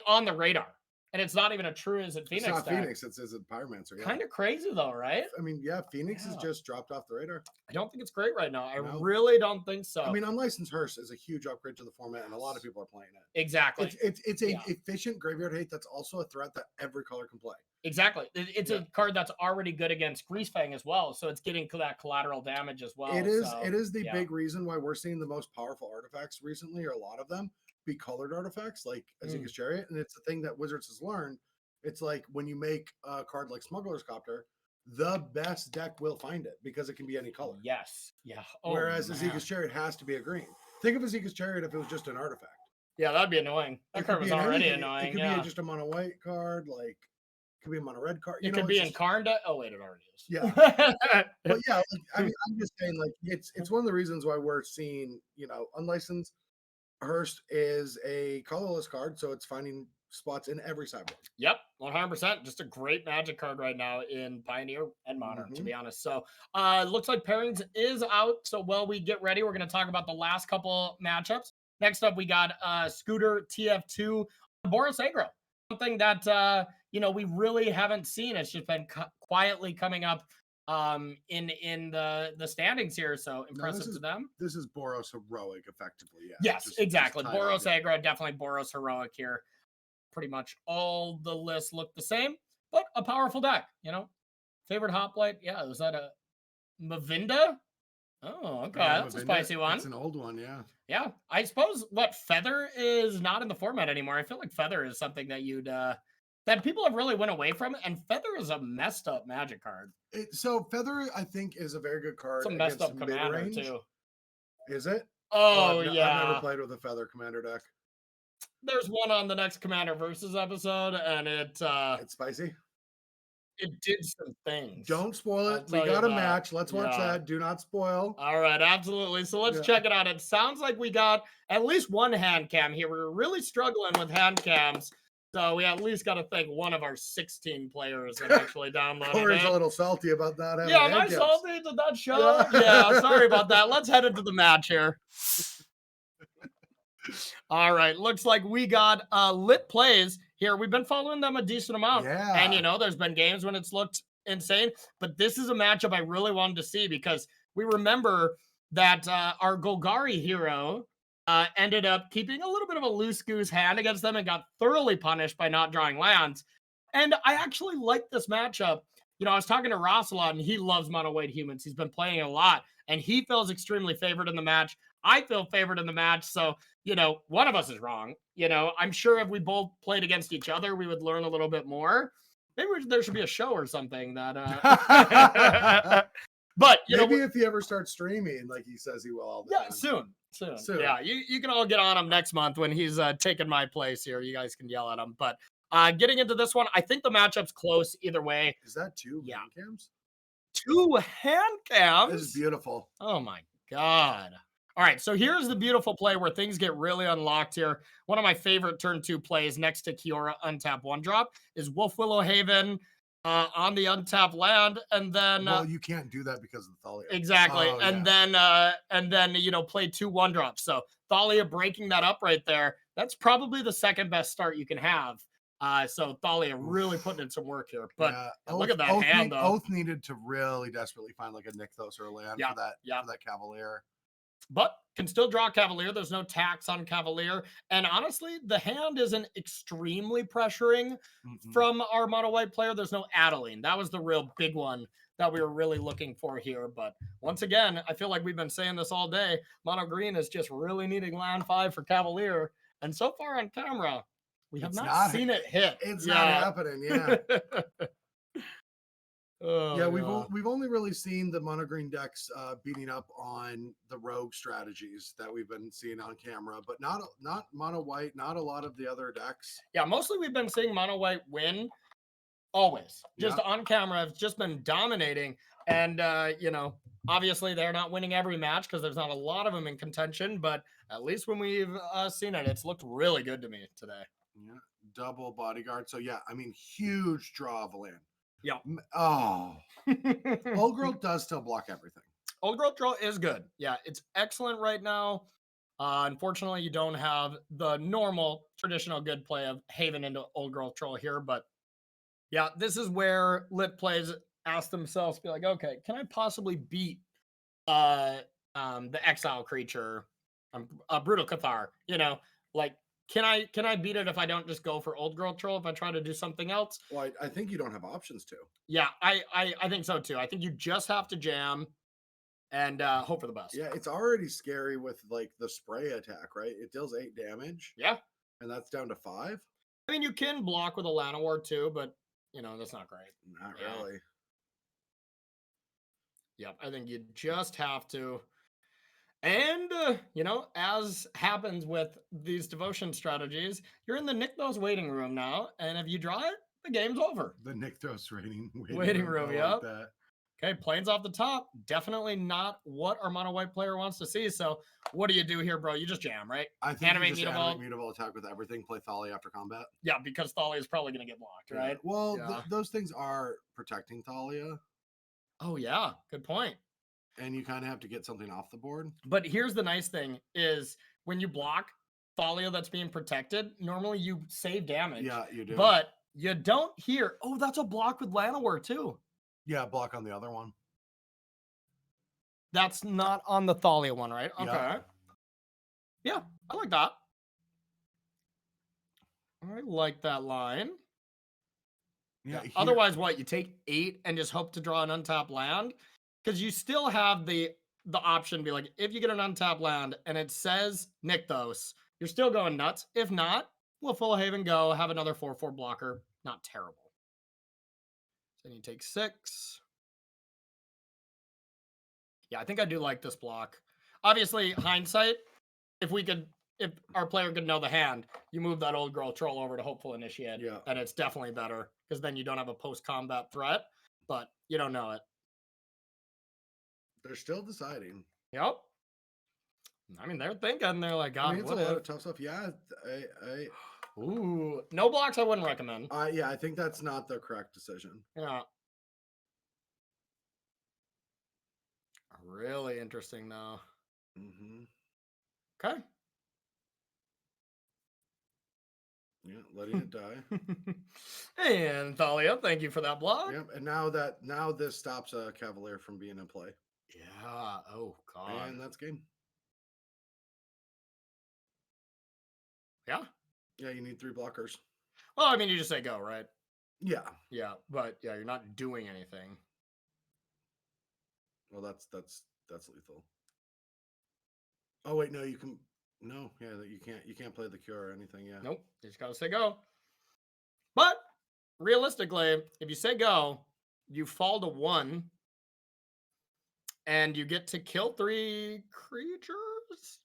on the radar. And it's not even a true Is It Phoenix deck. It's not Phoenix, it's Is It Pyromancer. Yeah. Kind of crazy though, right? I mean, yeah, Phoenix has just dropped off the radar. I don't think it's great right now. I really don't think so. I mean, Unlicensed Hearse is a huge upgrade to the format, and a lot of people are playing it. Exactly. It's a efficient graveyard hate that's also a threat that every color can play. Exactly. It's a card that's already good against Greasefang as well, so it's getting that collateral damage as well. It is the big reason why we're seeing the most powerful artifacts recently, or a lot of them, be colored artifacts like Azika's Chariot. And it's the thing that Wizards has learned. It's like when you make a card like Smuggler's Copter, the best deck will find it because it can be any color. Yes. Yeah. Whereas Azika's Chariot has to be a green. Think of Azika's Chariot if it was just an artifact. Yeah, that'd be annoying. That card was already annoying. It could be just a mono white card, like it could be a mono red card. It could be in Karnda. Oh wait, it already is. Yeah. But yeah, like, I mean, I'm just saying, like, it's one of the reasons why we're seeing, you know, Unlicensed Hearst is a colorless card, so it's finding spots in every sideboard. Yep, 100%. Just a great Magic card right now in Pioneer and Modern, to be honest. So looks like Pairings is out. So while we get ready, we're going to talk about the last couple matchups. Next up, we got Scooter TF2 Boros Aggro. Something that, you know, we really haven't seen. It's just been quietly coming up in the standings here. So impressive to them. This is Boros Heroic, effectively. Yeah. Yes, exactly. Boros Aggro, definitely Boros Heroic here. Pretty much all the lists look the same, but a powerful deck, you know. Favorite hoplite? Yeah, was that a Mavinda? Oh, okay. That's a spicy one. It's an old one, yeah. Yeah. I suppose Feather is not in the format anymore. I feel like Feather is something that you'd that people have really went away from, and Feather is a messed up Magic card. So Feather, I think, is a very good card. It's a messed up commander too. Is it? Oh, yeah. I've never played with a Feather commander deck. There's one on the next Commander Versus episode, and It's spicy. it did some things. Don't spoil I'll it. We tell you got a that. match. Let's watch Yeah. that. Do not spoil. All right, absolutely. So let's Yeah. check it out. It sounds like we got at least one hand cam here. We're really struggling with hand cams. So we at least got to thank one of our 16 players that actually downloaded Corey's it. a little salty about that. Yeah, am I salty? Did that show? Yeah, sorry about that. Let's head into the match here. All right, looks like we got Lit Plays here. We've been following them a decent amount. Yeah. And, you know, there's been games when it's looked insane. But this is a matchup I really wanted to see because we remember that our Golgari hero ended up keeping a little bit of a loose goose hand against them and got thoroughly punished by not drawing lands. And I actually like this matchup. You know, I was talking to Ross a lot, and he loves mono white humans. He's been playing a lot, and he feels extremely favored in the match. I feel favored in the match. So, you know, one of us is wrong. You know, I'm sure if we both played against each other, we would learn a little bit more. Maybe there should be a show or something that. But you maybe know, if he ever starts streaming, like he says he will all the time. Soon. Yeah, you can all get on him next month when he's taking my place here. You guys can yell at him. But getting into this one, I think the matchup's close either way. Is that two hand cams? 2 hand cams? This is beautiful. Oh my God. All right, so here's the beautiful play where things get really unlocked here. One of my favorite turn 2 plays next to Kiora untap 1-drop is Wolf Willow Haven on the untapped land, and then well, you can't do that because of the Thalia. Exactly. Oh, and then you know, play 2 1-drops. So Thalia breaking that up right there. That's probably the second best start you can have. So Thalia really putting in some work here. But look at that hand though. Oath needed to really desperately find like a Nykthos or a land for that Cavalier. But can still draw Cavalier. There's no tax on Cavalier. And honestly, the hand isn't extremely pressuring from our mono white player. There's no Adeline. That was the real big one that we were really looking for here. But once again, I feel like we've been saying this all day. Mono green is just really needing land 5 for Cavalier. And so far on camera, we have not seen it hit. It's not happening. Yeah. Oh, yeah, we've only really seen the mono green decks beating up on the rogue strategies that we've been seeing on camera, but not mono white, not a lot of the other decks. Yeah, mostly we've been seeing mono white win always. Just on camera, it's just been dominating. And you know, obviously they're not winning every match because there's not a lot of them in contention, but at least when we've seen it, it's looked really good to me today. Yeah, double bodyguard. So yeah, I mean, huge draw of a land. Yeah. Oh, Old Growth does still block everything. Old Growth Troll is good. Yeah, it's excellent right now. Unfortunately, you don't have the normal traditional good play of Haven into Old Growth Troll here, but yeah, this is where Lit Plays ask themselves, be like, okay, can I possibly beat the exile creature, Brutal Cathar? You know, like, can I beat it if I don't just go for Old Growth Troll, if I try to do something else? Well, I think you don't have options to. Yeah, I think so too. I think you just have to jam and hope for the best. Yeah, it's already scary with like the spray attack, right? It deals 8 damage. Yeah. And that's down to 5. I mean, you can block with a Llanowar too, but you know, that's not great. Not really. Yep, I think you just have to. And, you know, as happens with these devotion strategies, you're in the Nykthos waiting room now. And if you draw it, the game's over. The Nykthos waiting room, yeah. Like that. Okay, planes off the top. Definitely not what our mono white player wants to see. So what do you do here, bro? You just jam, right? I think animate mutable attack with everything. Play Thalia after combat. Yeah, because Thalia is probably going to get blocked, right? Well, those things are protecting Thalia. Oh, yeah. Good point. And you kind of have to get something off the board. But here's the nice thing is when you block Thalia that's being protected, normally you save damage. Yeah, you do. But you don't hear, oh, that's a block with Llanowar too. Yeah, block on the other one. That's not on the Thalia one, right? Okay. Yeah, I like that. I like that line. Yeah. Otherwise, what? You take 8 and just hope to draw an untapped land? Because you still have the option to be like, if you get an untapped land and it says Nykthos, you're still going nuts. If not, we'll Full Haven go, have another 4/4 blocker. Not terrible. So then you take 6. Yeah, I think I do like this block. Obviously, hindsight, if we could if our player could know the hand, you move that old girl troll over to hopeful initiate. Yeah. And it's definitely better because then you don't have a post-combat threat, but you don't know it. They're still deciding. Yep. I mean, they're thinking. They're like, God, I mean, it's what a lot if? of tough stuff. Yeah, Ooh, no blocks. I wouldn't recommend. yeah, I think that's not the correct decision. Yeah. Really interesting, though. Mm-hmm. Okay. Yeah, letting it die. And Thalia, thank you for that block. Yep, and now this stops a Cavalier from being in play. Yeah. Oh God. And that's game. Yeah. Yeah, you need 3 blockers. Well, I mean, you just say go, right? Yeah. Yeah, but yeah, you're not doing anything. Well, that's lethal. Oh wait, no, you can. No, yeah, you can't play the cure or anything. Yeah. Nope. You just gotta say go. But realistically, if you say go, you fall to 1, and you get to kill 3 creatures.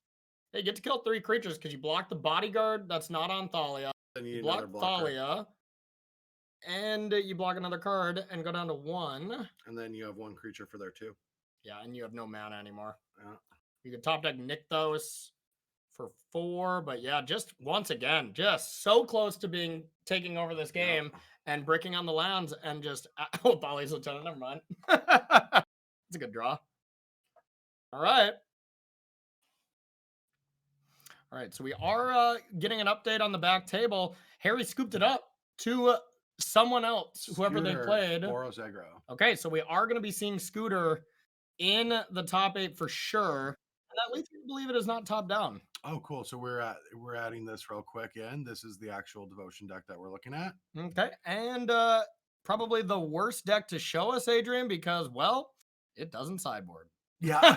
Hey, you get to kill 3 creatures because you block the bodyguard that's not on Thalia. Then You need block another blocker. Thalia, and you block another card and go down to 1. And then you have 1 creature for there too. Yeah, and you have no mana anymore. Yeah. You can top deck Nykthos for 4, but yeah, just once again, just so close to taking over this game and bricking on the lands and just Thalia's Lieutenant. Never mind. It's a good draw. All right. All right, so we are getting an update on the back table. Harry scooped it up to someone else, whoever they played. Boros aggro. Okay, so we are going to be seeing Scooter in the top 8 for sure. And that leads me to believe it is not top down. Oh, cool. So we're adding this real quick in. This is the actual devotion deck that we're looking at. Okay, and probably the worst deck to show us, Adrian, because, well, it doesn't sideboard. Yeah.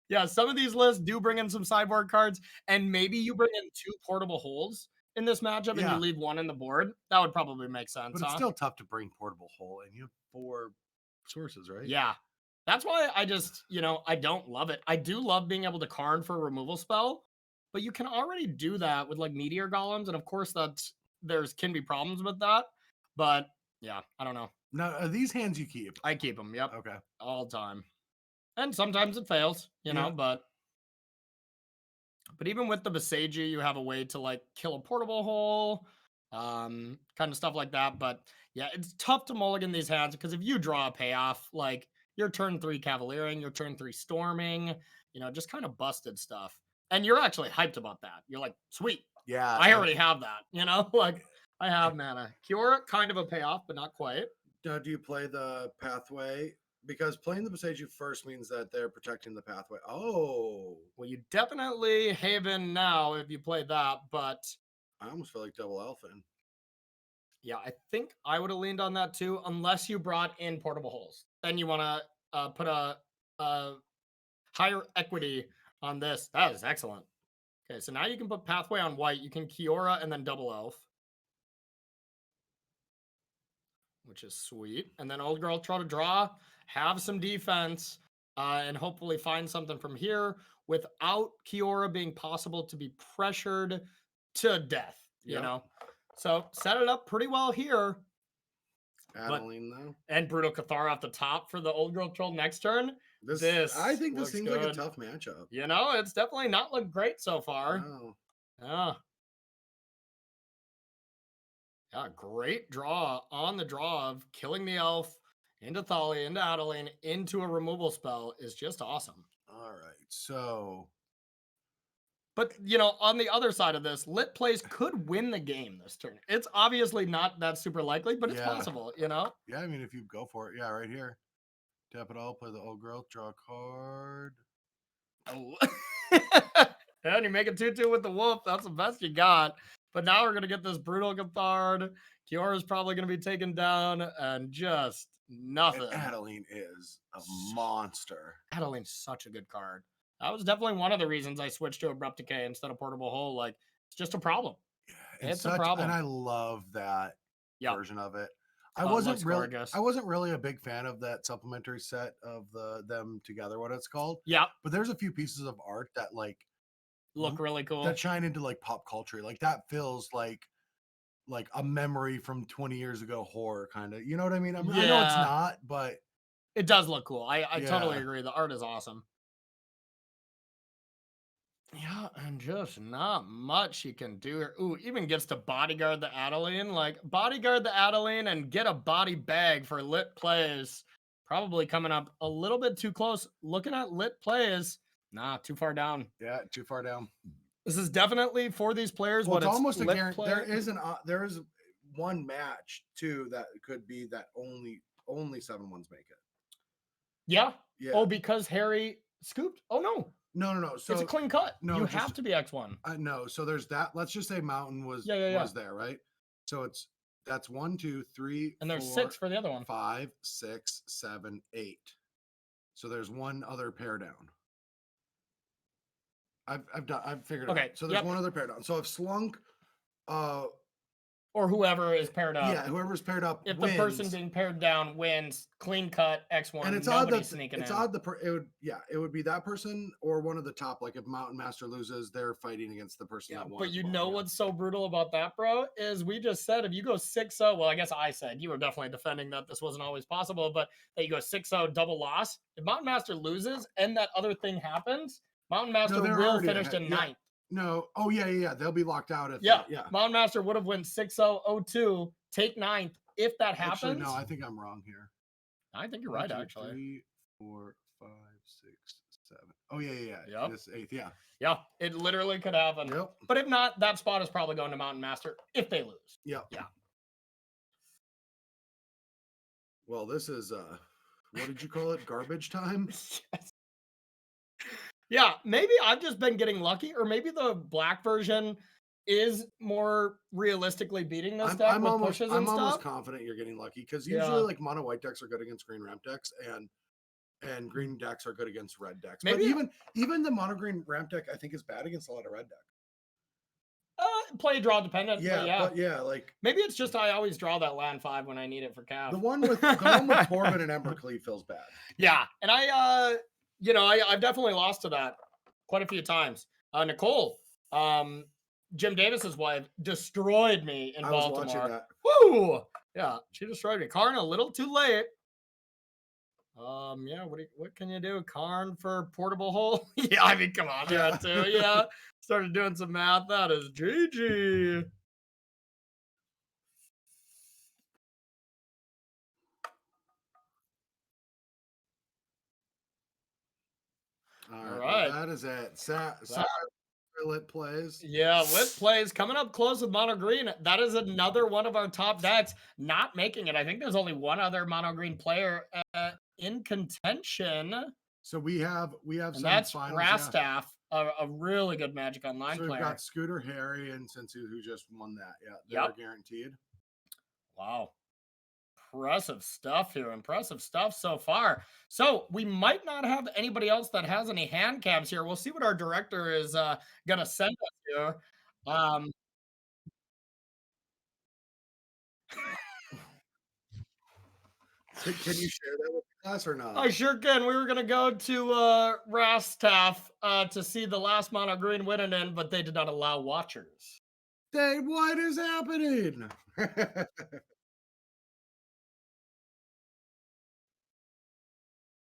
Yeah, some of these lists do bring in some sideboard cards, and maybe you bring in 2 portable holes in this matchup and you leave 1 in the board. That would probably make sense. But it's still tough to bring portable hole, and you have 4 sources, right? Yeah. That's why I just, I don't love it. I do love being able to card for a removal spell, but you can already do that with like meteor golems, and of course can be problems with that. But yeah, I don't know. Now, are these hands you keep? I keep them. Yep. Okay. All the time. And sometimes it fails, but even with the Beseiji, you have a way to like kill a portable hole, kind of stuff like that. But yeah, it's tough to mulligan these hands because if you draw a payoff, like your turn 3 Cavaliering, your turn 3 Storming, just kind of busted stuff. And you're actually hyped about that. You're like, sweet. Yeah. I already have that, like I have mana. Cure, kind of a payoff, but not quite. Now, do you play the pathway? Because playing the Beseiji first means that they're protecting the pathway. Oh. Well, you definitely Haven now if you play that, but I almost feel like double Elfin. Yeah, I think I would have leaned on that too, unless you brought in portable holes. Then you want to put a higher equity on this. That is excellent. Okay, so now you can put Pathway on white. You can Kiora and then double Elf, which is sweet. And then Old Girl try to draw, have some defense, and hopefully find something from here without Kiora being possible to be pressured to death, you know? So set it up pretty well here. Adeline, though. And Brutal Cathar off the top for the Old Girl Troll next turn. This I think this seems like a tough matchup. It's definitely not looked great so far. No. Yeah, great draw on the draw of killing the elf into Thalia, into Adeline, into a removal spell is just awesome. All right, so... But, on the other side of this, Lit Plays could win the game this turn. It's obviously not that super likely, but it's possible, Yeah, I mean, if you go for it. Yeah, right here. Tap it all, play the Old Girl, draw a card. Oh. And you make a 2-2 with the wolf. That's the best you got. But now we're going to get this Brutal Cathard. Kiora's probably going to be taken down and just nothing. And Adeline is a monster. Adeline's such a good card. That was definitely one of the reasons I switched to Abrupt Decay instead of Portable Hole. Like, it's just a problem. Yeah, it's a problem. And I love that version of it. I Oh, it wasn't looks really gorgeous. I wasn't really a big fan of that supplementary set of them together, what it's called. Yeah, But there's a few pieces of art that like look really cool. that shine into like pop culture. Like that feels like a memory from 20 years ago horror kind of. You know what I mean? I know it's Yeah. not, but It does look cool. I totally yeah. agree. The art is awesome. Yeah, and just not much you can do here. Ooh, even gets to bodyguard the Adeline. Like, bodyguard the Adeline and get a body bag for lit plays. Probably coming up a little bit too close. Looking at lit plays. Nah, too far down. Yeah, too far down. This is definitely for these players. Well, What it's it's almost a lit guarantee. play. There is one match too that could be that only 7-1s make it. Yeah. Yeah. Oh, because Harry scooped. Oh no. No. So It's a clean cut. no, You just have to be X1. no. So there's that. Let's just say Mountain was Yeah. was there, right? So that's 1, 2, 3, And there's 4, 6 for the other one. 5, 6, 7, 8. So there's one other pair down. I've figured it Okay, out. So there's one other pair down. So if Slunk, or whoever is paired up. yeah, whoever's paired up, If wins. the person being paired down wins, clean cut X1. And it's odd that it's odd it would be that person or one of the top. Like if Mountain Master loses, they're fighting against the person that won. But you know what's so brutal about that, bro? Is we just said if you go 6-0, well, I guess I said you were definitely defending that this wasn't always possible, but that you go 6-0 double loss. If Mountain Master loses and that other thing happens, Mountain Master will finish in 9th. No. Oh yeah. They'll be locked out if yeah. Yeah. Mountain Master would have went 6-0, 0-2, take 9th. If that happens. Actually, no, I think I'm wrong here. I think you're 1, right, 2, actually. 3, 4, 5, 6, 7. Oh yeah. Yep. This 8th, yeah. Yeah, it literally could happen. Yep. But if not, that spot is probably going to Mountain Master if they lose. Yep. Yeah. Well, this is what did you call it? Garbage time? Yes. Yeah, maybe I've just been getting lucky, or maybe the black version is more realistically beating this deck with pushes and stuff. I'm almost confident you're getting lucky because usually like mono white decks are good against green ramp decks and green decks are good against red decks. Maybe but even the mono green ramp deck I think is bad against a lot of red decks. Play draw dependent. Yeah, like maybe it's just I always draw that land 5 when I need it for Cav. The one with Torben and Embercleave feels bad. Yeah, and I've definitely lost to that quite a few times. Nicole, Jim Davis's wife, destroyed me in Baltimore. I was watching that. Woo! Yeah, she destroyed me. Karn a little too late. Yeah, what can you do? Karn for portable hole? Yeah, I mean, come on, that too. Yeah, started doing some math. That is GG. All right. Well, that is it. Lit plays. Yeah, lit plays coming up close with mono green. That is another one of our top decks not making it. I think there's only one other mono green player in contention. So we have and some that's finals, Rastaff, a really good Magic Online player. We've got Scooter, Harry, and Sensu who just won that. Yeah, they're guaranteed. Wow. Impressive stuff here. Impressive stuff so far. So we might not have anybody else that has any hand cams here. We'll see what our director is going to send us here. Can you share that with us or not? I sure can. We were going to go to Rastaff to see the last mono green winning in, but they did not allow watchers. What is happening?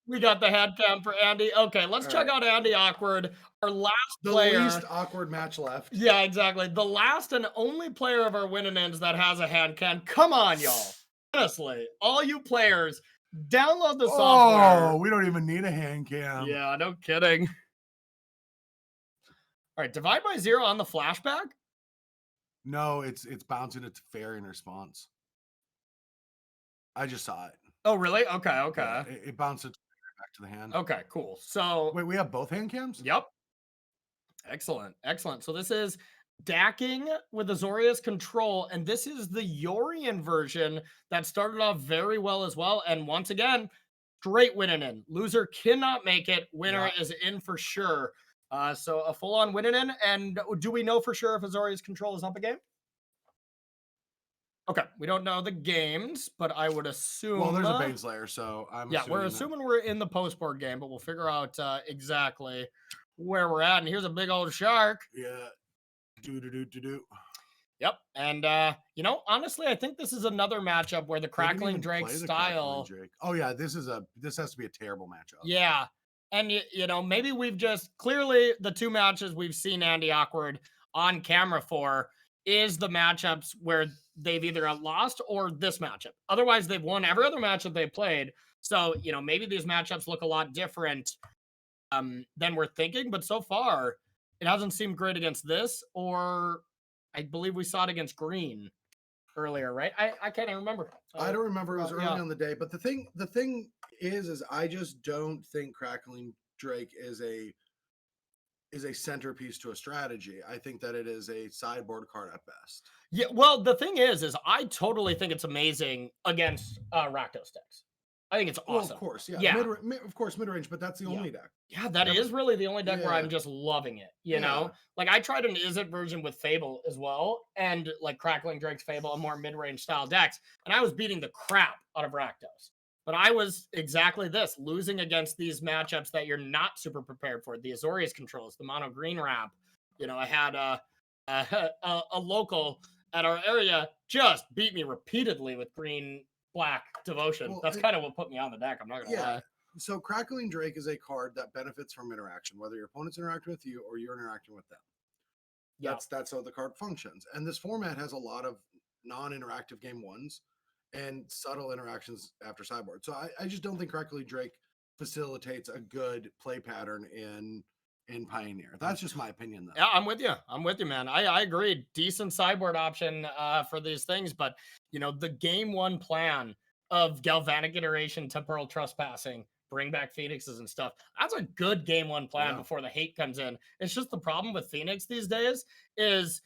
We got the head cam for Andy. Okay, let's check out Andy Awkward, our last player. The least awkward match left. Yeah, exactly. The last and only player of our winning ends that has a hand cam. Come on, y'all. Honestly, all you players, download the software. Oh, we don't even need a hand cam. Yeah, no kidding. All right, divide by 0 on the flashback? No, it's bouncing its fair in response. I just saw it. Oh, really? Okay. Yeah, it bounces back to the hand. Okay, cool. So wait, we have both hand cams? Yep. Excellent. So this is Dacking with Azorius control, and this is the Yorian version that started off very well as well. And once again, straight winning in. Loser cannot make it. Winner is in for sure. So a full-on winning in. And do we know for sure if Azorius control is up a game? Okay, we don't know the games, but I would assume. Well, there's a Baneslayer, so I'm yeah, we're assuming assuming we're in the post-board game, but we'll figure out exactly where we're at. And here's a big old shark. yeah. Do. Yep. And honestly, I think this is another matchup where the Crackling Drake style. Oh yeah, this has to be a terrible matchup. Yeah. And maybe we've just clearly the two matches we've seen Andy Awkward on camera for is the matchups where they've either lost or this matchup. Otherwise, they've won every other matchup they played. So, maybe these matchups look a lot different than we're thinking, but so far it hasn't seemed great against this, or I believe we saw it against green earlier, right? I can't even remember. I don't remember. It was early on the day, but the thing is I just don't think Crackling Drake is a centerpiece to a strategy. I think that it is a sideboard card at best. Yeah, well, the thing is I totally think it's amazing against Rakdos decks. I think it's awesome. Well, of course, yeah. Of course, mid-range, but that's the only deck. Yeah, that is really the only deck where I'm just loving it, you know? Like, I tried an Is It version with Fable as well, and, like, Crackling Drake's Fable, a more mid-range style decks, and I was beating the crap out of Rakdos. But I was exactly this, losing against these matchups that you're not super prepared for. The Azorius controls, the mono green wrap. I had a local at our area just beat me repeatedly with green black devotion. Well, that's kind of what put me on the deck. I'm not gonna lie. So Crackling Drake is a card that benefits from interaction, whether your opponents interact with you or you're interacting with them. That's how the card functions. And this format has a lot of non-interactive game ones and subtle interactions after sideboard. So I just don't think Crackling Drake facilitates a good play pattern in Pioneer. That's just my opinion, though. Yeah, I'm with you, man. I agree. Decent sideboard option for these things, but the game one plan of Galvanic Iteration, Temporal Trespassing, bring back Phoenixes and stuff. That's a good game one plan before the hate comes in. It's just the problem with Phoenix these days is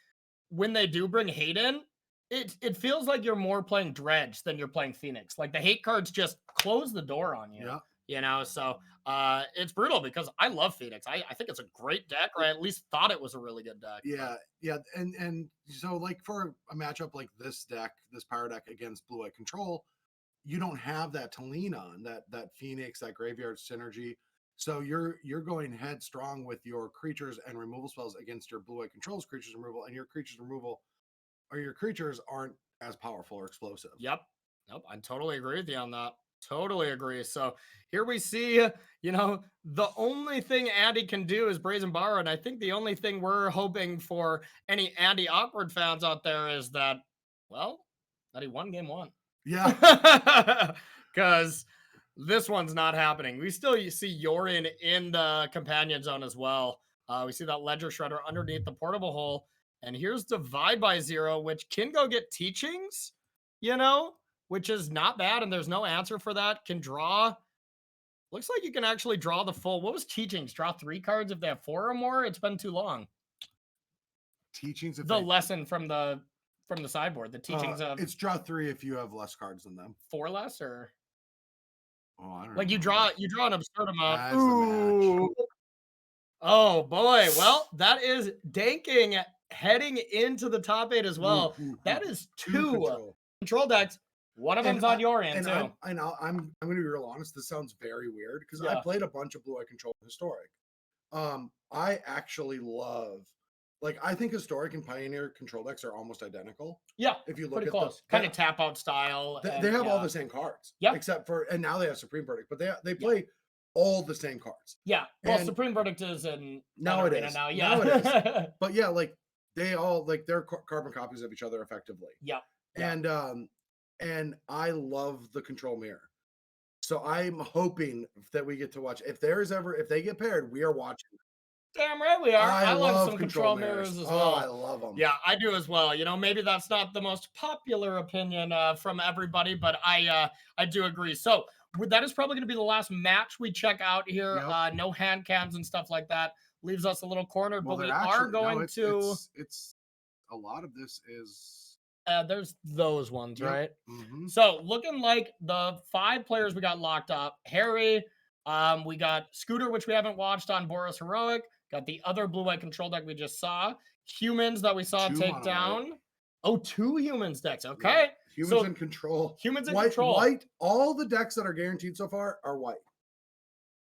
when they do bring hate in, it feels like you're more playing Dredge than you're playing Phoenix. Like the hate cards just close the door on you. Yeah. So it's brutal because I love Phoenix. I think it's a great deck, or I at least thought it was a really good deck. Yeah. And so like for a matchup like this deck, this power deck against blue-white control, you don't have that to lean on, that Phoenix, that graveyard synergy. So you're going headstrong with your creatures and removal spells against your blue-white controls creatures removal, and your creatures removal or your creatures aren't as powerful or explosive. Yep. Nope. I totally agree with you on that. Totally agree. So here we see, the only thing Andy can do is Brazen Borrow. And I think the only thing we're hoping for any Andy Awkward fans out there is that he won game one. Yeah. Because this one's not happening. We still see Yorin in the companion zone as well. We see that Ledger Shredder underneath the portable hole. And here's Divide by Zero, which can go get teachings, which is not bad. And there's no answer for that. Can draw. Looks like you can actually draw the full. What was teachings? Draw 3 cards if they have 4 or more? It's been too long. Teachings. Lesson from the sideboard. The teachings of. It's draw 3 if you have less cards than them. 4 less or. Oh, I don't know. Like you draw an absurd amount. Ooh. Oh boy. Well, that is danking heading into the top 8 as well. That is 2 control decks. One of them's on your end too. I'm going to be real honest. This sounds very weird because I played a bunch of blue-white control historic. I actually love, I think historic and pioneer control decks are almost identical. Yeah, if you look at close, kind of tap out style. They have all the same cards. Yeah, except for, and now they have Supreme Verdict, but they play all the same cards. Yeah, well, Supreme Verdict is in nowadays. Now, yeah, now it is. But yeah, they all they're carbon copies of each other effectively. Yeah, and I love the control mirror. So I'm hoping that we get to watch. If they get paired, we are watching. Damn right we are. I love some control mirrors as well. I love them. Yeah, I do as well. Maybe that's not the most popular opinion from everybody, but I do agree. So that is probably going to be the last match we check out here. Yep. No hand cams and stuff like that. Leaves us a little cornered, but we are going to. It's a lot of this is. There's those ones, right? Mm-hmm. So looking like the 5 players we got locked up. Harry, we got Scooter, which we haven't watched on Boris Heroic. Got the other blue-white control deck we just saw. Humans that we saw take down. Oh, 2 humans decks. Okay. Humans in control. Humans in white, control. White. All the decks that are guaranteed so far are white.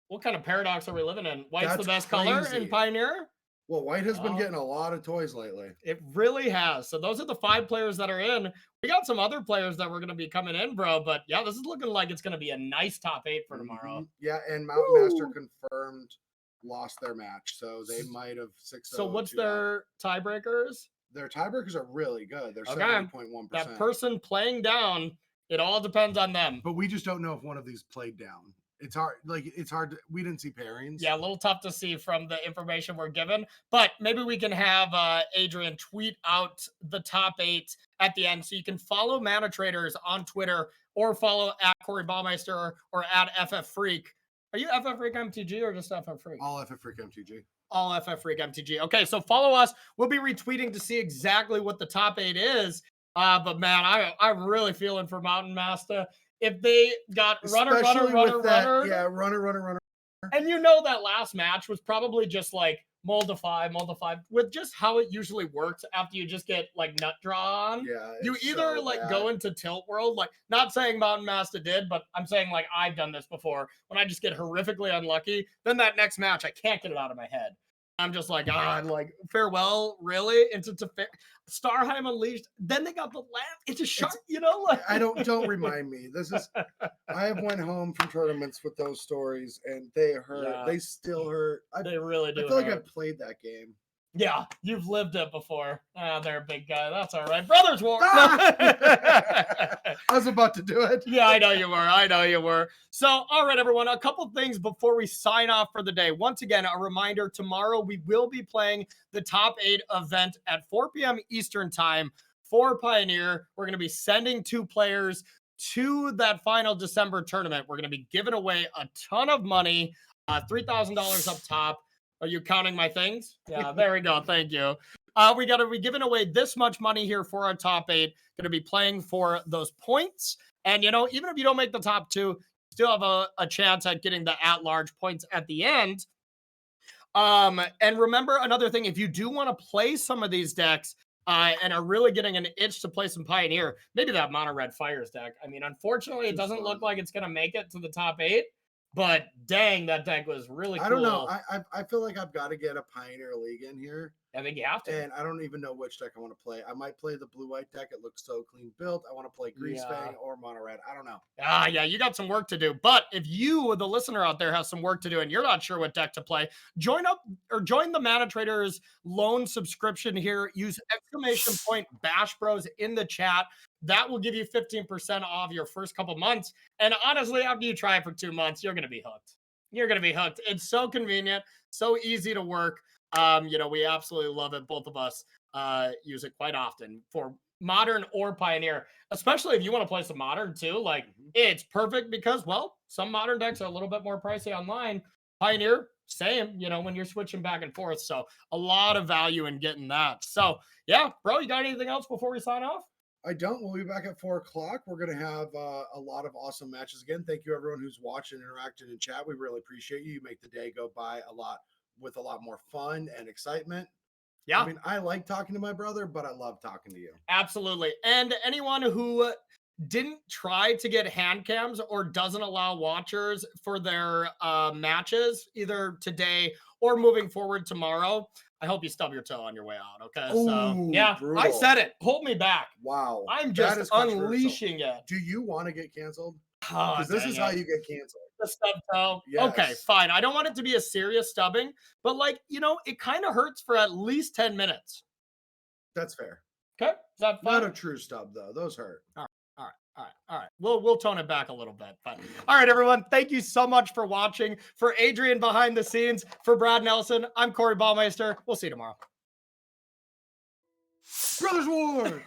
What kind of paradox are we living in? White's That's the best color crazy. in Pioneer? Well, white has been getting a lot of toys lately. It really has. So those are the 5 players that are in. We got some other players that were going to be coming in, bro. But yeah, this is looking like it's going to be a nice top 8 for tomorrow. Yeah, and Mountain Master confirmed lost their match, so they might have 6-0. So what's their tiebreakers? Their tiebreakers are really good. They're 70.1%. That person playing down, it all depends on them. But we just don't know if one of these played down. It's hard. We didn't see pairings. Yeah, a little tough to see from the information we're given. But maybe we can have Adrian tweet out the top 8 at the end, so you can follow Mana Traders on Twitter or follow at Corey Baumeister or at FF Freak. Are you FF Freak MTG or just FF Freak? All FF Freak MTG. All FF Freak MTG. Okay, so follow us. We'll be retweeting to see exactly what the top 8 is. But man, I'm really feeling for Mountain Master. If they got runner. Yeah, runner. And you know that last match was probably just like moldify with just how it usually works after you just get like nut draw on. Yeah. You either so like bad. go into tilt world, like not saying Mountain Master did, but I'm saying like I've done this before when I just get horrifically unlucky. Then that next match, I can't get it out of my head. I'm just like, like farewell, really? Into Starheim Unleashed. Then they got the lamp. It's a shark, like I don't remind me. This is I have went home from tournaments with those stories and they hurt. Yeah. They still hurt. They really do. I feel like I've played that game. Yeah, you've lived it before. They're a big guy. That's all right. Brothers War. I was about to do it. Yeah, I know you were. So, all right, everyone, a couple things before we sign off for the day. Once again, a reminder, tomorrow we will be playing the top 8 event at 4 p.m. Eastern time for Pioneer. We're going to be sending 2 players to that final December tournament. We're going to be giving away a ton of money, $3,000 up top. Are you counting my things? Yeah, there we go. Thank you. We got to be giving away this much money here for our top 8. Going to be playing for those points. And, even if you don't make the top 2, you still have a chance at getting the at-large points at the end. And remember another thing, if you do want to play some of these decks and are really getting an itch to play some Pioneer, maybe that Mono Red Fires deck. I mean, unfortunately, it doesn't look like it's going to make it to the top 8. But dang, that deck was really cool. I don't know. I feel like I've got to get a Pioneer League in here. I think you have to. And I don't even know which deck I want to play. I might play the blue-white deck. It looks so clean built. I want to play Greasefang or Mono Red. I don't know. Yeah, you got some work to do. But if you, the listener out there, has some work to do and you're not sure what deck to play, join the Mana Traders loan subscription here. Use !Bash Bros in the chat. That will give you 15% off your first couple months. And honestly, after you try it for 2 months, you're going to be hooked. It's so convenient, so easy to work. We absolutely love it. Both of us use it quite often for Modern or Pioneer, especially if you want to play some Modern too. Like, it's perfect because, well, some Modern decks are a little bit more pricey online. Pioneer, same, when you're switching back and forth. So a lot of value in getting that. So yeah, bro, you got anything else before we sign off? I don't. We'll be back at 4 o'clock. We're going to have a lot of awesome matches again. Thank you, everyone who's watching, interacting in chat. We really appreciate you. You make the day go by with a lot more fun and excitement. Yeah. I mean, I like talking to my brother, but I love talking to you. Absolutely. And anyone who didn't try to get hand cams or doesn't allow watchers for their matches, either today or moving forward tomorrow, I hope you stub your toe on your way out. Okay. Ooh, so yeah, brutal. I said it. Hold me back. Wow. I'm just unleashing it. Do you want to get canceled? Because this is how you get canceled. The stub toe. Yes. Okay, fine. I don't want it to be a serious stubbing, but it kind of hurts for at least 10 minutes. That's fair. Okay. Is that fine? Not a true stub though. Those hurt. All right. We'll tone it back a little bit. But all right, everyone. Thank you so much for watching. For Adrian behind the scenes, for Brad Nelson, I'm Corey Baumeister. We'll see you tomorrow. Brothers War!